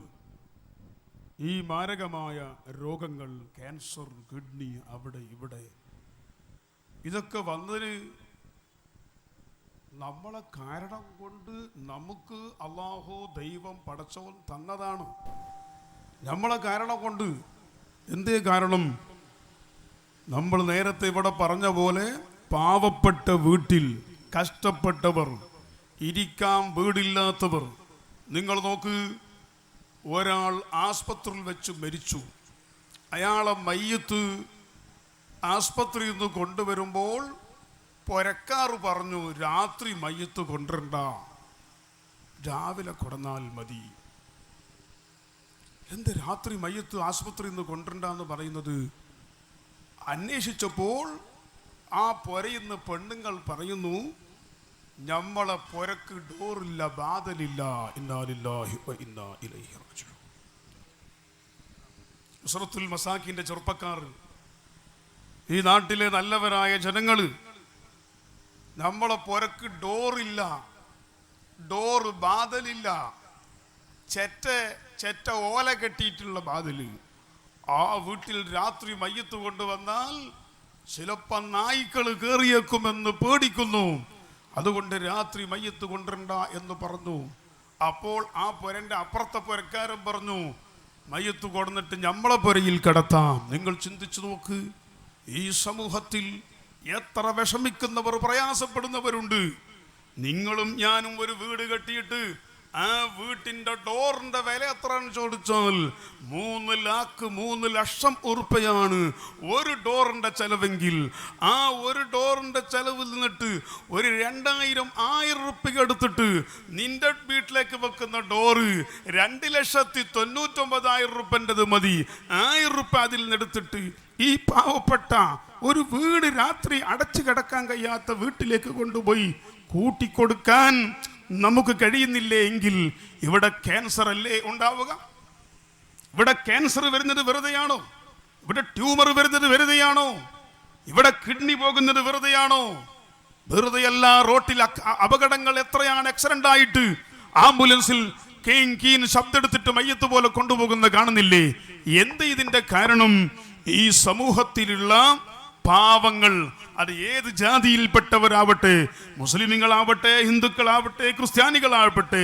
ഈ മാരകമായ രോഗങ്ങൾ, ക്യാൻസർ, കിഡ്നി, അവിടെ ഇവിടെ ഇതൊക്കെ വന്നതിന് നമ്മളെ കാരണം കൊണ്ട് നമുക്ക് അല്ലാഹു ദൈവം പടച്ചവൻ തന്നതാണ്. നമ്മളെ കാരണം കൊണ്ട്. എന്തേ കാരണം? നമ്മൾ നേരത്തെ ഇവിടെ പറഞ്ഞ പോലെ പാവപ്പെട്ട വീട്ടിൽ കഷ്ടപ്പെട്ടവർ, ഇരിക്കാൻ വീടില്ലാത്തവർ. നിങ്ങൾ നോക്ക്, ഒരാൾ ആസ്പത്രിയിൽ വെച്ച് മരിച്ചു. അയാളെ മയ്യത്ത് ആസ്പത്രിയിൽ നിന്ന് കൊണ്ടുവരുമ്പോൾ പൊരക്കാർ പറഞ്ഞു, രാത്രി മയ്യത്ത് കൊണ്ടുവരണ്ട, രാവിലെ കൊണ്ടുവന്നാൽ മതി. എന്ത് രാത്രി മയ്യത്ത് ആസ്പത്രിയിൽ നിന്ന് കൊണ്ടുവരണ്ട എന്ന് പറയുന്നത്? അന്വേഷിച്ചപ്പോൾ ആ പൊരയിൽ നിന്ന് പെണ്ണുങ്ങൾ പറയുന്നു, നമ്മളെ പൊരക്ക് ഡോറില്ല, ബാധലില്ല. ഇന്നാ ലില്ലാഹി വ ഇന്നാ ഇലൈഹി റാജിഊൻ. ഉസ്റത്തുൽ മസാക്കിന്റെ ചെറുപ്പക്കാർ, ഈ നാട്ടിലെ നല്ലവരായ ജനങ്ങൾ, നമ്മളെ പൊരക്ക് ഡോറില്ല, ഡോറ് ബാധലില്ല, ചെറ്റ ഓല കെട്ടിയിട്ടുള്ള ബാധല്. ആ വീട്ടിൽ രാത്രി മയ്യത്ത് കൊണ്ടുവന്നാൽ ചിലപ്പോൾ നായ്ക്കൾ കയറിയേക്കുമെന്ന് പേടിക്കുന്നു. അതുകൊണ്ട് രാത്രി മയ്യത്ത് കൊണ്ടുവരണ്ട എന്ന് പറഞ്ഞു. അപ്പോൾ ആ പൊരൻ്റെ അപ്പുറത്തെ പൊരക്കാരൻ പറഞ്ഞു, മയ്യത്ത് കൊടുന്നിട്ട് നമ്മളെ പൊരയിൽ കിടത്താം. നിങ്ങൾ ചിന്തിച്ചു നോക്ക്, ഈ സമൂഹത്തിൽ എത്ര വിഷമിക്കുന്നവർ, പ്രയാസപ്പെടുന്നവരുണ്ട്. നിങ്ങളും ഞാനും ഒരു വീട് കെട്ടിയിട്ട് ആ വീട്ടിൻ്റെ ഡോറിൻ്റെ വില എത്രയാണെന്ന് ചോദിച്ചാൽ 3 ലക്ഷം ഉറുപ്പയാണ് ഒരു ഡോറിൻ്റെ ചെലവെങ്കിൽ, ആ ഒരു ഡോറിൻ്റെ ചെലവിൽ നിന്നിട്ട് ഒരു 2000-1000 ഉറുപ്പിക എടുത്തിട്ട് നിന്റെ വീട്ടിലേക്ക് വെക്കുന്ന ഡോറ് 2,99,000 ഉറുപ്പൻ്റെത് മതി. 1000 ഉറുപ്പ അതിൽ നിന്നെടുത്തിട്ട് ഈ പാവപ്പെട്ട ഒരു വീട് രാത്രി അടച്ചു കിടക്കാൻ കഴിയാത്ത വീട്ടിലേക്ക് കൊണ്ടുപോയി കൂട്ടിക്കൊടുക്കാൻ നമുക്ക് കഴിയുന്നില്ലേ എങ്കിൽ ഇവിടെ ക്യാൻസർ അല്ലേ ഉണ്ടാവുക? ഇവിടെ ക്യാൻസർ വരുന്നത് വെറുതെയാണോ? ഇവിടെ ട്യൂമർ വരുന്നത് വെറുതെയാണോ? ഇവിടെ കിഡ്നി പോകുന്നത് വെറുതെയാണോ? വെറുതെയല്ല. റോട്ടിൽ അപകടങ്ങൾ എത്രയാണ് ആക്സിഡന്റ് ആയിട്ട് ആംബുലൻസിൽ കീൻ ശബ്ദെടുത്തിട്ട് മയ്യത്ത് പോലെ കൊണ്ടുപോകുന്ന കാണുന്നില്ലേ? എന്ത് ഇതിന്റെ കാരണം? ഈ സമൂഹത്തിലുള്ള പാവങ്ങൾ, അത് ഏത് ജാതിയിൽപ്പെട്ടവരാവട്ടെ, മുസ്ലിമുകളാവട്ടെ, ഹിന്ദുക്കളാവട്ടെ, ക്രിസ്ത്യാനികളാവട്ടെ,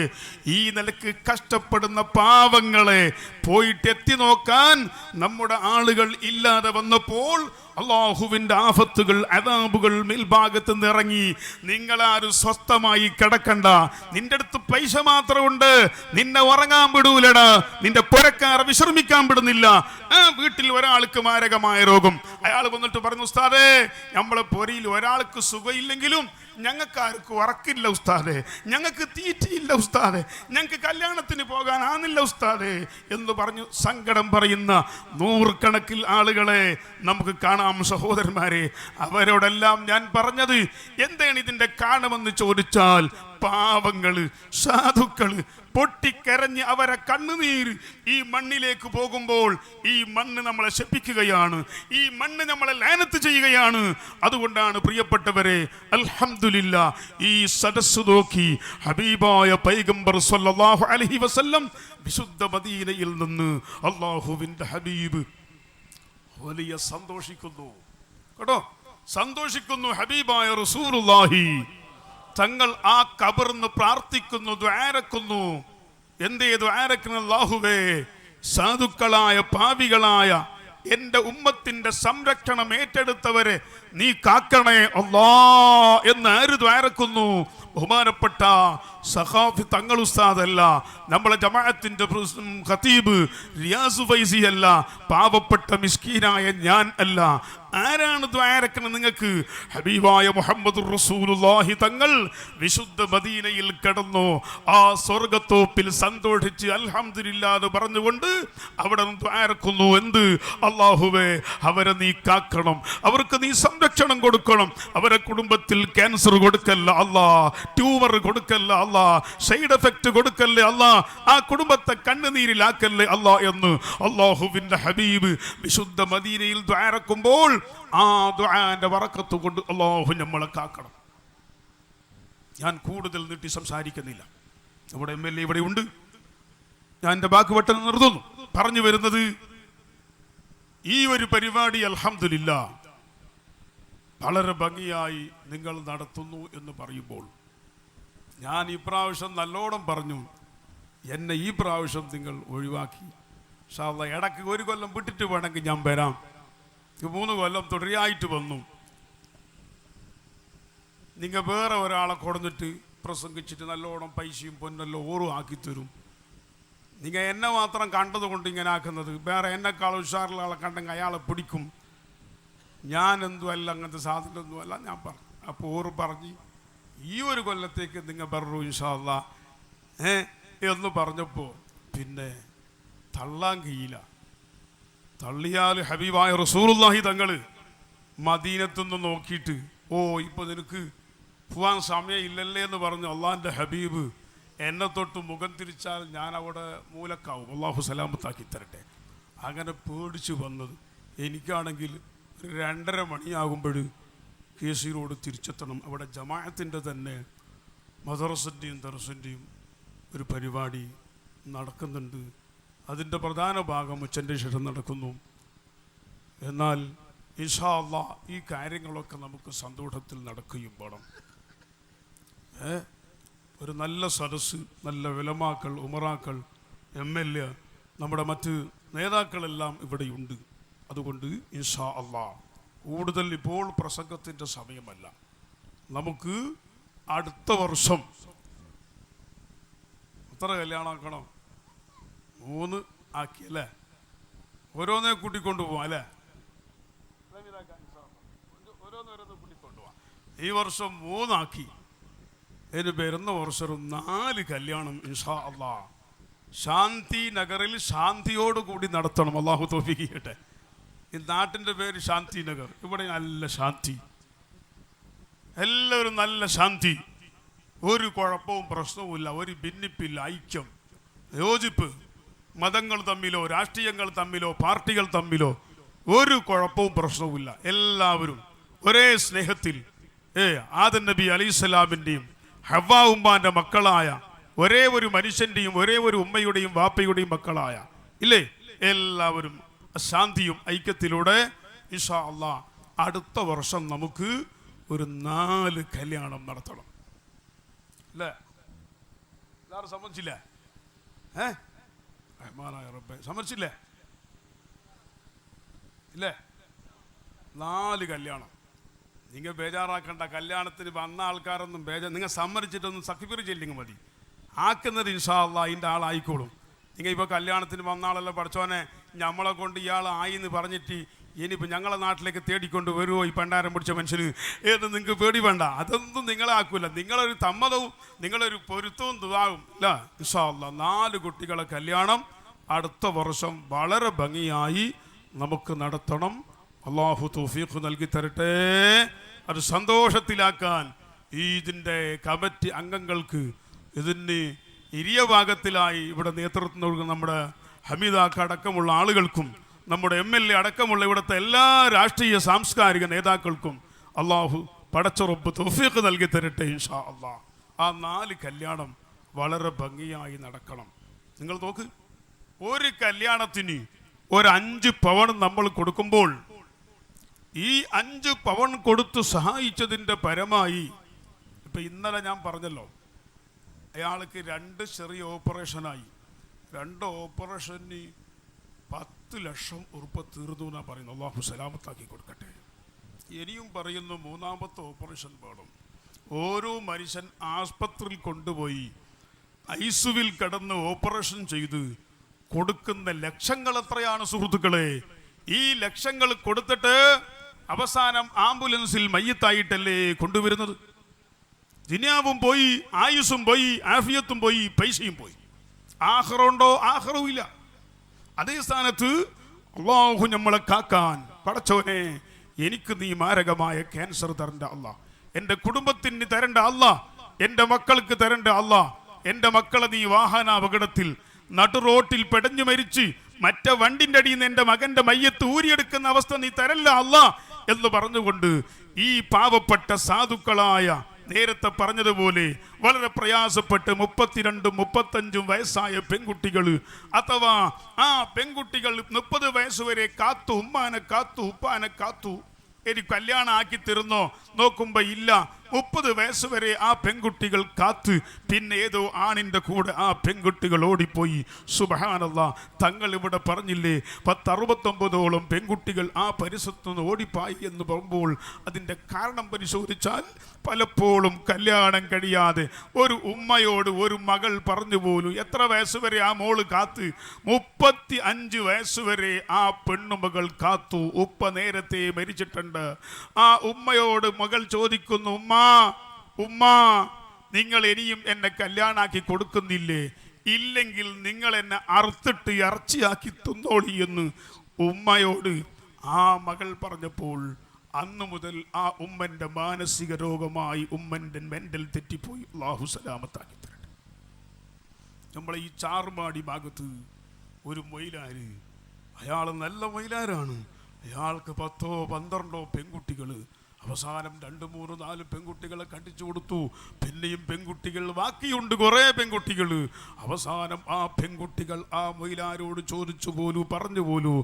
ഈ നിലക്ക് കഷ്ടപ്പെടുന്ന പാവങ്ങളെ പോയിട്ട് എത്തി നോക്കാൻ നമ്മുടെ ആളുകൾ ഇല്ലാതെ വന്നപ്പോൾ അള്ളാഹുവിൻ്റെ ആഫത്തുകൾ, അദാബുകൾ മേൽഭാഗത്ത് നിന്ന് ഇറങ്ങി. നിങ്ങളാരും സ്വസ്ഥമായി കിടക്കണ്ട, നിന്റെ അടുത്ത് പൈസ മാത്രമുണ്ട്, നിന്നെ ഉറങ്ങാൻ വിടൂലടാ, നിന്റെ പുരക്കാരെ വിശ്രമിക്കാൻ വിടുന്നില്ല. വീട്ടിൽ ഒരാൾക്ക് മാരകമായ രോഗം, അയാൾ വന്നിട്ട് പറഞ്ഞു, ഉസ്താദേ നമ്മളെ പൊരയിൽ ഒരാൾക്ക് സുഖമില്ലെങ്കിലും ഞങ്ങൾക്ക് ആർക്കും ഉറക്കില്ല ഉസ്താദേ, ഞങ്ങൾക്ക് തീറ്റയില്ല ഉസ്താദേ, ഞങ്ങൾക്ക് കല്യാണത്തിന് പോകാനാണില്ല ഉസ്താദേ എന്ന് പറഞ്ഞു സങ്കടം പറയുന്ന നൂറുകണക്കിൽ ആളുകളെ നമുക്ക് കാണാം. സഹോദരന്മാരെ, അവരോടെല്ലാം ഞാൻ പറഞ്ഞത് എന്താണ് ഇതിൻ്റെ കാരണമെന്ന് ചോദിച്ചാൽ, പാവങ്ങള്, സാധുക്കള് പൊട്ടിക്കരഞ്ഞ് അവരെ കണ്ണുനീര് ഈ മണ്ണിലേക്ക് പോകുമ്പോൾ ഈ മണ്ണ് നമ്മളെ ശപിക്കുകയാണ്, ഈ മണ്ണ് നമ്മളെ ലാനത്ത് ചെയ്യുകയാണ്. അതുകൊണ്ടാണ് പ്രിയപ്പെട്ടവരെ, അൽഹംദുലില്ലാ, ഈ സദസ്സ് നോക്കി ഹബീബായ പൈഗംബർ സല്ലല്ലാഹു അലൈഹി വസല്ലം വിശുദ്ധ മദീനയിൽ നിന്ന് അല്ലാഹുവിൻ്റെ ഹബീബ് വലിയ സന്തോഷിക്കുന്നു കേട്ടോ, സന്തോഷിക്കുന്നു. ഹബീബായ റസൂലുള്ളാഹി തങ്ങൾ ആ ഖബറിന് പ്രാർത്ഥിക്കുന്നു, ദുആരക്കുന്നു. എന്തേ ദുആരക്കുന്നു? അല്ലാഹുവേ, സാധുക്കളായ പാപികളായ എൻ്റെ ഉമ്മത്തിന്റെ സംരക്ഷണം ഏറ്റെടുത്തവരെ നീ കാക്കണേ അല്ലാ എന്ന് ആര് ദുആരക്കുന്നു? ബഹുമാനപ്പെട്ട സഖാഫി തങ്ങൾ ഉസ്താദല്ല, നമ്മളെ ജമാഅത്തിന്റെ ഖതീബ് റിയാസ് ഫൈസി അല്ല, പാവപ്പെട്ട മിസ്കീനായ ഞാൻ അല്ല. ആരാണ് ദ്വാരക്കണം നിങ്ങൾക്ക്? ഹബീബായ മുഹമ്മദുർ റസൂലുള്ളാഹി തങ്ങൾ വിശുദ്ധ മദീനയിൽ കിടന്നു ആ സ്വർഗത്തോപ്പിൽ സന്തോഷിച്ച് അൽഹംദുലില്ലാ എന്ന് പറഞ്ഞുകൊണ്ട് അവിടെ നിന്ന് ദ്വാരക്കുന്നു. എന്ത്? അല്ലാഹുവേ, അവരെ നീ കാക്കണം, അവർക്ക് നീ സംരക്ഷണം കൊടുക്കണം, അവരെ കുടുംബത്തിൽ ക്യാൻസർ കൊടുക്കല്ല അല്ലാ, ട്യൂമർ കൊടുക്കല്ല അല്ലാ, സൈഡ് എഫക്റ്റ് കൊടുക്കല്ലേ അല്ലാ, ആ കുടുംബത്തെ കണ്ണുനീരിലാക്കല്ലേ അല്ലാ എന്ന് അല്ലാഹുവിൻ്റെ ഹബീബ് വിശുദ്ധ മദീനയിൽ ദ്വാരക്കുമ്പോൾ ആ ദുആന്റെ ബറക്കത്ത് കൊണ്ട് അല്ലാഹു നമ്മളെ കാക്കണം. ഞാൻ കൂടുതൽ നീട്ടി സംസാരിക്കുന്നില്ല, നമ്മുടെ MLA ഇവിടെ ഉണ്ട്, ഞാൻ എൻ്റെ വാക്ക് പെട്ടെന്ന് നിർത്തുന്നു. പറഞ്ഞു വരുന്നത്, ഈ ഒരു പരിപാടി അൽഹംദുലില്ലാ വളരെ ഭംഗിയായി നിങ്ങൾ നടത്തുന്നു എന്ന് പറയുമ്പോൾ ഞാൻ ഈ പ്രാവശ്യം നല്ലോണം പറഞ്ഞു, എന്നെ ഈ പ്രാവശ്യം നിങ്ങൾ ഒഴിവാക്കി. ഇൻഷാ അല്ലാഹ് ഇടയ്ക്ക് ഒരു കൊല്ലം വിട്ടിട്ട് വേണമെങ്കിൽ ഞാൻ വരാം. 3 കൊല്ലം തുടരെയായിട്ട് വന്നു. നിങ്ങൾ വേറെ ഒരാളെ കൊടുന്നിട്ട് പ്രസംഗിച്ചിട്ട് നല്ലോണം പൈസയും പൊന്നെല്ലാം ഓറും ആക്കി തരും. നിങ്ങൾ എന്നെ മാത്രം കണ്ടതുകൊണ്ട് ഇങ്ങനെ ആക്കുന്നത്, വേറെ എന്നെക്കാൾ ഉഷാറുള്ള ആളെ കണ്ടെങ്കിൽ അയാളെ പിടിക്കും. ഞാൻ എന്തുമല്ല, അങ്ങനത്തെ സാധനമൊന്നുമല്ല ഞാൻ പറഞ്ഞു. അപ്പോൾ ഓറ് പറഞ്ഞ് ഈ ഒരു കൊല്ലത്തേക്ക് നിങ്ങൾ പറഞ്ഞു ഇൻഷാ അല്ലാഹ് എന്ന് പറഞ്ഞപ്പോൾ പിന്നെ തള്ളാൻ കഴിയില്ല. തള്ളിയാൽ ഹബീബായ റസൂലുള്ളാഹി തങ്ങൾ മദീനത്തുനിന്ന് നോക്കിയിട്ട്, ഓ ഇപ്പോൾ നിനക്ക് പോവാൻ സമയമില്ലല്ലേ എന്ന് പറഞ്ഞു അള്ളാഹിൻ്റെ ഹബീബ് എന്നെ തൊട്ട് മുഖം തിരിച്ചാൽ ഞാൻ അവിടെ മൂലക്കാവും, അള്ളാഹു സലാമത്താക്കി തരട്ടെ. അങ്ങനെ പേടിച്ച് വന്നത്. എനിക്കാണെങ്കിൽ 2:30 മണിയാകുമ്പോൾ KC റോഡ് തിരിച്ചെത്തണം. അവിടെ ജമാഅത്തിൻ്റെ തന്നെ മദ്രസൻ്റെയും ദർസിൻ്റെയും ഒരു പരിപാടി നടക്കുന്നുണ്ട്. അതിൻ്റെ പ്രധാന ഭാഗം ഉച്ചൻ്റെ ശേഷം നടക്കുന്നു. എന്നാൽ ഇൻഷാ അല്ലാഹ് ഈ കാര്യങ്ങളൊക്കെ നമുക്ക് സന്തോഷത്തിൽ നടക്കുകയും വേണം. ഒരു നല്ല സദസ്സ്, നല്ല ഉലമാക്കൾ, ഉമറാക്കൾ, MLA, നമ്മുടെ മറ്റ് നേതാക്കളെല്ലാം ഇവിടെയുണ്ട്. അതുകൊണ്ട് ഇൻഷാ അല്ലാഹ് കൂടുതൽ ഇപ്പോൾ പ്രസംഗത്തിൻ്റെ സമയമല്ല. നമുക്ക് അടുത്ത വർഷം എത്ര കല്യാണമാക്കണം? 3 ആക്കി അല്ലേ? ഓരോന്നേ കൂട്ടിക്കൊണ്ടു പോവാം അല്ലേ? ഓരോന്നോരോന്ന് കൂട്ടിക്കൊണ്ടുപോവാം. ഈ വർഷം 3 ആക്കി. അതിന് വരുന്ന വർഷം 4 കല്യാണം ഇൻഷാ അല്ലാഹ് ശാന്തി നഗറിൽ ശാന്തിയോടുകൂടി നടത്തണം. അല്ലാഹു തൗഫീഖ് ചെയ്യട്ടെ. ഈ നാട്ടിൻ്റെ പേര് ശാന്തി നഗർ. ഇവിടെ നല്ല ശാന്തി, എല്ലാവരും നല്ല ശാന്തി. ഒരു കുഴപ്പവും പ്രശ്നവുമില്ല, ഒരു ഭിന്നിപ്പില്ല, ഐക്യം, യോജിപ്പ്. മതങ്ങൾ തമ്മിലോ രാഷ്ട്രീയങ്ങൾ തമ്മിലോ പാർട്ടികൾ തമ്മിലോ ഒരു കുഴപ്പവും പ്രശ്നവുമില്ല. എല്ലാവരും ഒരേ സ്നേഹത്തിൽ ആദം നബി അലൈഹിസ്സലാമിൻ്റെയും ഹവ്വാ ഉമ്മാന്റെ മക്കളായ ഒരേ ഒരു മനുഷ്യൻ്റെയും ഒരേ ഒരു ഉമ്മയുടെയും വാപ്പയുടെയും മക്കളായ ഇല്ലേ, എല്ലാവരും ശാന്തിയും ഐക്യത്തിലൂടെ ഇൻഷാ അല്ലാഹ് അടുത്ത വർഷം നമുക്ക് ഒരു 4 കല്യാണം നടത്തണം. അല്ലേ? എല്ലാവരും സമ്മതിച്ചില്ലേ? റഹ്മാനായ റബ്ബേ, സമ്മതിച്ചില്ലേ? ഇല്ലേ? 4 കല്യാണം. നിങ്ങൾ ബേജാറാക്കണ്ട. കല്യാണത്തിന് വന്ന ആൾക്കാരൊന്നും നിങ്ങൾ സമ്മതിച്ചിട്ടൊന്നും സഖിബിർ ചെല്ലിങ് മതി. ആക്കുന്നത് ഇൻഷാ അല്ലാഹ് അതിൻ്റെ ആളായിക്കോളും. നിങ്ങൾ ഇപ്പോൾ കല്യാണത്തിന് വന്ന ആളല്ല പഠിച്ചോനെ നമ്മളെ കൊണ്ട് ഇയാൾ ആയി എന്ന് പറഞ്ഞിട്ട് ഇനിയിപ്പോൾ ഞങ്ങളെ നാട്ടിലേക്ക് തേടിക്കൊണ്ട് വരുമോ ഈ പണ്ടാരം പിടിച്ച മനുഷ്യന് എന്ന് നിങ്ങൾക്ക് പേടി വേണ്ട. അതൊന്നും നിങ്ങളെ ആക്കൂല. നിങ്ങളൊരു സമ്മതവും നിങ്ങളൊരു പൊരുത്തവും ദുആവും ഇല്ല. ഇൻഷാ അല്ലാഹ് 4 കുട്ടികളെ കല്യാണം അടുത്ത വർഷം വളരെ ഭംഗിയായി നമുക്ക് നടത്തണം. അള്ളാഹു തൗഫീഖ് നൽകി തരട്ടെ. അത് സന്തോഷത്തിലാക്കാൻ ഇതിൻ്റെ കമ്മിറ്റി അംഗങ്ങൾക്ക്, ഇതിന് ഇരിയ ഭാഗത്തിലായി ഇവിടെ നേതൃത്വം നൽകുന്ന നമ്മുടെ ഹമീദാക്ക അടക്കമുള്ള ആളുകൾക്കും നമ്മുടെ MLA അടക്കമുള്ള ഇവിടുത്തെ എല്ലാ രാഷ്ട്രീയ സാംസ്കാരിക നേതാക്കൾക്കും അള്ളാഹു പടച്ചുറപ്പ് തൗഫീഖ് നൽകി തരട്ടെ ഇൻഷാ അല്ലാഹ്. ആ 4 കല്യാണം വളരെ ഭംഗിയായി നടക്കണം. നിങ്ങൾ നോക്ക്, ഒരു കല്യാണത്തിന് ഒരു 5 പവൻ നമ്മൾ കൊടുക്കുമ്പോൾ ഈ 5 പവൻ കൊടുത്ത് സഹായിച്ചതിൻ്റെ പരമായി ഇപ്പം ഇന്നലെ ഞാൻ പറഞ്ഞല്ലോ, അയാൾക്ക് 2 ചെറിയ ഓപ്പറേഷനായി. 2 ഓപ്പറേഷന് 10 ലക്ഷം ഉറുപ്പ തീർന്നു എന്നാണ് പറയുന്നത്. അള്ളാഹു സലാമത്താക്കി കൊടുക്കട്ടെ. ഇനിയും പറയുന്നു 3ാമത്തെ ഓപ്പറേഷൻ വേണം. ഓരോ മനുഷ്യൻ ആസ്പത്രിയിൽ കൊണ്ടുപോയി ഐസുവിൽ കിടന്ന് ഓപ്പറേഷൻ ചെയ്ത് കൊടുക്കുന്ന ലക്ഷങ്ങൾ എത്രയാണ് സുഹൃത്തുക്കളെ? ഈ ലക്ഷങ്ങൾ കൊടുത്തിട്ട് അവസാനം ആംബുലൻസിൽ മയ്യത്തായിട്ടല്ലേ കൊണ്ടുവരുന്നത്? ദുനിയാവും പോയി, ആയുസ്സും പോയി, ആഫിയത്തും പോയി, പൈസയും പോയി. ആഖിറുണ്ടോ? ആഖിറും ഇല്ല. അതേ സ്ഥാനത്ത് അള്ളാഹു നമ്മളെ കാക്കാൻ, പടച്ചോനെ എനിക്ക് നീ മാരകമായ ക്യാൻസർ തരണ്ട അല്ലാ, എൻ്റെ കുടുംബത്തിന് തരണ്ട അല്ലാ, എൻ്റെ മക്കൾക്ക് തരണ്ട അല്ലാ, എൻ്റെ മക്കളെ നീ വാഹന അപകടത്തിൽ നടു റോട്ടിൽ പെടഞ്ഞു മരിച്ച് മറ്റേ വണ്ടിൻ്റെ അടിയിൽ നിന്ന് എൻ്റെ മകൻ്റെ മയ്യത്ത് ഊരിയെടുക്കുന്ന അവസ്ഥ നീ തരല്ല അല്ലാ എന്ന് പറഞ്ഞുകൊണ്ട് ഈ പാവപ്പെട്ട സാധുക്കളായ നേരത്തെ പറഞ്ഞതുപോലെ വളരെ പ്രയാസപ്പെട്ട് 32, 35 വയസ്സായ പെൺകുട്ടികൾ അഥവാ ആ പെൺകുട്ടികൾ 30 വയസ്സ് വരെ കാത്തു, ഉമ്മാനെ കാത്തു, ഉപ്പാനെ കാത്തു, എനിക്ക് കല്യാണം ആക്കി തരുന്നോ നോക്കുമ്പോ ഇല്ല. 30 വയസ്സ് വരെ ആ പെൺകുട്ടികൾ കാത്ത് പിന്നെ ഏതോ ആണിൻ്റെ കൂടെ ആ പെൺകുട്ടികൾ ഓടിപ്പോയി. സുബ്ഹാനല്ലാഹ്, തങ്ങൾ ഇവിടെ പറഞ്ഞില്ലേ 1069ഓളം പെൺകുട്ടികൾ ആ പരിസരത്തു നിന്ന് ഓടിപ്പായി എന്ന് പറയുമ്പോൾ അതിൻ്റെ കാരണം പരിശോധിച്ചാൽ പലപ്പോഴും കല്യാണം കഴിയാതെ ഒരു ഉമ്മയോട് ഒരു മകൾ പറഞ്ഞു പോലും എത്ര വയസ്സ് വരെ ആ മോള് കാത്ത്? 35 വയസ്സ് വരെ ആ പെണ്ണുമകൾ കാത്തു. ഉപ്പ നേരത്തെ മരിച്ചിട്ടുണ്ട്. ആ ഉമ്മയോട് മകൾ ചോദിക്കുന്നു, ഉമ്മ നിങ്ങൾ ഇനിയും എന്നെ കല്യാണാക്കി കൊടുക്കുന്നില്ലേ? ഇല്ലെങ്കിൽ നിങ്ങൾ എന്നെ അറുത്തിട്ട് ഇറച്ചിയാക്കി തിന്നോളി എന്ന് ഉമ്മയോട് ആ മകൾ പറഞ്ഞപ്പോൾ അന്ന് മുതൽ ആ ഉമ്മൻ്റെ മാനസിക രോഗമായി ഉമ്മൻ്റെ മെൻ്റൽ തെറ്റിപ്പോയി. അല്ലാഹു സലാമത്താക്കി തരട്ടെ. നമ്മളെ ഈ ചാറുമാടി ഭാഗത്ത് ഒരു മൊയിലാര്, അയാൾ നല്ല മൊയിലാരാണ്. അയാൾക്ക് 10 12 പെൺകുട്ടികൾ. അവസാനം 2 3 4 പെൺകുട്ടികളെ കണ്ടിച്ചു കൊടുത്തു. പിന്നെയും പെൺകുട്ടികൾ ബാക്കിയുണ്ട്, കുറേ പെൺകുട്ടികൾ. അവസാനം ആ പെൺകുട്ടികൾ ആ മൊയിലാരോട് ചോദിച്ചു പോലു, പറഞ്ഞു പോലു,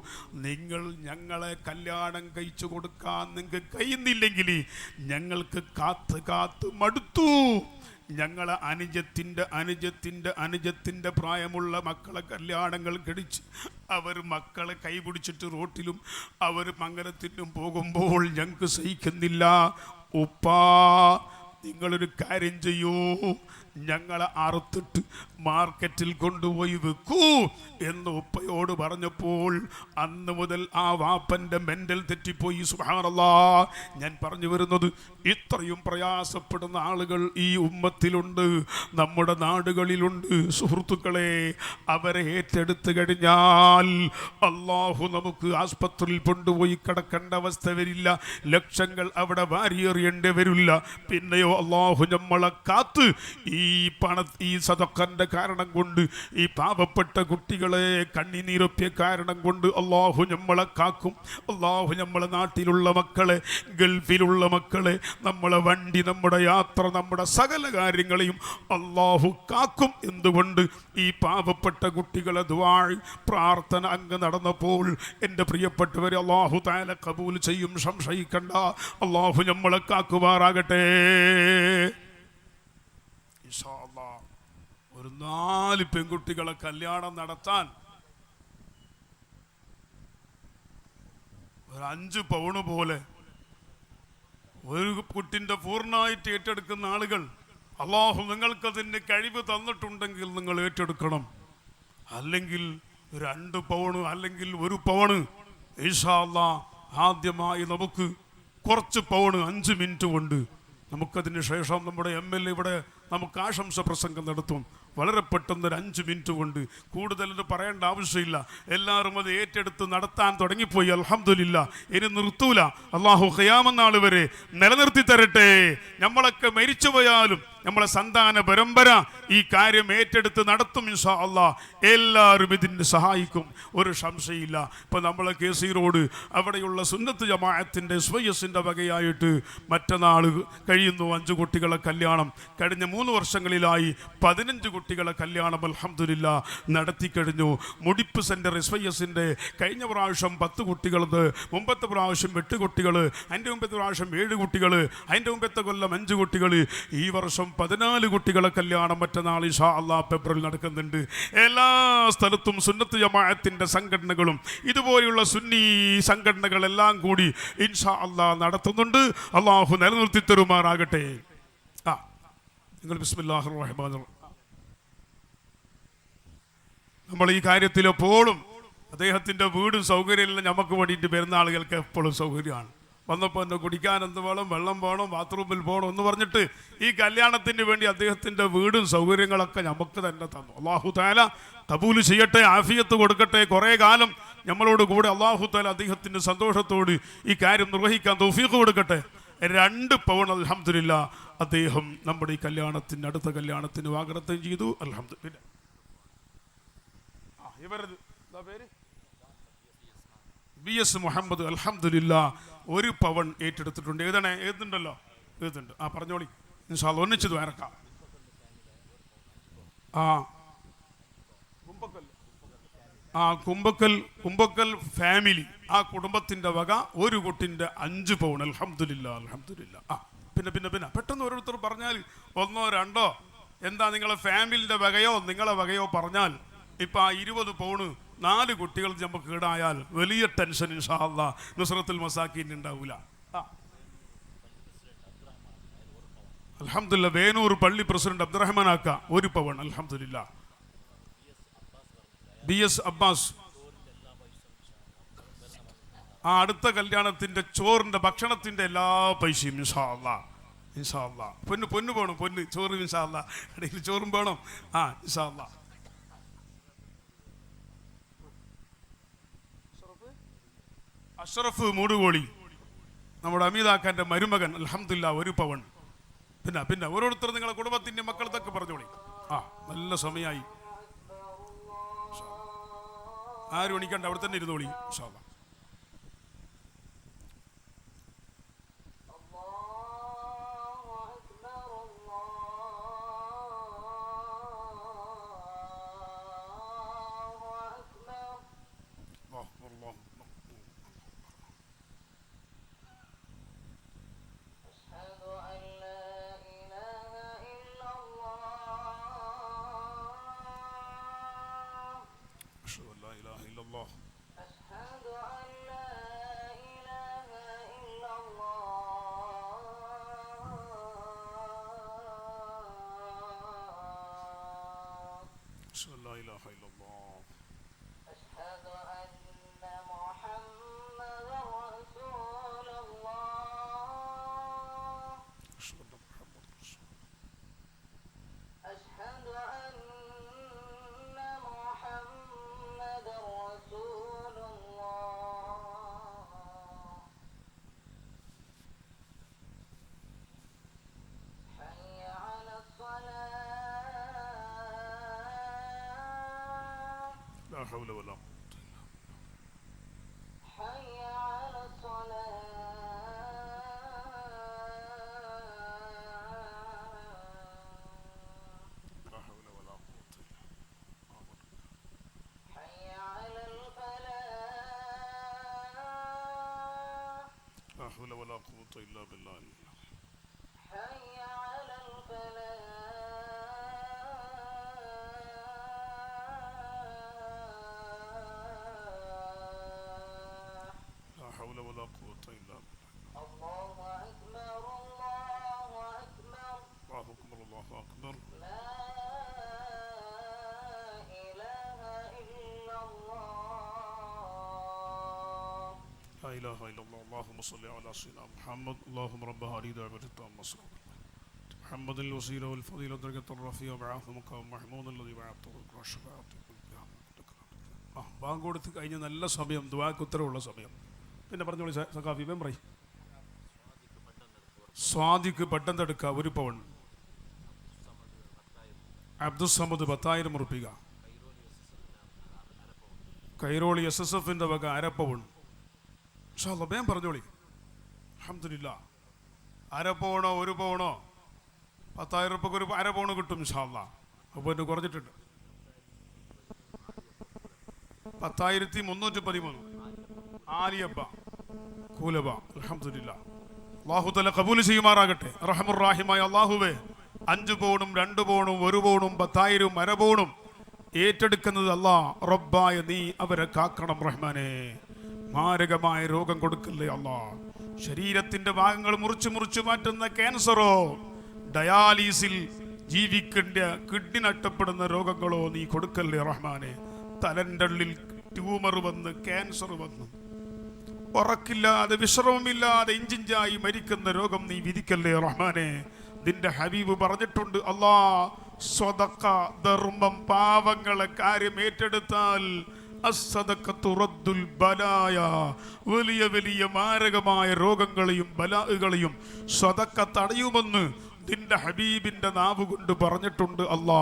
നിങ്ങൾ ഞങ്ങളെ കല്യാണം കഴിച്ചു കൊടുക്കാൻ നിങ്ങൾക്ക് കഴിയുന്നില്ലെങ്കിൽ ഞങ്ങൾക്ക് കാത്ത് കാത്ത് മടുത്തു. ഞങ്ങളെ അനുജത്തിൻ്റെ പ്രായമുള്ള മക്കളെ കല്യാണങ്ങൾ കഴിച്ച് അവർ മക്കളെ കൈപിടിച്ചിട്ട് റോട്ടിലും അവർ മംഗലത്തിനും പോകുമ്പോൾ ഞങ്ങൾക്ക് സഹിക്കുന്നില്ല. ഉപ്പാ, നിങ്ങളൊരു കാര്യം ചെയ്യൂ, ഞങ്ങളെ അറുത്തിട്ട് മാർക്കറ്റിൽ കൊണ്ടുപോയി വെക്കൂ എന്ന് ഉപ്പയോട് പറഞ്ഞപ്പോൾ അന്ന് മുതൽ ആ വാപ്പൻ്റെ മെൻ്റൽ തെറ്റിപ്പോയി. സുബ്ഹാനല്ലാഹ്. ഞാൻ പറഞ്ഞു വരുന്നത്, ഇത്രയും പ്രയാസപ്പെടുന്ന ആളുകൾ ഈ ഉമ്മത്തിലുണ്ട്, നമ്മുടെ നാടുകളിലുണ്ട്. സുഹൃത്തുക്കളെ, അവരെ ഏറ്റെടുത്ത് കഴിഞ്ഞാൽ അള്ളാഹു നമുക്ക് ആസ്പത്രിയിൽ കൊണ്ടുപോയി കിടക്കേണ്ട അവസ്ഥ വരില്ല, ലക്ഷങ്ങൾ അവിടെ വാരിയെറിയേണ്ടി വരില്ല. പിന്നെയോ അള്ളാഹു നമ്മളെ കാത്ത് ഈ സദഖന്റെ കാരണം കൊണ്ട്, ഈ പാവപ്പെട്ട കുട്ടികളെ കണ്ണിനീരൊപ്പിയ കാരണം കൊണ്ട് അള്ളാഹു നമ്മളെ കാക്കും. അള്ളാഹു നമ്മളെ നാട്ടിലുള്ള മക്കളെ, ഗൾഫിലുള്ള മക്കളെ, നമ്മളെ വണ്ടി, നമ്മുടെ യാത്ര, നമ്മുടെ സകല കാര്യങ്ങളെയും അള്ളാഹു കാക്കും. എന്തുകൊണ്ട്? ഈ പാവപ്പെട്ട കുട്ടികളെ ദുആ പ്രാർത്ഥന അങ്ങ് നടന്നപ്പോൾ എൻ്റെ പ്രിയപ്പെട്ടവരെ അള്ളാഹു തആല കബൂൽ ചെയ്യും, സംശയിക്കണ്ട. അള്ളാഹു നമ്മളെ കാക്കുമാറാകട്ടെ. ഇൻഷാ അല്ലാഹ് ഒരു 4 പെൺകുട്ടികളെ കല്യാണം നടത്താൻ ഒരു 5 പൗണ് പോലെ ഒരു കുട്ടിൻ്റെ പൂർണ്ണമായിട്ട് ഏറ്റെടുക്കുന്ന ആളുകൾ, അള്ളാഹു നിങ്ങൾക്കതിന് കഴിവ് തന്നിട്ടുണ്ടെങ്കിൽ നിങ്ങൾ ഏറ്റെടുക്കണം. അല്ലെങ്കിൽ 2 പൗണ് അല്ലെങ്കിൽ 1 പൗണ് ഇൻഷാ അല്ലാഹ് ആദ്യമായി നമുക്ക് കുറച്ച് പൗണ് 5 മിനിറ്റ് കൊണ്ട് നമുക്കതിന് ശേഷം നമ്മുടെ MLA ഇവിടെ നമുക്ക് ആശംസ പ്രസംഗം നടത്തും. വളരെ പെട്ടെന്ന് ഒരു 5 മിനിറ്റ് കൊണ്ട്, കൂടുതലൊന്നും പറയേണ്ട ആവശ്യമില്ല. എല്ലാവരും അത് ഏറ്റെടുത്ത് നടത്താൻ തുടങ്ങിപ്പോയി. അൽഹംദുലില്ലാ. ഇനി നിർത്തൂല. അള്ളാഹു ഖിയാമത്ത് നാൾ വരെ നിലനിർത്തി തരട്ടെ. നമ്മളൊക്കെ മരിച്ചു പോയാലും നമ്മളെ സന്താന പരമ്പര ഈ കാര്യം ഏറ്റെടുത്ത് നടത്തും ഇൻഷാ അല്ലാഹ്. എല്ലാവരും ഇതിന് സഹായിക്കും, ഒരു സംശയമില്ല. ഇപ്പം നമ്മളെ KC റോഡ് അവിടെയുള്ള സുന്നത്ത് ജമാഅത്തിൻ്റെ SYSൻ്റെ വകയായിട്ട് മറ്റന്നാൾ കഴിയുന്നു 5 കുട്ടികളെ കല്യാണം. കഴിഞ്ഞ 3 വർഷങ്ങളിലായി 15 കുട്ടികളെ കല്യാണം അൽഹംദുലില്ലാ നടത്തിക്കഴിഞ്ഞു. മുടിപ്പ് സെൻറ്റർ SYSൻ്റെ കഴിഞ്ഞ പ്രാവശ്യം 10 കുട്ടികളത്, മുമ്പത്തെ പ്രാവശ്യം 8 കുട്ടികൾ, അതിൻ്റെ മുമ്പത്തെ പ്രാവശ്യം 7 കുട്ടികൾ, അതിൻ്റെ മുമ്പത്തെ കൊല്ലം 5 കുട്ടികൾ, ഈ വർഷം 14 കുട്ടികളെ കല്യാണം മറ്റന്നാൾ ഇൻഷാ അല്ലാഹ് ഫെബ്രുവരിയിൽ നടക്കുന്നുണ്ട്. എല്ലാ സ്ഥലത്തും സുന്നത്ത് ജമാഅത്തിൻ്റെ സംഘടനകളും ഇതുപോലെയുള്ള സുന്നി സംഘടനകളെല്ലാം കൂടി ഇൻഷാ അല്ലാഹ് നടത്തുന്നുണ്ട്. അള്ളാഹു നിലനിർത്തി തരുമാറാകട്ടെ. നിങ്ങൾ ബിസ്മില്ലാഹിർ റഹ്മാനിർ റഹീം. നമ്മൾ ഈ കാര്യത്തിൽ എപ്പോഴും അദ്ദേഹത്തിൻ്റെ വീടും സൗകര്യമെല്ലാം നമുക്ക് വേണ്ടിയിട്ട് വരുന്ന ആളുകൾക്ക് എപ്പോഴും സൗകര്യമാണ്. വന്നപ്പോൾ എന്നെ കുടിക്കാൻ എന്ത് വേണം, വെള്ളം വേണം, ബാത്റൂമിൽ പോകണം എന്ന് പറഞ്ഞിട്ട് ഈ കല്യാണത്തിന് വേണ്ടി അദ്ദേഹത്തിൻ്റെ വീടും സൗകര്യങ്ങളൊക്കെ നമുക്ക് തന്നെ തന്നു. അള്ളാഹു തആല കബൂൽ ചെയ്യട്ടെ, ആഫിയത്ത് കൊടുക്കട്ടെ. കുറേ കാലം നമ്മളോട് കൂടെ അള്ളാഹു തആല അദ്ദേഹത്തിൻ്റെ സന്തോഷത്തോട് ഈ കാര്യം നിർവഹിക്കാൻ തൗഫീഖ് കൊടുക്കട്ടെ. 2 പൗൺ അൽഹംദുലില്ലാ അദ്ദേഹം നമ്മുടെ ഈ കല്യാണത്തിന്, അടുത്ത കല്യാണത്തിന് വാഗ്ദത്തം ചെയ്തു. അൽഹംദുലില്ലാ. ഇവരത് പേര് BS മുഹമ്മദ് അൽഹംദുലില്ലാ 1 പവൻ ഏറ്റെടുത്തിട്ടുണ്ട്. ഏതുണ്ടല്ലോ, ഏതുണ്ട്? പറഞ്ഞോളി ഇൻഷാ അല്ലാഹ് ഒന്നിച്ചത് വരക്കാം. കുമ്പക്കൽ ഫാമിലി, ആ കുടുംബത്തിൻ്റെ വക 1 കുട്ടിൻ്റെ 5 പൗൺ അൽഹംദുലില്ലാ. അൽഹംദുലില്ലാ. പിന്നെ പെട്ടെന്ന് ഓരോരുത്തർ പറഞ്ഞാൽ 1 2 എന്താ നിങ്ങളെ ഫാമിലിൻ്റെ വകയോ നിങ്ങളെ വകയോ പറഞ്ഞാൽ ഇപ്പം 20 പൗണ് 4 കുട്ടികൾ നമുക്ക് ഈടായാൽ വലിയ ടെൻഷൻ ഇൻഷാ അല്ലാഹ് നുസ്രത്തുൽ മസാക്കീൻ ഉണ്ടാവില്ല. അൽഹംദുലില്ലാ. വേനൂർ പള്ളി പ്രസിഡന്റ് അബ്ദുറഹ്മാൻ ആക്ക 1 പവൻ അൽഹംദുലില്ലാ. BS അബ്ബാസ് അടുത്ത കല്യാണത്തിൻ്റെ ചോറിൻ്റെ ഭക്ഷണത്തിൻ്റെ എല്ലാ പൈസയും ഇൻഷാ അല്ലാഹ്. ഇൻഷാ അല്ലാഹ്. പൊന്ന് വേണം, പൊന്ന് ചോറ് ഇൻഷാ അല്ലാഹ്. ഇടയിൽ ചോറും വേണം. ഇൻഷാ അല്ലാഹ്. അഷ്റഫ് മൂടുകോളി നമ്മുടെ അമീതാക്കാൻ്റെ മരുമകൻ അൽഹംദുലില്ലാ 1 പവൻ. പിന്നെ ഓരോരുത്തർ നിങ്ങളെ കുടുംബത്തിൻ്റെ മക്കളത്തൊക്കെ പറഞ്ഞോളി. നല്ല സമയമായി. ആരും എണീക്കണ്ട, അവിടെ തന്നെ ഇരുന്നോളി ഇൻഷാ അല്ലാഹ്. إله إلا الله أشهد أن محمدا رسول الله أشهد أن محمد رسول أشهد أن محمدا رسول الله حي على الصلاة لا حول ولا قوة إلا حي على الصلاة لا حول ولا قوة إلا بالله حي على الفلاح لا حول ولا قوة إلا بالله حي على الفلاح لا حول ولا قوة إلا بالله الله أكبر الله أكبر الله أكبر الله أكبر لا إله إلا الله لا إله إلا الله اللهم صل على سيدنا محمد اللهم رب هذه دعوة التامة محمد الوسيلة والفضيلة درجة الرفيع بعث مقام محمود الذي بعثته الشفاعة ബാങ്ക് കൊടുത്ത് കഴിഞ്ഞ നല്ല സമയം ദുആക്ക് ഉത്തരവുള്ള സമയം. പിന്നെ പറഞ്ഞോളി സഖാഫി മെമ്മറി. സ്വാദിക്ക് പട്ടം തടുക്ക 1 പവൻ. അബ്ദുസമദ് 10,000 ഉറുപ്പിക. കൈരോളി SSFന്റെ വക 1/2 പവൻ. ഇൻഷാ അല്ലാഹ് വേഗം പറഞ്ഞോളി. അൽഹംദുലില്ലാ. 1/2 പവനോ 1 പവനോ 10,000 ഉറുപ്പിക ഒരു 1/2 പവൻ കിട്ടും ഇൻഷാ അല്ലാഹ്. അപ്പോൾ എന്നെ കുറഞ്ഞിട്ടുണ്ട്. 10,313 ആലിയബ്ബ കൂലബ. അൽഹംദുലില്ലാ. അല്ലാഹു തആല ഖബൂൽ ചെയ്യുമാറാകട്ടെ. റഹ്മുർ റഹീമായ അല്ലാഹുവേ 5 പൗണും 2 പൗണും 1 പൗണും 10,000 1/2 പൗണും ഏറ്റെടുക്കുന്നത് അല്ലാഹ് റബ്ബായ നീ അവരെ കാക്കണം റഹ്മാനേ. മാരകമായ രോഗം കൊടുക്കല്ലേ അല്ലാഹ്. ശരീരത്തിന്റെ ഭാഗങ്ങൾ മുറിച്ച് മാറ്റുന്ന ക്യാൻസറോ ഡയാലിസിൽ ജീവിക്കേണ്ട കിഡ്നി നഷ്ടപ്പെടുന്ന രോഗങ്ങളോ നീ കൊടുക്കല്ലേ റഹ്മാനെ. തലൻ്റെ ഉള്ളിൽ ട്യൂമർ വന്ന് ക്യാൻസർ വന്ന് ഉറക്കില്ലാതെ വിശ്രമമില്ലാതെ ഇഞ്ചിഞ്ചായി മരിക്കുന്ന രോഗം നീ വിധിക്കല്ലേ റഹ്മാനെ. നിന്റെ ഹബീബ് പറഞ്ഞിട്ടുണ്ട് അല്ലാ സ്വദഖ ധർമ്മം പാവങ്ങളെ കാര്യം ഏറ്റെടുത്താൽ വലിയ വലിയ മാരകമായ രോഗങ്ങളെയും ബലാകളെയും സ്വദഖ തടയുമെന്ന് നിന്റെ ഹബീബിന്റെ നാവ് കൊണ്ട് പറഞ്ഞിട്ടുണ്ട് അല്ലാ.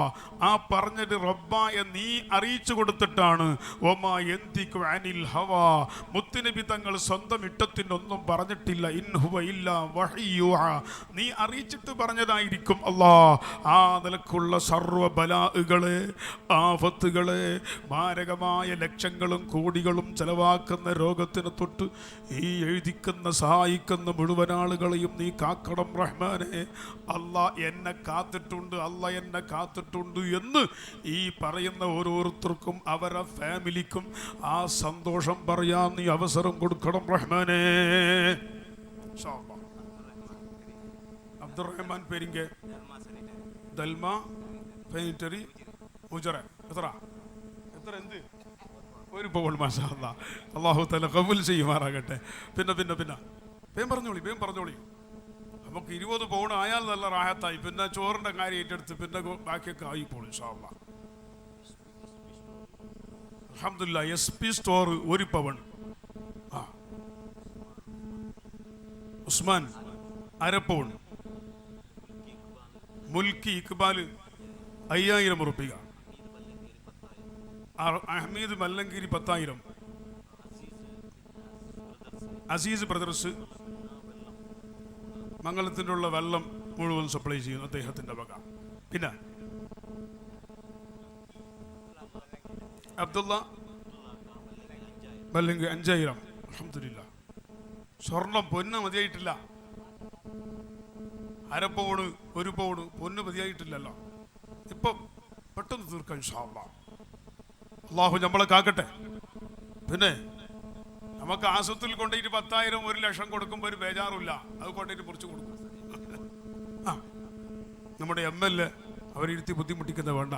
ആ പറഞ്ഞത് റബ്ബായ നീ അറിയിച്ചു കൊടുത്തിട്ടാണ്. ഒമാ യന്തികു അനിൽ ഹവാ. മുത്തുനബി തങ്ങൾ സ്വന്തം ഇഷ്ടത്തിനൊന്നും പറഞ്ഞിട്ടില്ല. ഇൻഹുവ ഇല്ലാ വഹയ്യുഹ. നീ അറിയിച്ചിട്ട് പറഞ്ഞതായിരിക്കും അല്ലാ. ആ നിലക്കുള്ള സർവ്വ ബലാകളെ ആഫത്തുകളെ മാരകമായ ലക്ഷങ്ങളും കോടികളും ചെലവാക്കുന്ന രോഗത്തിന് തൊട്ട് ഈ എഴുതിക്കുന്ന സഹായിക്കുന്ന മുഴുവൻ ആളുകളെയും നീ കാക്കണം റഹ്മാനെ. അല്ലാ എന്നെ കാത്തിട്ടുണ്ട്, അല്ലാ എന്നെ കാത്തിട്ടുണ്ട് എന്ന് ഈ പറയുന്ന ഓരോരുത്തർക്കും അവരുടെ ഫാമിലിക്കും ആ സന്തോഷം പറയാൻ നീ അവസരം കൊടുക്കണം റഹ്മാനേ. അബ്ദുറഹ്മാൻ പേരിങ്കെ ദൽമ പെയിന്ററി മുജറ എത്ര എന്ത് 1 പവൻ മാഷാ അല്ലാഹ്. അല്ലാഹു തആല ഖബൂൽ ചെയ്യുമാറാകട്ടെ. പിന്നെ വേഗം പറഞ്ഞോളി. നമുക്ക് 20 പൗണ്ട് ആയാൽ നല്ല റാഹത്തായി. പിന്നെ ചോറിന്റെ കാര്യം ഏറ്റെടുത്ത് പിന്നെ ബാക്കിയൊക്കെ ആയിപ്പോളും ഇൻഷാ അല്ലാഹ്. അൽഹംദുലില്ലാ. SP സ്റ്റോർ 1 പവൻ. ഉസ്മാൻ 1/2 പവൻ. മുൽക്കി ഇക്ബാൽ 5,000 ഉറുപ്പിക. അഹമ്മദ് മല്ലങ്കിരി 10,000. അസീസ് ബ്രദർസ് മംഗളത്തിൻ്റെ ഉള്ള വെള്ളം മുഴുവൻ സപ്ലൈ ചെയ്യുന്നു അദ്ദേഹത്തിന്റെ വക. പിന്നെ അബ്ദുള്ള മല്ലങ്കി 5,000. അൽഹംദുലില്ലാ. സ്വർണം പൊന്ന് മതിയായിട്ടില്ല. 1/2 പൗണ് 1 പൗണ് പൊന്ന് മതിയായിട്ടില്ലല്ലോ. ഇപ്പം പെട്ടെന്ന് തീർക്കാം ഇൻഷാ അല്ലാഹ്. അല്ലാഹു നമ്മളെ കാക്കട്ടെ. പിന്നെ നമുക്ക് ആശുപത്രിയിൽ കൊണ്ടുപോയിട്ട് 10,000 1 ലക്ഷം കൊടുക്കുമ്പോൾ ഒരു ബേജാറില്ല. അത് കൊണ്ടുപോയിട്ട് മുറിച്ച് കൊടുക്കും. നമ്മുടെ MLA അവരിരുത്തി ബുദ്ധിമുട്ടിക്കുന്ന വേണ്ട.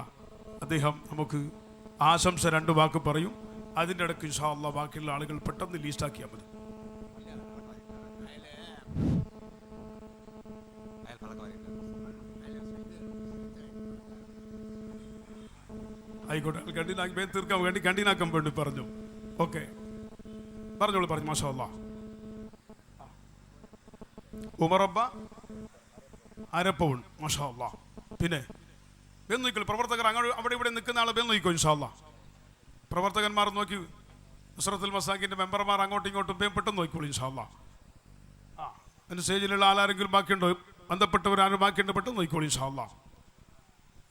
അദ്ദേഹം നമുക്ക് ആശംസ 2 വാക്ക് പറയും. അതിൻ്റെ ഇടയ്ക്ക് ഇൻഷാ അല്ലാഹ് ബാക്കിയുള്ള ആളുകൾ പെട്ടെന്ന് ലീസ്റ്റാക്കിയാൽ മതി. ആയിക്കോട്ടെ, തീർക്കാൻ വേണ്ടി കണ്ടീനാക്കാൻ വേണ്ടി പറഞ്ഞു. ഓക്കെ, പറഞ്ഞോളൂ. മാഷാ അല്ലാഹ്. ഉമറബ്ബ അരപ്പവൺ, മാഷാ അല്ലാഹ്. പിന്നെ നോക്കിക്കോ, പ്രവർത്തകർ അവിടെ ഇവിടെ നിൽക്കുന്ന ആളെ നോക്കിക്കോ ഇൻഷാ അല്ലാഹ്. പ്രവർത്തകന്മാർ നോക്കി, നുസ്രത്തുൽ മസാക്കിൻ്റെ മെമ്പർമാർ അങ്ങോട്ടും ഇങ്ങോട്ടും പെട്ടെന്ന് നോക്കിക്കോളൂ ഇൻഷാ അല്ലാഹ്. അതിന് സ്റ്റേജിലുള്ള ആളാരെങ്കിലും ബാക്കിയുണ്ടോ, ബന്ധപ്പെട്ടവരാരും ബാക്കിയുണ്ട്, പെട്ടെന്ന് നോക്കിക്കോളൂ ഇൻഷാ അല്ലാഹ്.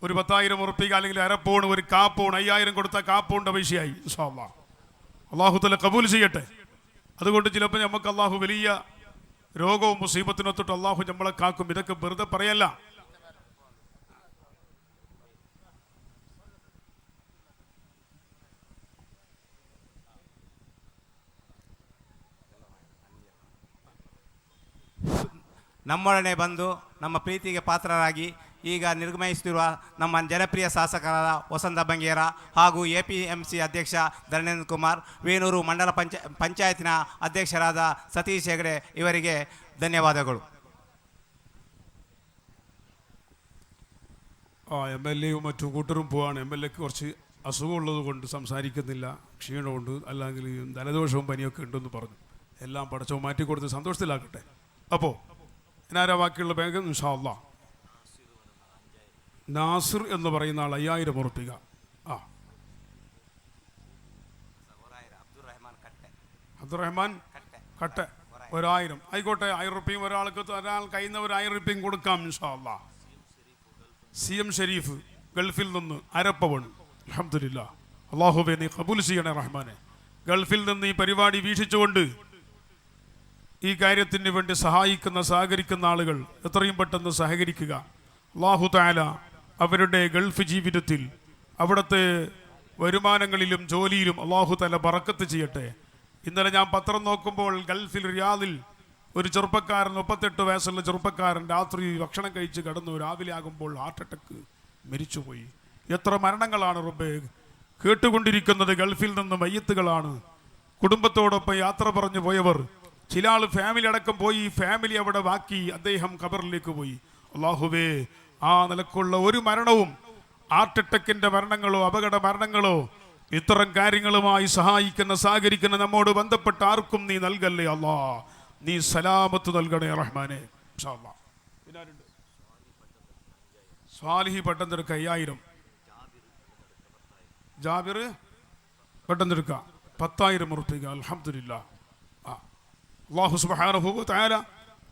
ഒരു 10,000 ഉറപ്പിക്കുക, അല്ലെങ്കിൽ അരപ്പോൺ, ഒരു കാപ്പോൺ, 5000 കൊടുത്താൽ കാപ്പോണിൻ്റെ പൈസയായി ഇൻഷാ അല്ലാഹ്. അല്ലാഹു തആല കബൂൽ ചെയ്യട്ടെ. അതുകൊണ്ട് ചിലപ്പോൾ നമുക്ക് അല്ലാഹു വലിയ രോഗവും മുസീബത്തിനൊത്തിട്ട് അല്ലാഹു നമ്മളെ കാക്കും. ഇതൊക്കെ വെറുതെ പറയല്ല. ನಮ್ಮೊಡನೆ ಬಂದು ನಮ್ಮ ಪ್ರೀತಿಗೆ ಪಾತ್ರರಾಗಿ ಈಗ ನಿರ್ಗಮಿಸುತ್ತಿರುವ ನಮ್ಮ ಜನಪ್ರಿಯ ಶಾಸಕರಾದ ವಸಂತ ಬಂಗೇರ ಹಾಗೂ APMC ಅಧ್ಯಕ್ಷ ಧರ್ಮೇಂದ್ರ ಕುಮಾರ್, ವೇಣೂರು ಮಂಡಲ ಪಂಚಾಯತಿನ ಅಧ್ಯಕ್ಷರಾದ ಸತೀಶ್ ಹೆಗಡೆ ಇವರಿಗೆ ಧನ್ಯವಾದಗಳು. MLA മറ്റു കൂട്ടരും പോവാണ്. MLAക്ക് കുറച്ച് അസുഖമുള്ളത് കൊണ്ട് സംസാരിക്കുന്നില്ല, ക്ഷീണമുണ്ട്, അല്ലെങ്കിൽ ജലദോഷവും പനിയൊക്കെ ഉണ്ടെന്ന് പറഞ്ഞു. എല്ലാം പടച്ചോ മാറ്റിക്കൊടുത്ത് സന്തോഷത്തിലാക്കട്ടെ. അപ്പോൾ എന്നാരാ ബാക്കിയുള്ള ബാങ്ക് ഇൻഷാ അല്ലാഹ്. നാസിർ എന്ന് പറയുന്ന ആൾ 5000 ഉറപ്പിക്കുക. അബ്ദുറഹ്മാൻ കട്ടെ 1000 ആയിക്കോട്ടെ. 1000 ഉറുപ്പിയും ഒരാൾ കയ്യിൽ നിന്ന് 1000 ഉറുപ്പിയും കൊടുക്കാം ഇൻഷാ അല്ലാഹ്. CM ഷരീഫ് ഗൾഫിൽ നിന്ന് അരപ്പവൺ, അൽഹംദുലില്ലാഹ്. അല്ലാഹുവേ നീ കബൂൽ ചെയ്യണേ റഹ്മാനെ. ഗൾഫിൽ നിന്ന് ഈ പരിപാടി വീക്ഷിച്ചുകൊണ്ട് ഈ കാര്യത്തിന് വേണ്ടി സഹകരിക്കുന്ന ആളുകൾ എത്രയും പെട്ടെന്ന് സഹകരിക്കുക. അല്ലാഹു തആല അവരുടെ ഗൾഫ് ജീവിതത്തിൽ, അവിടുത്തെ വരുമാനങ്ങളിലും ജോലിയിലും അല്ലാഹു തആല ബറക്കത്ത് ചെയ്യട്ടെ. ഇന്നലെ ഞാൻ പത്രം നോക്കുമ്പോൾ ഗൾഫിൽ റിയാദിൽ ഒരു ചെറുപ്പക്കാരൻ, 38 വയസ്സുള്ള ചെറുപ്പക്കാരൻ രാത്രി ഭക്ഷണം കഴിച്ച് കിടന്നു. രാവിലെ ആകുമ്പോൾ ഹാർട്ട് അറ്റാക്ക് മരിച്ചുപോയി. എത്ര മരണങ്ങളാണ് റബ്ബേ കേട്ടുകൊണ്ടിരിക്കുന്നത്. ഗൾഫിൽ നിന്ന് മയ്യത്തുകളാണ്. കുടുംബത്തോടൊപ്പം യാത്ര പറഞ്ഞു പോയവർ, ചില ആൾ ഫാമിലി അടക്കം പോയി. ഫാമിലി അവിടെ ബാക്കി, അദ്ദേഹം ഖബറിലേക്ക് പോയി. അല്ലാഹുവേ, ആ നിലക്കുള്ള ഒരു മരണവും, ഹാർട്ട് അറ്റാക്കിൻ്റെ മരണങ്ങളോ അപകട മരണങ്ങളോ ഇത്തരം കാര്യങ്ങളുമായി സഹകരിക്കുന്ന നമ്മോട് ബന്ധപ്പെട്ട ആർക്കും നീ നൽകല്ലേ അല്ലാ. നീ സലാമത്ത് നൽകണേ റഹ്മാനെ. ഇൻഷാ അല്ലാഹ്. സ്വാലിഹി പെട്ടെന്നെടുക്ക 5000. ജാബിർ പെട്ടെന്നെടുക്ക 10,000 ഉറുപ്പിക. അൽഹംദുലില്ലാഹ്. അല്ലാഹു സുബ്ഹാനഹു വ തആല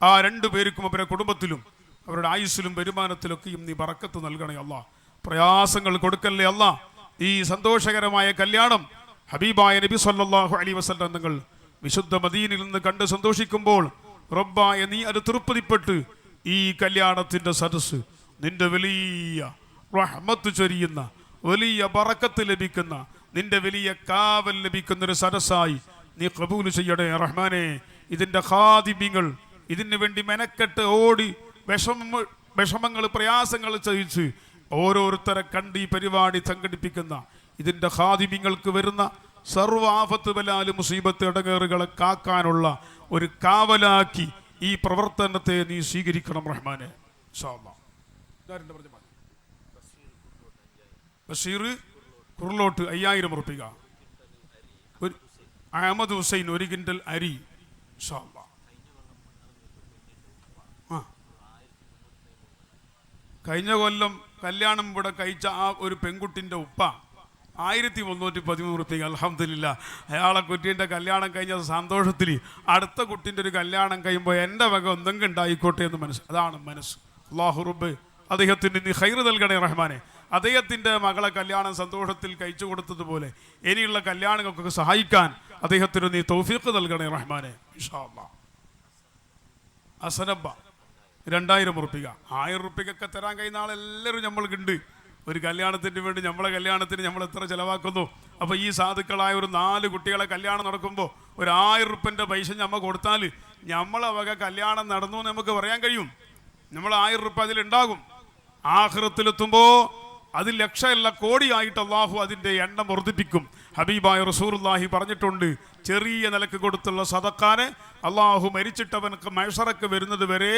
ആ 2 പേർക്കും അവരുടെ കുടുംബത്തിലും അവരുടെ ആയുസ്സിലും വരുമാനത്തിലൊക്കെയും നീ ബറക്കത്ത് നൽകണേ അല്ലാ. പ്രയാസങ്ങൾ കൊടുക്കല്ലേ അല്ലാ. ഈ സന്തോഷകരമായ കല്യാണം ഹബീബായ നബി സല്ലല്ലാഹു അലൈഹി വസല്ലം തങ്ങൾ വിശുദ്ധ മദീനയിൽ നിന്ന് കണ്ട് സന്തോഷിക്കുമ്പോൾ റബ്ബായ നീ അത് തൃപ്തിപ്പെട്ട് ഈ കല്യാണത്തിൻ്റെ സദസ്സ് നിന്റെ വലിയ റഹ്മത്ത് ചൊരിയുന്ന, വലിയ ബറക്കത്ത് ലഭിക്കുന്ന, നിന്റെ വലിയ കാവൽ ലഭിക്കുന്നൊരു സദസ്സായി നീ ഖബൂൽ ചെയ്യണേ റഹ്മാനെ. ഇതിൻ്റെ ഖാദിമിങ്ങൾ ഇതിനു വേണ്ടി മെനക്കെട്ട് ഓടി വിഷമങ്ങൾ പ്രയാസങ്ങൾ സഹിച്ച് ഓരോരുത്തരെ കണ്ട് ഈ പരിപാടി സംഘടിപ്പിക്കുന്ന ഇതിൻ്റെ ഖാദിമിങ്ങൾക്ക് വരുന്ന സർവ്വ ആഫത്ത് ബലാല് മുസീബത്ത് ഇടങ്ങേറുകളെ കാക്കാനുള്ള ഒരു കാവലാക്കി ഈ പ്രവർത്തനത്തെ നീ സ്വീകരിക്കണം റഹ്മാനെ. ഇൻഷാ അല്ലാഹ്. ബഷീർ കുർലോട്ട് 5000 ഉറുപ്പിക. അഹമ്മദ് ഹുസൈൻ 1 കിൻഡൽ അരി. ഇൻഷാ അല്ലാഹ്. കഴിഞ്ഞ കൊല്ലം കല്യാണം ഇവിടെ കഴിച്ച ആ ഒരു പെൺകുട്ടിൻ്റെ ഉപ്പ 1313 ഉറുപ്പിക. അൽഹംദുലില്ലാ. അയാളെ കുട്ടീൻ്റെ കല്യാണം കഴിഞ്ഞ സന്തോഷത്തിൽ അടുത്ത കുട്ടീൻ്റെ ഒരു കല്യാണം കഴിയുമ്പോൾ എൻ്റെ വക എന്തെങ്കിലും ഉണ്ടായിക്കോട്ടെ എന്ന് മനസ്സ്. അതാണ് മനസ്സ്. അല്ലാഹു റബ്ബ് അദ്ദേഹത്തിന് നീ ഖൈർ നൽകണേ റഹ്മാനെ. അദ്ദേഹത്തിൻ്റെ മകളെ കല്യാണം സന്തോഷത്തിൽ കഴിച്ചു കൊടുത്തതുപോലെ ഇനിയുള്ള കല്യാണങ്ങൾക്കൊക്കെ സഹായിക്കാൻ അദ്ദേഹത്തിന് നീ തൗഫീഖ് നൽകണേ റഹ്മാനെ. ഇൻഷാ അല്ലാഹ്. അസനബ്ബ 2000 ഉറുപ്പിക. 1000 ഉറുപ്പികൊക്കെ തരാൻ കഴിയുന്ന ആളെല്ലാവരും നമ്മൾക്കുണ്ട്. ഒരു കല്യാണത്തിന് വേണ്ടി നമ്മളെ കല്യാണത്തിന് നമ്മൾ എത്ര ചിലവാക്കുന്നു. അപ്പോൾ ഈ സാധുക്കളായ ഒരു 4 കുട്ടികളെ കല്യാണം നടക്കുമ്പോൾ ഒരു 1000 ഉറുപ്പിൻ്റെ പൈസ നമ്മൾ കൊടുത്താൽ നമ്മളെ വക കല്യാണം നടന്നു എന്ന് നമുക്ക് പറയാൻ കഴിയും. നമ്മൾ 1000 ഉറുപ്പ് അതിലുണ്ടാകും. ആഖിറത്തിലെത്തുമ്പോൾ അത് ലക്ഷമല്ല കോടിയായിട്ട് അള്ളാഹു അതിൻ്റെ എണ്ണം വർദ്ധിപ്പിക്കും. ഹബീബായ റസൂലുള്ളാഹി പറഞ്ഞിട്ടുണ്ട്, ചെറിയ നിലക്ക് കൊടുത്തുള്ള സദക്കാനെ അള്ളാഹു മരിച്ചിട്ടവനക്ക് മഹ്ശറക്ക് വരുന്നത് വരെ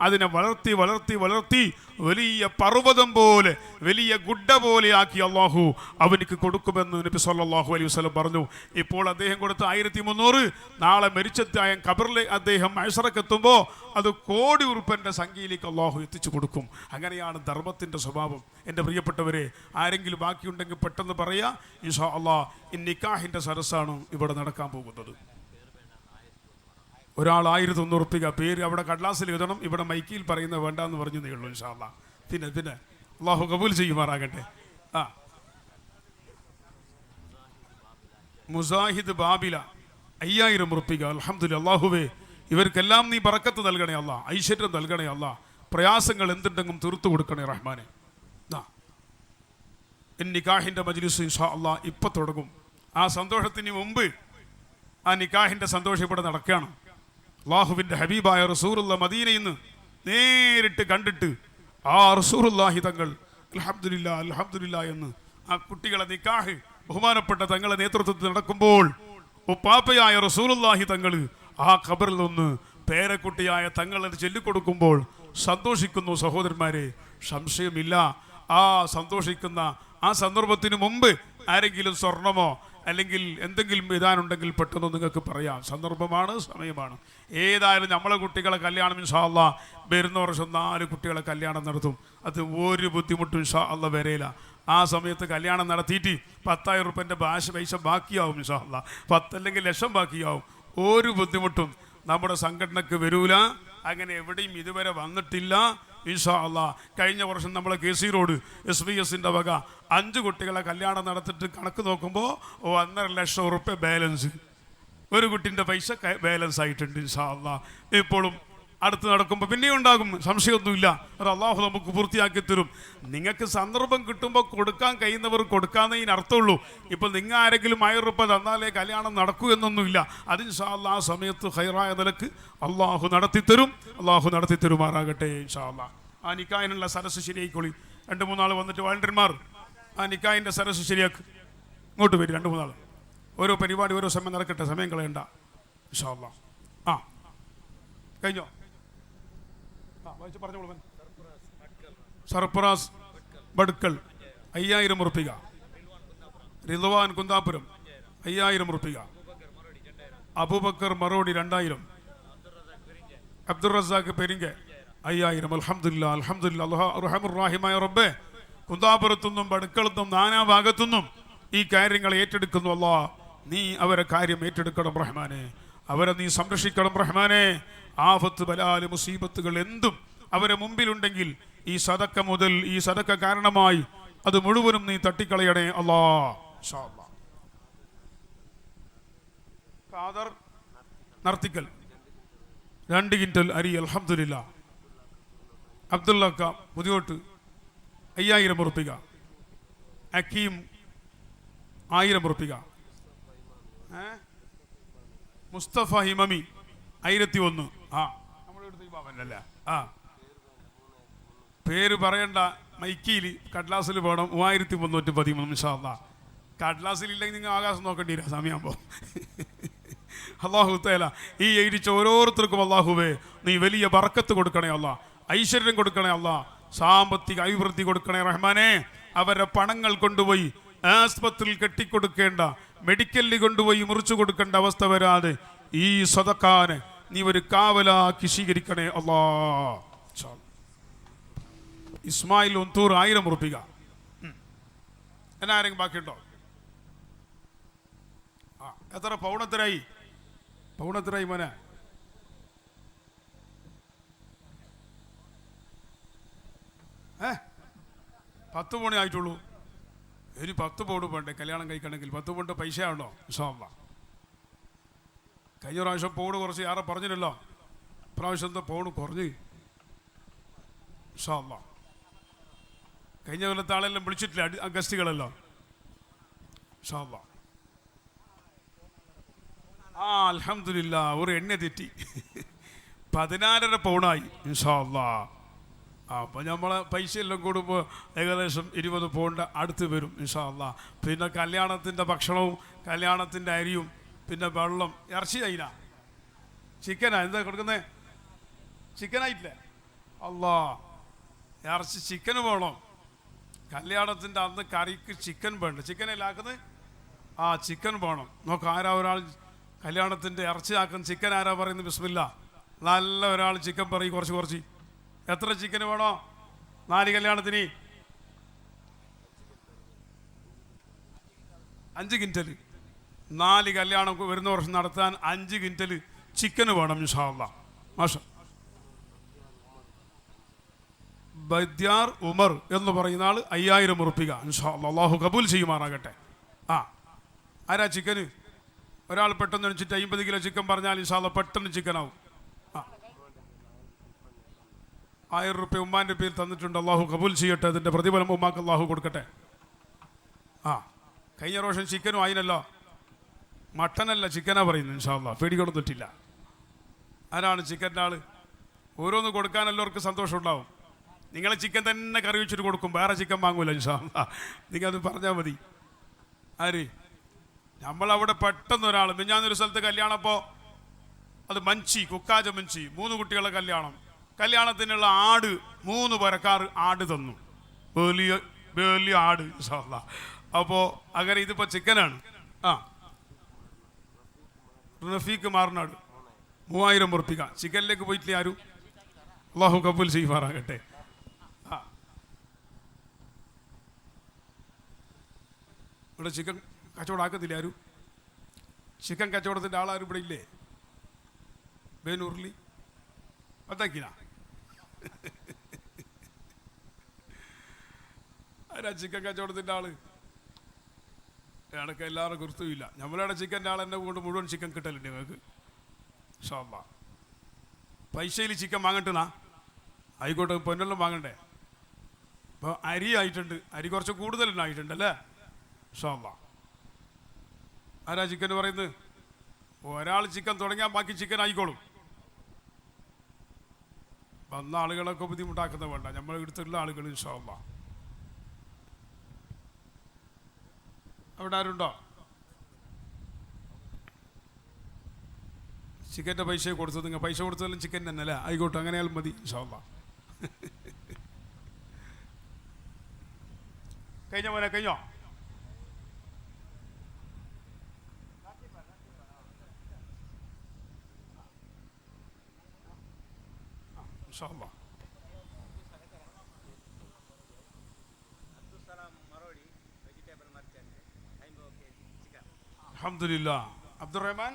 അതിനെ വളർത്തി വളർത്തി വളർത്തി വലിയ പർവ്വതം പോലെ വലിയ ഗുഡ പോലെ ആക്കി അള്ളാഹു അവനിക്ക് കൊടുക്കുമെന്ന് നബി സല്ലല്ലാഹു അലൈഹി വസല്ലം പറഞ്ഞു. ഇപ്പോൾ അദ്ദേഹം കൊടുത്ത 1300 നാളെ മരിച്ചെത്തായ ഖബറിൽ അദ്ദേഹം മഹ്ശറക്ക് എത്തുമ്പോൾ അത് കോടി ഉറുപ്പൻ്റെ സംഖ്യയിലേക്ക് അള്ളാഹു എത്തിച്ചു കൊടുക്കും. അങ്ങനെയാണ് ധർമ്മത്തിൻ്റെ സ്വഭാവം. എൻ്റെ പ്രിയപ്പെട്ടവരെ, ആരെങ്കിലും ബാക്കിയുണ്ടെങ്കിൽ പെട്ടെന്ന് പറയാ. ഇൻഷാ അള്ളാഹ് ഈ നിക്കാഹിൻ്റെ സരസ്സാണ് ഇവിടെ നടക്കാൻ പോകുന്നത്. ഒരാൾ 1100 റുപ്യ പേര് അവിടെ കടലാസിൽ എഴുതണം. ഇവിടെ മൈക്കിൽ പറയുന്നത് വേണ്ടെന്ന് പറഞ്ഞതേ ഉള്ളൂ. ഇൻഷാ അള്ളാഹ് പിന്നെ അള്ളാഹു കബൂൽ ചെയ്യുമാറാകട്ടെ. മുസാഹിദ് ബാബില 5000 റുപ്യ. അൽഹംദുലില്ലാഹ്. അള്ളാഹുവേ, ഇവർക്കെല്ലാം നീ ബറക്കത്ത് നൽകണേ അല്ലാ, ഐശ്വര്യം നൽകണേ അല്ലാ, പ്രയാസങ്ങൾ എന്തുണ്ടെങ്കിലും തീർത്തു കൊടുക്കണേ റഹ്മാനെ. നിക്കാഹിൻ്റെ മജ്ലിസ് ഇൻഷാ അള്ളാഹ് ഇപ്പം തുടങ്ങും. ആ സന്തോഷത്തിന് മുമ്പ് ആ നിക്കാഹിൻ്റെ സന്തോഷം ഇവിടെ നടക്കുകയാണ്. അള്ളാഹുവിൻ്റെ ഹബീബായ റസൂലുള്ളാഹി മദീനയിൽ നിന്ന് നേരിട്ട് കണ്ടിട്ട് ആ റസൂലുള്ളാഹി തങ്ങൾ അൽഹംദുലില്ലാ അൽഹംദുലില്ലാ എന്ന് ആ കുട്ടികളെ നിക്കാഹ് ബഹുമാനപ്പെട്ട തങ്ങളുടെ നേതൃത്വത്തിൽ നടക്കുമ്പോൾ ഉപ്പാപ്പയായ റസൂലുള്ളാഹി തങ്ങൾ ആ ഖബറിൽ നിന്ന് പേരക്കുട്ടിയായ തങ്ങളെ ചൊല്ലിക്കൊടുക്കുമ്പോൾ സന്തോഷിക്കുന്നു. സഹോദരന്മാരെ, സംശയമില്ല, ആ സന്തോഷിക്കുന്ന ആ സന്ദർഭത്തിന് മുമ്പ് ആരെങ്കിലും സ്വർണമോ അല്ലെങ്കിൽ എന്തെങ്കിലും എഴുതാനുണ്ടെങ്കിൽ പെട്ടെന്ന് നിങ്ങൾക്ക് പറയാം. സന്ദർഭമാണ്, സമയമാണ്. ഏതായാലും നമ്മളെ കുട്ടികളെ കല്യാണം ഇൻഷാ അള്ളാഹ് വരുന്ന വർഷം 4 കുട്ടികളെ കല്യാണം നടത്തും. അത് ഒരു ബുദ്ധിമുട്ടും ഇൻഷാ അള്ളാഹ് വരയില്ല. ആ സമയത്ത് കല്യാണം നടത്തിയിട്ട് 10,000 റുപ്യൻ്റെ പൈസ ബാക്കിയാവും ഇൻഷാ അള്ളാഹ്. 10 അല്ലെങ്കിൽ ലക്ഷം ബാക്കിയാവും. ഒരു ബുദ്ധിമുട്ടും നമ്മുടെ സംഘടനക്ക് വരൂല. അങ്ങനെ എവിടെയും ഇതുവരെ വന്നിട്ടില്ല ഇൻഷാ അള്ളാഹ്. കഴിഞ്ഞ വർഷം നമ്മളെ KC റോഡ് SBSൻ്റെ വക 5 കുട്ടികളെ കല്യാണം നടത്തിയിട്ട് കണക്ക് നോക്കുമ്പോൾ 1.5 ലക്ഷം റുപ്യ ബാലൻസ്, ഒരു കുട്ടിൻ്റെ പൈസ ബാലൻസ് ആയിട്ടുണ്ട് ഇൻഷാ അള്ളാഹ്. ഇപ്പോഴും അടുത്ത് നടക്കുമ്പോൾ പിന്നെയും ഉണ്ടാകും, സംശയമൊന്നുമില്ല. അത് അള്ളാഹു നമുക്ക് പൂർത്തിയാക്കി തരും. നിങ്ങൾക്ക് സന്ദർഭം കിട്ടുമ്പോൾ കൊടുക്കാൻ കഴിയുന്നവർ കൊടുക്കാന്നതിന് അർത്ഥമുള്ളൂ. ഇപ്പോൾ നിങ്ങൾ ആരെങ്കിലും 1000 റുപ്യ തന്നാലേ കല്യാണം നടക്കൂ എന്നൊന്നുമില്ല. അത് ഇൻഷാ അള്ളാഹ് ആ സമയത്ത് ഹൈറായ നിലക്ക് അള്ളാഹു നടത്തിത്തരും. അള്ളാഹു നടത്തിത്തരുമാറാകട്ടെ ഇൻഷാ അള്ളാഹ്. ആ നിക്കാഹിനുള്ള സരസ് ശരിയായിക്കോളി. 2-3 ആൾ വന്നിട്ട് വാളണ്ടിയർമാർ ആ നിക്കാഹിൻ്റെ സരസ് ശരിയാക്ക്. ഇങ്ങോട്ട് വരും 2-3 ആൾ. ഓരോ പരിപാടി ഓരോ സമയം നടക്കട്ടെ, സമയം കളയണ്ട ഇൻഷാ അള്ളാഹ്. കഴിഞ്ഞോ? പറഞ്ഞോളൂ. സർപ്രാസ് ബഡ്ക്കൽ 5000 റുപ്യ. റിദ്വാൻ കുന്താപുരം 5000 റുപ്യ. അബൂബക്കർ മറോടി 2000. അബ്ദുൾ റസാഖ് പെരിങ്ക 5000. അൽഹംദുലില്ലാ അൽഹംദുലില്ലാ. റഹ്മാനുർ റബ്ബേ, കുന്താപുരത്തുനിന്നും ബഡ്ക്കളത്തും നാനാഭാഗത്തുനിന്നും ഈ കാര്യങ്ങൾ ഏറ്റെടുക്കുന്നു അല്ലാഹ്. നീ അവരെ കാര്യം ഏറ്റെടുക്കണം റഹ്മാനെ, അവരെ നീ സംരക്ഷിക്കണം റഹ്മാനെ. ആഫത്ത് ബലാല് മുസീബത്തുകൾ എന്തും അവരെ മുമ്പിലുണ്ടെങ്കിൽ ഈ സദക്ക മുതൽ ഈ സദക്ക കാരണമായി അത് മുഴുവനും നീ തട്ടിക്കളയണേ അല്ലാഹ്. ഇൻഷാ അല്ലാഹ്. ഖാദർ നർത്തിക്കൽ 2 കിൻറ്റൽ അരി. അൽഹംദുലില്ലാ. അബ്ദുള്ളക്ക പുതിയോട്ട് 5000 റുപ്യ. അക്കീം 1000 റുപ്യ. മുസ്തഫ ഹിമമി 1001. നമ്മുടെ അടുത്ത് ബാബല്ലേ. പേര് പറയണ്ട, മൈക്കിയിൽ കടലാസിൽ വേണം. 3313 ഇൻഷാ അല്ലാഹ്. കടലാസിലില്ലെങ്കിൽ നിങ്ങൾ ആകാശം നോക്കേണ്ടി വരാം സമയമാകുമ്പോൾ. അല്ലാഹു തആല ഈ എഴുതിച്ച ഓരോരുത്തർക്കും അല്ലാഹുവേ നീ വലിയ ബറക്കത്ത് കൊടുക്കണേ അല്ലാഹ്, ഐശ്വര്യം കൊടുക്കണേ അല്ലാഹ്, സാമ്പത്തിക അഭിവൃദ്ധി കൊടുക്കണേ റഹ്മാനെ. അവരുടെ പണങ്ങൾ കൊണ്ടുപോയി ആസ്പത്രിയിൽ കെട്ടിക്കൊടുക്കേണ്ട, മെഡിക്കലിൽ കൊണ്ടുപോയി മുറിച്ചു കൊടുക്കേണ്ട അവസ്ഥ വരാതെ ഈ സദക്കാനെ നീ ഒരു കാവലാക്കി സ്വീകരിക്കണേ അല്ലാഹ്. ഇസ്മായിൽ ഒന്തൂർ 1000 റുപ്യ. എന്നാരെങ്കിലും ബാക്കിയുണ്ടോ? എത്ര പൗണത്തിനായി? പൗണത്തിനായി മോനെ? ഏ 10 പൗണേ ആയിട്ടുള്ളൂ. ഇനി 10 പൗണ്ട് വേണ്ടേ കല്യാണം കഴിക്കണമെങ്കിൽ? 10 പൗണ്ട് പൈസ ഉണ്ടോ? ഇൻഷാ അല്ലാഹ്. കഴിഞ്ഞ പ്രാവശ്യം പൗണ്ട് കുറച്ച് ആരെ പറഞ്ഞില്ലല്ലോ, പ്രാവശ്യം എന്താ പൗണ്ട് കുറഞ്ഞ്? ഇൻഷാ അല്ലാഹ്. കഴിഞ്ഞ കൊല്ലത്തെ ആളെല്ലാം വിളിച്ചിട്ടില്ല, ഗസ്റ്റുകളെല്ലാം. ഇൻഷാ അല്ലാഹ്. അൽഹംദുലില്ലാ. ഒരു എണ്ണ തെറ്റി 14.5 പൗണായി. ഇൻഷാ അല്ലാഹ്. അപ്പോൾ നമ്മളെ പൈസ എല്ലാം കൂടുമ്പോൾ ഏകദേശം 20 പൗണ്ട് അടുത്ത് വരും ഇൻഷാ അല്ലാ. പിന്നെ കല്യാണത്തിൻ്റെ ഭക്ഷണവും കല്യാണത്തിൻ്റെ അരിയും പിന്നെ വെള്ളം ഇറച്ചി അതിനാ ചിക്കനാ എന്താ കൊടുക്കുന്നത്? ചിക്കനായിട്ടില്ല. അല്ലാ, ഇറച്ചി ചിക്കന് വേണം. കല്യാണത്തിൻ്റെ അന്ന് കറിക്ക് ചിക്കൻ വേണ്ട. ചിക്കനല്ലാക്കുന്നത് ചിക്കൻ വേണം. നോക്ക്, ആരാ ഒരാൾ കല്യാണത്തിൻ്റെ ഇറച്ചി ആക്കുന്ന ചിക്കൻ ആരാ പറയുന്നത്? ബിസ്മില്ല. നല്ല ഒരാൾ ചിക്കൻ പറയും. കുറച്ച് എത്ര ചിക്കന് വേണോ 4 കല്യാണത്തിന്? 5 ക്വിൻ്റൽ. 4 കല്യാണം വരുന്ന വർഷം നടത്താൻ 5 ക്വിൻ്റൽ ചിക്കന് വേണം ഇൻഷാ അല്ലാ. മാഷാ. ബദ്യാർ ഉമർ എന്ന് പറയുന്ന ആൾ 5000 ഉറുപ്പിക ഇൻഷാ അല്ലാ. അല്ലാഹു കബൂൽ ചെയ്യുമാറാകട്ടെ. ആരാ ചിക്കന്? ഒരാൾ പെട്ടെന്ന് എണിച്ചിട്ട് 50 കിലോ ചിക്കൻ പറഞ്ഞാൽ ഇൻഷാ അല്ലാ പെട്ടെന്ന് ചിക്കനാവും. 1000 റുപ്യ ഉമ്മാൻ്റെ പേര് തന്നിട്ടുണ്ട്. അള്ളാഹു കബൂൽ ചെയ്യട്ടെ. അതിൻ്റെ പ്രതിഫലം ഉമ്മാക്ക് അള്ളാഹു കൊടുക്കട്ടെ. കഴിഞ്ഞ പ്രാവശ്യം ചിക്കനും ആയിനല്ലോ. മട്ടനല്ല ചിക്കനാ പറയുന്നത് ഇൻഷാ അല്ലാ. പേടിക്കൊന്നും തെറ്റില്ല. ആരാണ് ചിക്കൻ്റെ ആൾ? ഓരോന്ന് കൊടുക്കാൻ എല്ലാവർക്കും സന്തോഷം ഉണ്ടാവും. നിങ്ങളെ ചിക്കൻ തന്നെ കറി വെച്ചിട്ട് കൊടുക്കും, വേറെ ചിക്കൻ വാങ്ങൂല ഇൻഷാ അല്ലാ. നിങ്ങൾ അത് പറഞ്ഞാൽ മതി. ആര്? നമ്മളവിടെ പെട്ടെന്ന് ഒരാൾ മിഞ്ഞാന്നൊരു സ്ഥലത്ത് കല്യാണം. അപ്പോൾ അത് മഞ്ചി, കുക്കാജ മഞ്ചി, 3 കുട്ടികളുടെ കല്യാണം. കല്യാണത്തിനുള്ള ആട് 3 പരക്കാർ ആട് തന്നു. വലിയ ആട് ഇൻഷാ അല്ലാ. അപ്പോൾ അങ്ങനെ ഇതിപ്പോൾ ചിക്കനാണ്. റഫീഖ് മാറിനാട് 3000 ഉറുപ്പിക ചിക്കനിലേക്ക് പോയിട്ടില്ല ആരും. അള്ളാഹു കബൂൽ ചെയ്യുമാറാകട്ടെ. ഇവിടെ ചിക്കൻ കച്ചവടം ആക്കത്തില്ല ആരും. ചിക്കൻ കച്ചവടത്തിൻ്റെ ആളാരും ഇവിടെ ഇല്ലേ? ബേനൂറിൽ പത്താക്കിന ആരാ ചിക്കൻ കച്ചവടത്തിൻ്റെ ആള്? ഇടയ്ക്ക് എല്ലാവരും കുർത്തുമില്ല. നമ്മളുടെ ചിക്കൻ്റെ ആൾ എന്നെ കൊണ്ട് മുഴുവൻ ചിക്കൻ കിട്ടലുണ്ട് നിങ്ങൾക്ക് ഇൻഷാ അല്ലാ. പൈസയിൽ ചിക്കൻ വാങ്ങട്ടുന്നാ ആയിക്കോട്ടെ, പൊന്നെല്ലാം വാങ്ങണ്ടേ. ഇപ്പോൾ അരി ആയിട്ടുണ്ട്, അരി കുറച്ച് കൂടുതലുണ്ടായിട്ടുണ്ട് അല്ലേ ഇൻഷാ അല്ലാ. ആരാ ചിക്കൻ പറയുന്നത്? ഒരാൾ ചിക്കൻ തുടങ്ങിയാൽ ബാക്കി ചിക്കൻ ആയിക്കോളും. വന്ന ആളുകളൊക്കെ ബുദ്ധിമുട്ടാക്കുന്ന വേണ്ട, നമ്മൾ എടുത്തുള്ള ആളുകൾ ഇൻഷാ അല്ലാ. അവിടെ ആരുണ്ടോ? ചിക്കൻ്റെ പൈസ കൊടുത്തത്? നിങ്ങൾ പൈസ കൊടുത്തതെല്ലാം ചിക്കൻ തന്നെ അല്ലേ? ആയിക്കോട്ടെ, അങ്ങനെയാലും മതി ഇൻഷാ അല്ലാ. കഴിഞ്ഞോ മോനെ, കഴിഞ്ഞോ? ഇൻഷാ അല്ലാ. അൽഹംദുലില്ലാ. അബ്ദുറഹ്മാൻ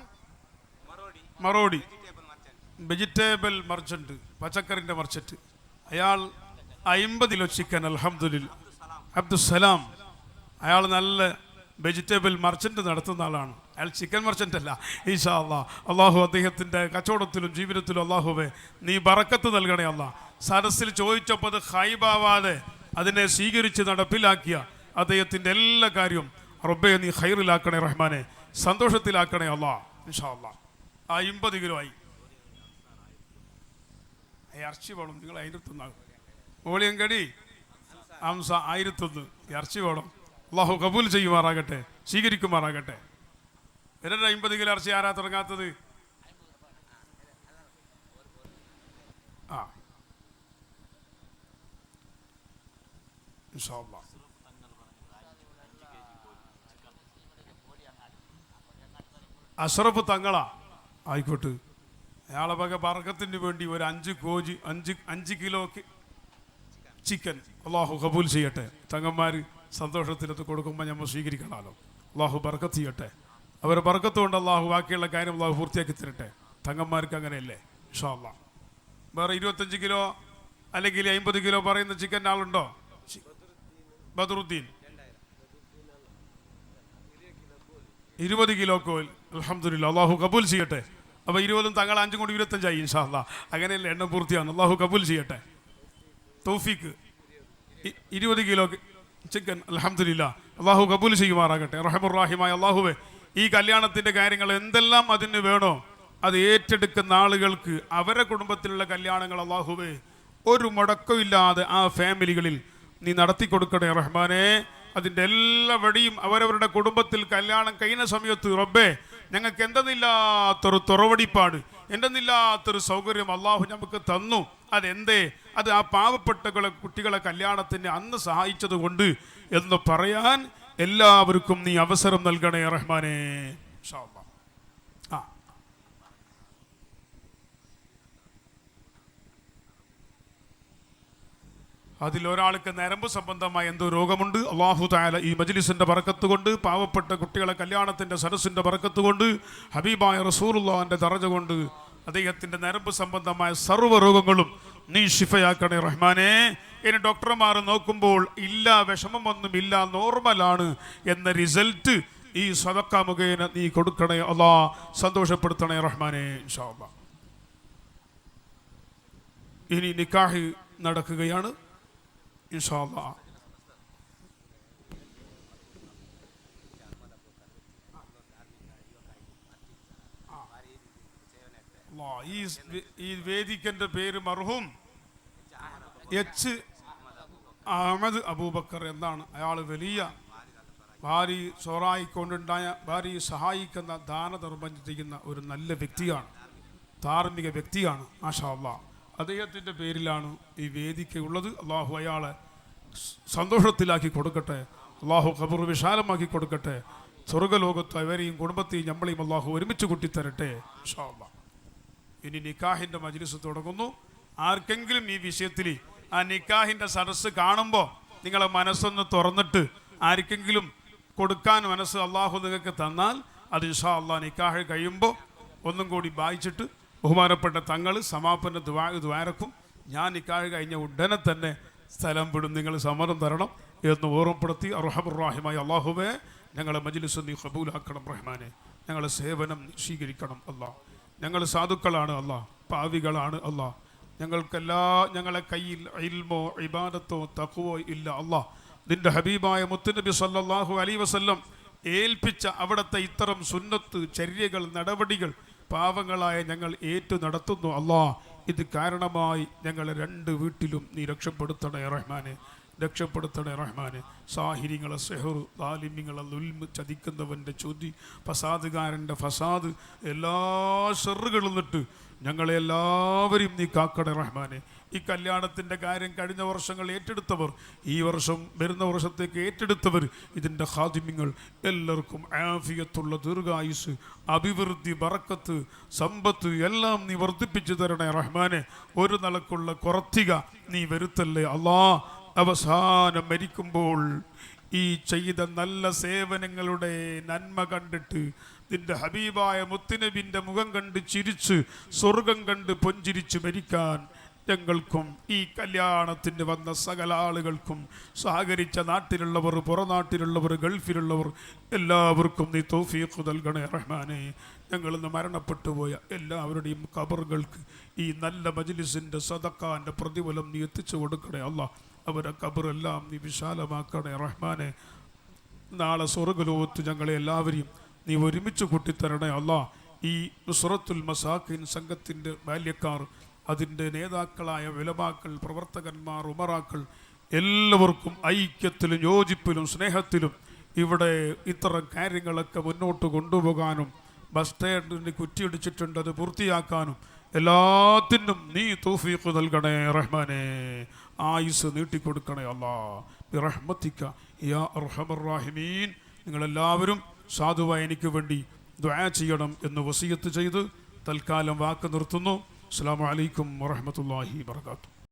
മറോടി വെജിറ്റബിൾ മർച്ചന്റ്, പച്ചക്കറിൻ്റെ മർച്ചന്റ്. അയാൾ 50 കിലോ ചിക്കൻ. അൽഹംദുലില്ലാ. അബ്ദുസലാം അയാൾ നല്ല വെജിറ്റബിൾ മർച്ചന്റ് നടത്തുന്ന ആളാണ്. അയാൾ ചിക്കൻ മർച്ചന്റ് അല്ല. ഇൻഷാ അല്ലാ. അള്ളാഹു അദ്ദേഹത്തിൻ്റെ കച്ചവടത്തിലും ജീവിതത്തിലും അള്ളാഹുവെ നീ ബറക്കത്ത് നൽകണേ അല്ലാ. സദസ്സിൽ ചോദിച്ചപ്പോൾ അത് ഹൈബാവാതെ അതിനെ സ്വീകരിച്ച് നടപ്പിലാക്കിയ അദ്ദേഹത്തിൻ്റെ എല്ലാ കാര്യവും റബ്ബേ നീ ഖൈറിലാക്കണേ റഹ്മാനെ, സന്തോഷത്തിലാക്കണേ അല്ലാ ഇൻഷാ അല്ലാ. 50 കിലോ ആയി. ഇറച്ചി വേണം. നിങ്ങൾ 1001 ഓളിയങ്കടി അംസ 1001 ഇറച്ചി വേണം. അള്ളാഹു കബൂൽ ചെയ്യുമാറാകട്ടെ, സ്വീകരിക്കുമാറാകട്ടെ. 50 കിലോ ഇറച്ചി ആരാ തുടങ്ങാത്തത്? ഇൻഷാ അല്ലാ. അഷ്റഫ് തങ്ങളാ ആയിക്കോട്ടെ. അയാളെ വക ബർക്കത്തിന് വേണ്ടി ഒരു 5 കിലോ ചിക്കൻ അള്ളാഹു കബൂൽ ചെയ്യട്ടെ. തങ്ങന്മാർ സന്തോഷത്തിലത്ത് കൊടുക്കുമ്പോൾ നമ്മൾ സ്വീകരിക്കണമല്ലോ. അള്ളാഹു ബർക്കത്ത് ചെയ്യട്ടെ. അവരെ ബർക്കത്ത് കൊണ്ട് അള്ളാഹു ബാക്കിയുള്ള കാര്യം അള്ളാഹു പൂർത്തിയാക്കി തരട്ടെ. തങ്ങന്മാർക്ക് അങ്ങനെയല്ലേ ഇൻഷാ അല്ലാ. വേറെ 25 കിലോ അല്ലെങ്കിൽ 50 കിലോ പറയുന്ന ചിക്കൻ്റെ ആളുണ്ടോ? ബദറുദ്ദീൻ 20 കിലോ കോൽ. അൽഹംദുലില്ലാ. അള്ളാഹു കബൂൽ ചെയ്യട്ടെ. അപ്പോൾ 20 തങ്ങൾ 5 കൊണ്ട് 25 ഇൻഷാ അല്ലാ. അങ്ങനെയല്ലേ എണ്ണം പൂർത്തിയാണ്. അള്ളാഹു കബൂൽ ചെയ്യട്ടെ. തൗഫീഖ് 20 കിലോ ചിക്കൻ. അൽഹംദുലില്ലാ. അള്ളാഹു കബൂൽ ചെയ്യുമാറാകട്ടെ. റഹ്മുർ-റഹീമായ അള്ളാഹുവേ, ഈ കല്യാണത്തിൻ്റെ കാര്യങ്ങൾ എന്തെല്ലാം അതിന് വേണോ അത് ഏറ്റെടുക്കുന്ന ആളുകൾക്ക് അവരുടെ കുടുംബത്തിലുള്ള കല്യാണങ്ങൾ അള്ളാഹുവേ ഒരു മുടക്കമില്ലാതെ ആ ഫാമിലികളിൽ നീ നടത്തി കൊടുക്കണേ റഹ്മാനെ. അതിൻ്റെ എല്ലാ വഴിയും അവരവരുടെ കുടുംബത്തിൽ കല്യാണം കഴിയുന്ന സമയത്ത് റബ്ബേ ഞങ്ങൾക്ക് എന്തെന്നില്ലാത്തൊരു തുറവടിപ്പാട്, എന്തെന്നില്ലാത്തൊരു സൗകര്യം അള്ളാഹു നമുക്ക് തന്നു. അതെന്തേ? അത് ആ പാവപ്പെട്ട കുട്ടികളെ കല്യാണത്തിന് അന്ന് സഹായിച്ചത് കൊണ്ട് എന്ന് പറയാൻ എല്ലാവർക്കും നീ അവസരം നൽകണേ റഹ്മാനെ. ഇൻഷാ അല്ലാഹ്. അതിലൊരാൾക്ക് നരമ്പ് സംബന്ധമായ എന്തോ രോഗമുണ്ട്. അല്ലാഹു തആല ഈ മജ്ലിസിന്റെ ബറക്കത്ത് കൊണ്ട്, പാവപ്പെട്ട കുട്ടികളെ കല്യാണത്തിന്റെ സദസ്സിന്റെ ബറക്കത്ത് കൊണ്ട്, ഹബീബായ റസൂലുള്ളാഹിന്റെ ദറജ കൊണ്ട് അദ്ദേഹത്തിന്റെ നരമ്പ് സംബന്ധമായ സർവ്വ രോഗങ്ങളും നീ ശിഫയാക്കണേ റഹ്മാനെ. ഇനി ഡോക്ടർമാർ നോക്കുമ്പോൾ ഇല്ല, വിഷമമൊന്നുമില്ല, നോർമലാണ് എന്ന റിസൾട്ട് ഈ സദഖ മുഖേന നീ കൊടുക്കണേ അല്ലാഹ്, സന്തോഷപ്പെടുത്തണേ റഹ്മാനെ. ഇൻഷാ അല്ലാഹ്. ഇനി നിക്കാഹ് നടക്കുകയാണ് ഇൻഷാ അല്ലാഹ്. ഈ വേദിക്കന്റെ പേര് മർഹൂം എച്ച് അഹമ്മദ് അബൂബക്കർ എന്നാണ്. അയാൾ വലിയ ഭാര്യ സോറായിക്കൊണ്ടുണ്ടായ ഭാര്യയെ സഹായിക്കുന്ന ദാനധർമ്മം ചെയ്യുന്ന ഒരു നല്ല വ്യക്തിയാണ്, ധാർമ്മിക വ്യക്തിയാണ്. മാഷാ അല്ലാഹ്. അദ്ദേഹത്തിൻ്റെ പേരിലാണ് ഈ വേദിക്കയുള്ളത്. അള്ളാഹു അയാളെ സന്തോഷത്തിലാക്കി കൊടുക്കട്ടെ, അള്ളാഹു ഖബർ വിശാലമാക്കി കൊടുക്കട്ടെ. സ്വർഗ്ഗലോകത്ത് അവരെയും കുടുംബത്തെയും നമ്മളെയും അള്ളാഹു ഒരുമിച്ച് കൂട്ടിത്തരട്ടെ ഇൻഷാ അല്ലാഹ്. ഇനി നിക്കാഹിൻ്റെ മജ്ലിസ് തുടങ്ങുന്നു. ആർക്കെങ്കിലും ഈ വിഷയത്തിൽ ആ നിക്കാഹിൻ്റെ സദസ്സ് കാണുമ്പോൾ നിങ്ങളെ മനസ്സൊന്ന് തുറന്നിട്ട് ആർക്കെങ്കിലും കൊടുക്കാൻ മനസ്സ് അള്ളാഹു നിങ്ങൾക്ക് തന്നാൽ അത് ഇൻഷാ അല്ലാഹ് നിക്കാഹ് കഴിയുമ്പോൾ ഒന്നും കൂടി വായിച്ചിട്ട് ബഹുമാനപ്പെട്ട തങ്ങൾ സമാപന ദ്വാരക്കും ഞാൻ നിക്കാഹ് കഴിഞ്ഞ ഉടനെ തന്നെ സ്ഥലം വിടും, നിങ്ങൾ സമ്മതം തരണം എന്ന് ഓർമ്മപ്പെടുത്തി അർഹമുർ-റഹീമായ അള്ളാഹുവേ ഞങ്ങളെ മജ്ലിസ് നീ ഖബൂലാക്കണം റഹ്മാനെ. ഞങ്ങളെ സേവനം സ്വീകരിക്കണം അല്ലാഹ്. ഞങ്ങൾ സാധുക്കളാണ് അല്ലാഹ്, പാവികളാണ് അല്ലാഹ്. ഞങ്ങളെ കയ്യിൽ ഇൽമോ ഇബാദത്തോ തഖ്വോ ഇല്ല അല്ലാഹ്. നിന്റെ ഹബീബായ മുത്തുനബി സല്ലല്ലാഹു അലൈഹി വസല്ലം ഏൽപ്പിച്ച അവിടുത്തെ ഇത്തരം സുന്നത്ത് ചര്യകൾ നടപടികൾ പാവങ്ങളായ ഞങ്ങൾ ഏറ്റു നടത്തുന്നു അല്ലാഹ്. ഇത് കാരണമായി ഞങ്ങളെ രണ്ട് വീട്ടിലും നീ രക്ഷപ്പെടുത്തണേ റഹ്മാനെ, രക്ഷപ്പെടുത്തണേ റഹ്മാനെ. സാഹിരിങ്ങളെ സെഹർ, ദാലിമ്യങ്ങളെ ദുൽമ്, ചതിക്കുന്നവൻ്റെ ചൊതി, ഫസാദുകാരൻ്റെ ഫസാദ്, എല്ലാ ഷെറുകളിൽ നിന്നിട്ട് ഞങ്ങളെ എല്ലാവരെയും നീ കാക്കണേ റഹ്മാനെ. ഈ കല്യാണത്തിൻ്റെ കാര്യം കഴിഞ്ഞ വർഷങ്ങൾ ഏറ്റെടുത്തവർ, ഈ വർഷം വരുന്ന വർഷത്തേക്ക് ഏറ്റെടുത്തവർ, ഇതിൻ്റെ ഖാദിമ്യങ്ങൾ എല്ലാവർക്കും ആഫിയത്തുള്ള ദീർഘായുസ്, അഭിവൃദ്ധി, ബറക്കത്ത്, സമ്പത്ത് എല്ലാം നീ വർദ്ധിപ്പിച്ചു തരണേ റഹ്മാനെ. ഒരു നിലക്കുള്ള കുറത്തിക നീ വരുത്തല്ലേ അല്ലാഹ്. അവസാനം മരിക്കുമ്പോൾ ഈ ചെയ്ത നല്ല സേവനങ്ങളുടെ നന്മ കണ്ടിട്ട് നിന്റെ ഹബീബായ മുത്തുനബിൻ്റെ മുഖം കണ്ട് ചിരിച്ച് സ്വർഗം കണ്ട് പൊഞ്ചിരിച്ച് മരിക്കാൻ ഞങ്ങൾക്കും ഈ കല്യാണത്തിന് വന്ന സകല ആളുകൾക്കും സഹകരിച്ച നാട്ടിലുള്ളവർ, പുറനാട്ടിലുള്ളവർ, ഗൾഫിലുള്ളവർ എല്ലാവർക്കും നീ തൗഫീഖ് നൽകണേ റഹ്മാനെ. ഞങ്ങളിന്ന് മരണപ്പെട്ടു പോയ എല്ലാവരുടെയും ഖബറുകൾക്ക് ഈ നല്ല മജ്ലിസിൻ്റെ സദഖാൻ്റെ പ്രതിഫലം നീ എത്തിച്ചു കൊടുക്കണേ അല്ലാഹ്. അവരുടെ ഖബറെല്ലാം നീ വിശാലമാക്കണേ റഹ്മാനെ. നാളെ സ്വർഗ്ഗലോകത്ത് ഞങ്ങളെ എല്ലാവരെയും നീ ഒരുമിച്ച് കൂട്ടിത്തരണേ അല്ലാഹ്. ഈ നുസ്റത്തുൽ മസാക്കിൻ സംഘത്തിൻ്റെ ബാല്യക്കാർ, അതിൻ്റെ നേതാക്കളായ ഉലമാക്കൾ, പ്രവർത്തകന്മാർ, ഉമറാക്കൾ എല്ലാവർക്കും ഐക്യത്തിലും യോജിപ്പിലും സ്നേഹത്തിലും ഇവിടെ ഇത്തരം കാര്യങ്ങളൊക്കെ മുന്നോട്ട് കൊണ്ടുപോകാനും ബസ് സ്റ്റാൻഡിന് കുറ്റിയടിച്ചിട്ടുണ്ട് അത് പൂർത്തിയാക്കാനും എല്ലാത്തിനും നീ തൗഫീഖ് നൽകണേ റഹ്മാനെ. ആയുസ് നീട്ടിക്കൊടുക്കണേ അല്ലാഹ് ബിറഹ്മതിക യാ അർഹമർ റഹീമീൻ. നിങ്ങളെല്ലാവരും സാധുവായി എനിക്ക് വേണ്ടി ദുആ ചെയ്യണം എന്ന് വസിയത്ത് ചെയ്ത് തൽക്കാലം വാക്ക് നിർത്തുന്നു. അസ്സലാമു അലൈക്കും വറഹ്മത്തുള്ളാഹി വബറകാതുഹു.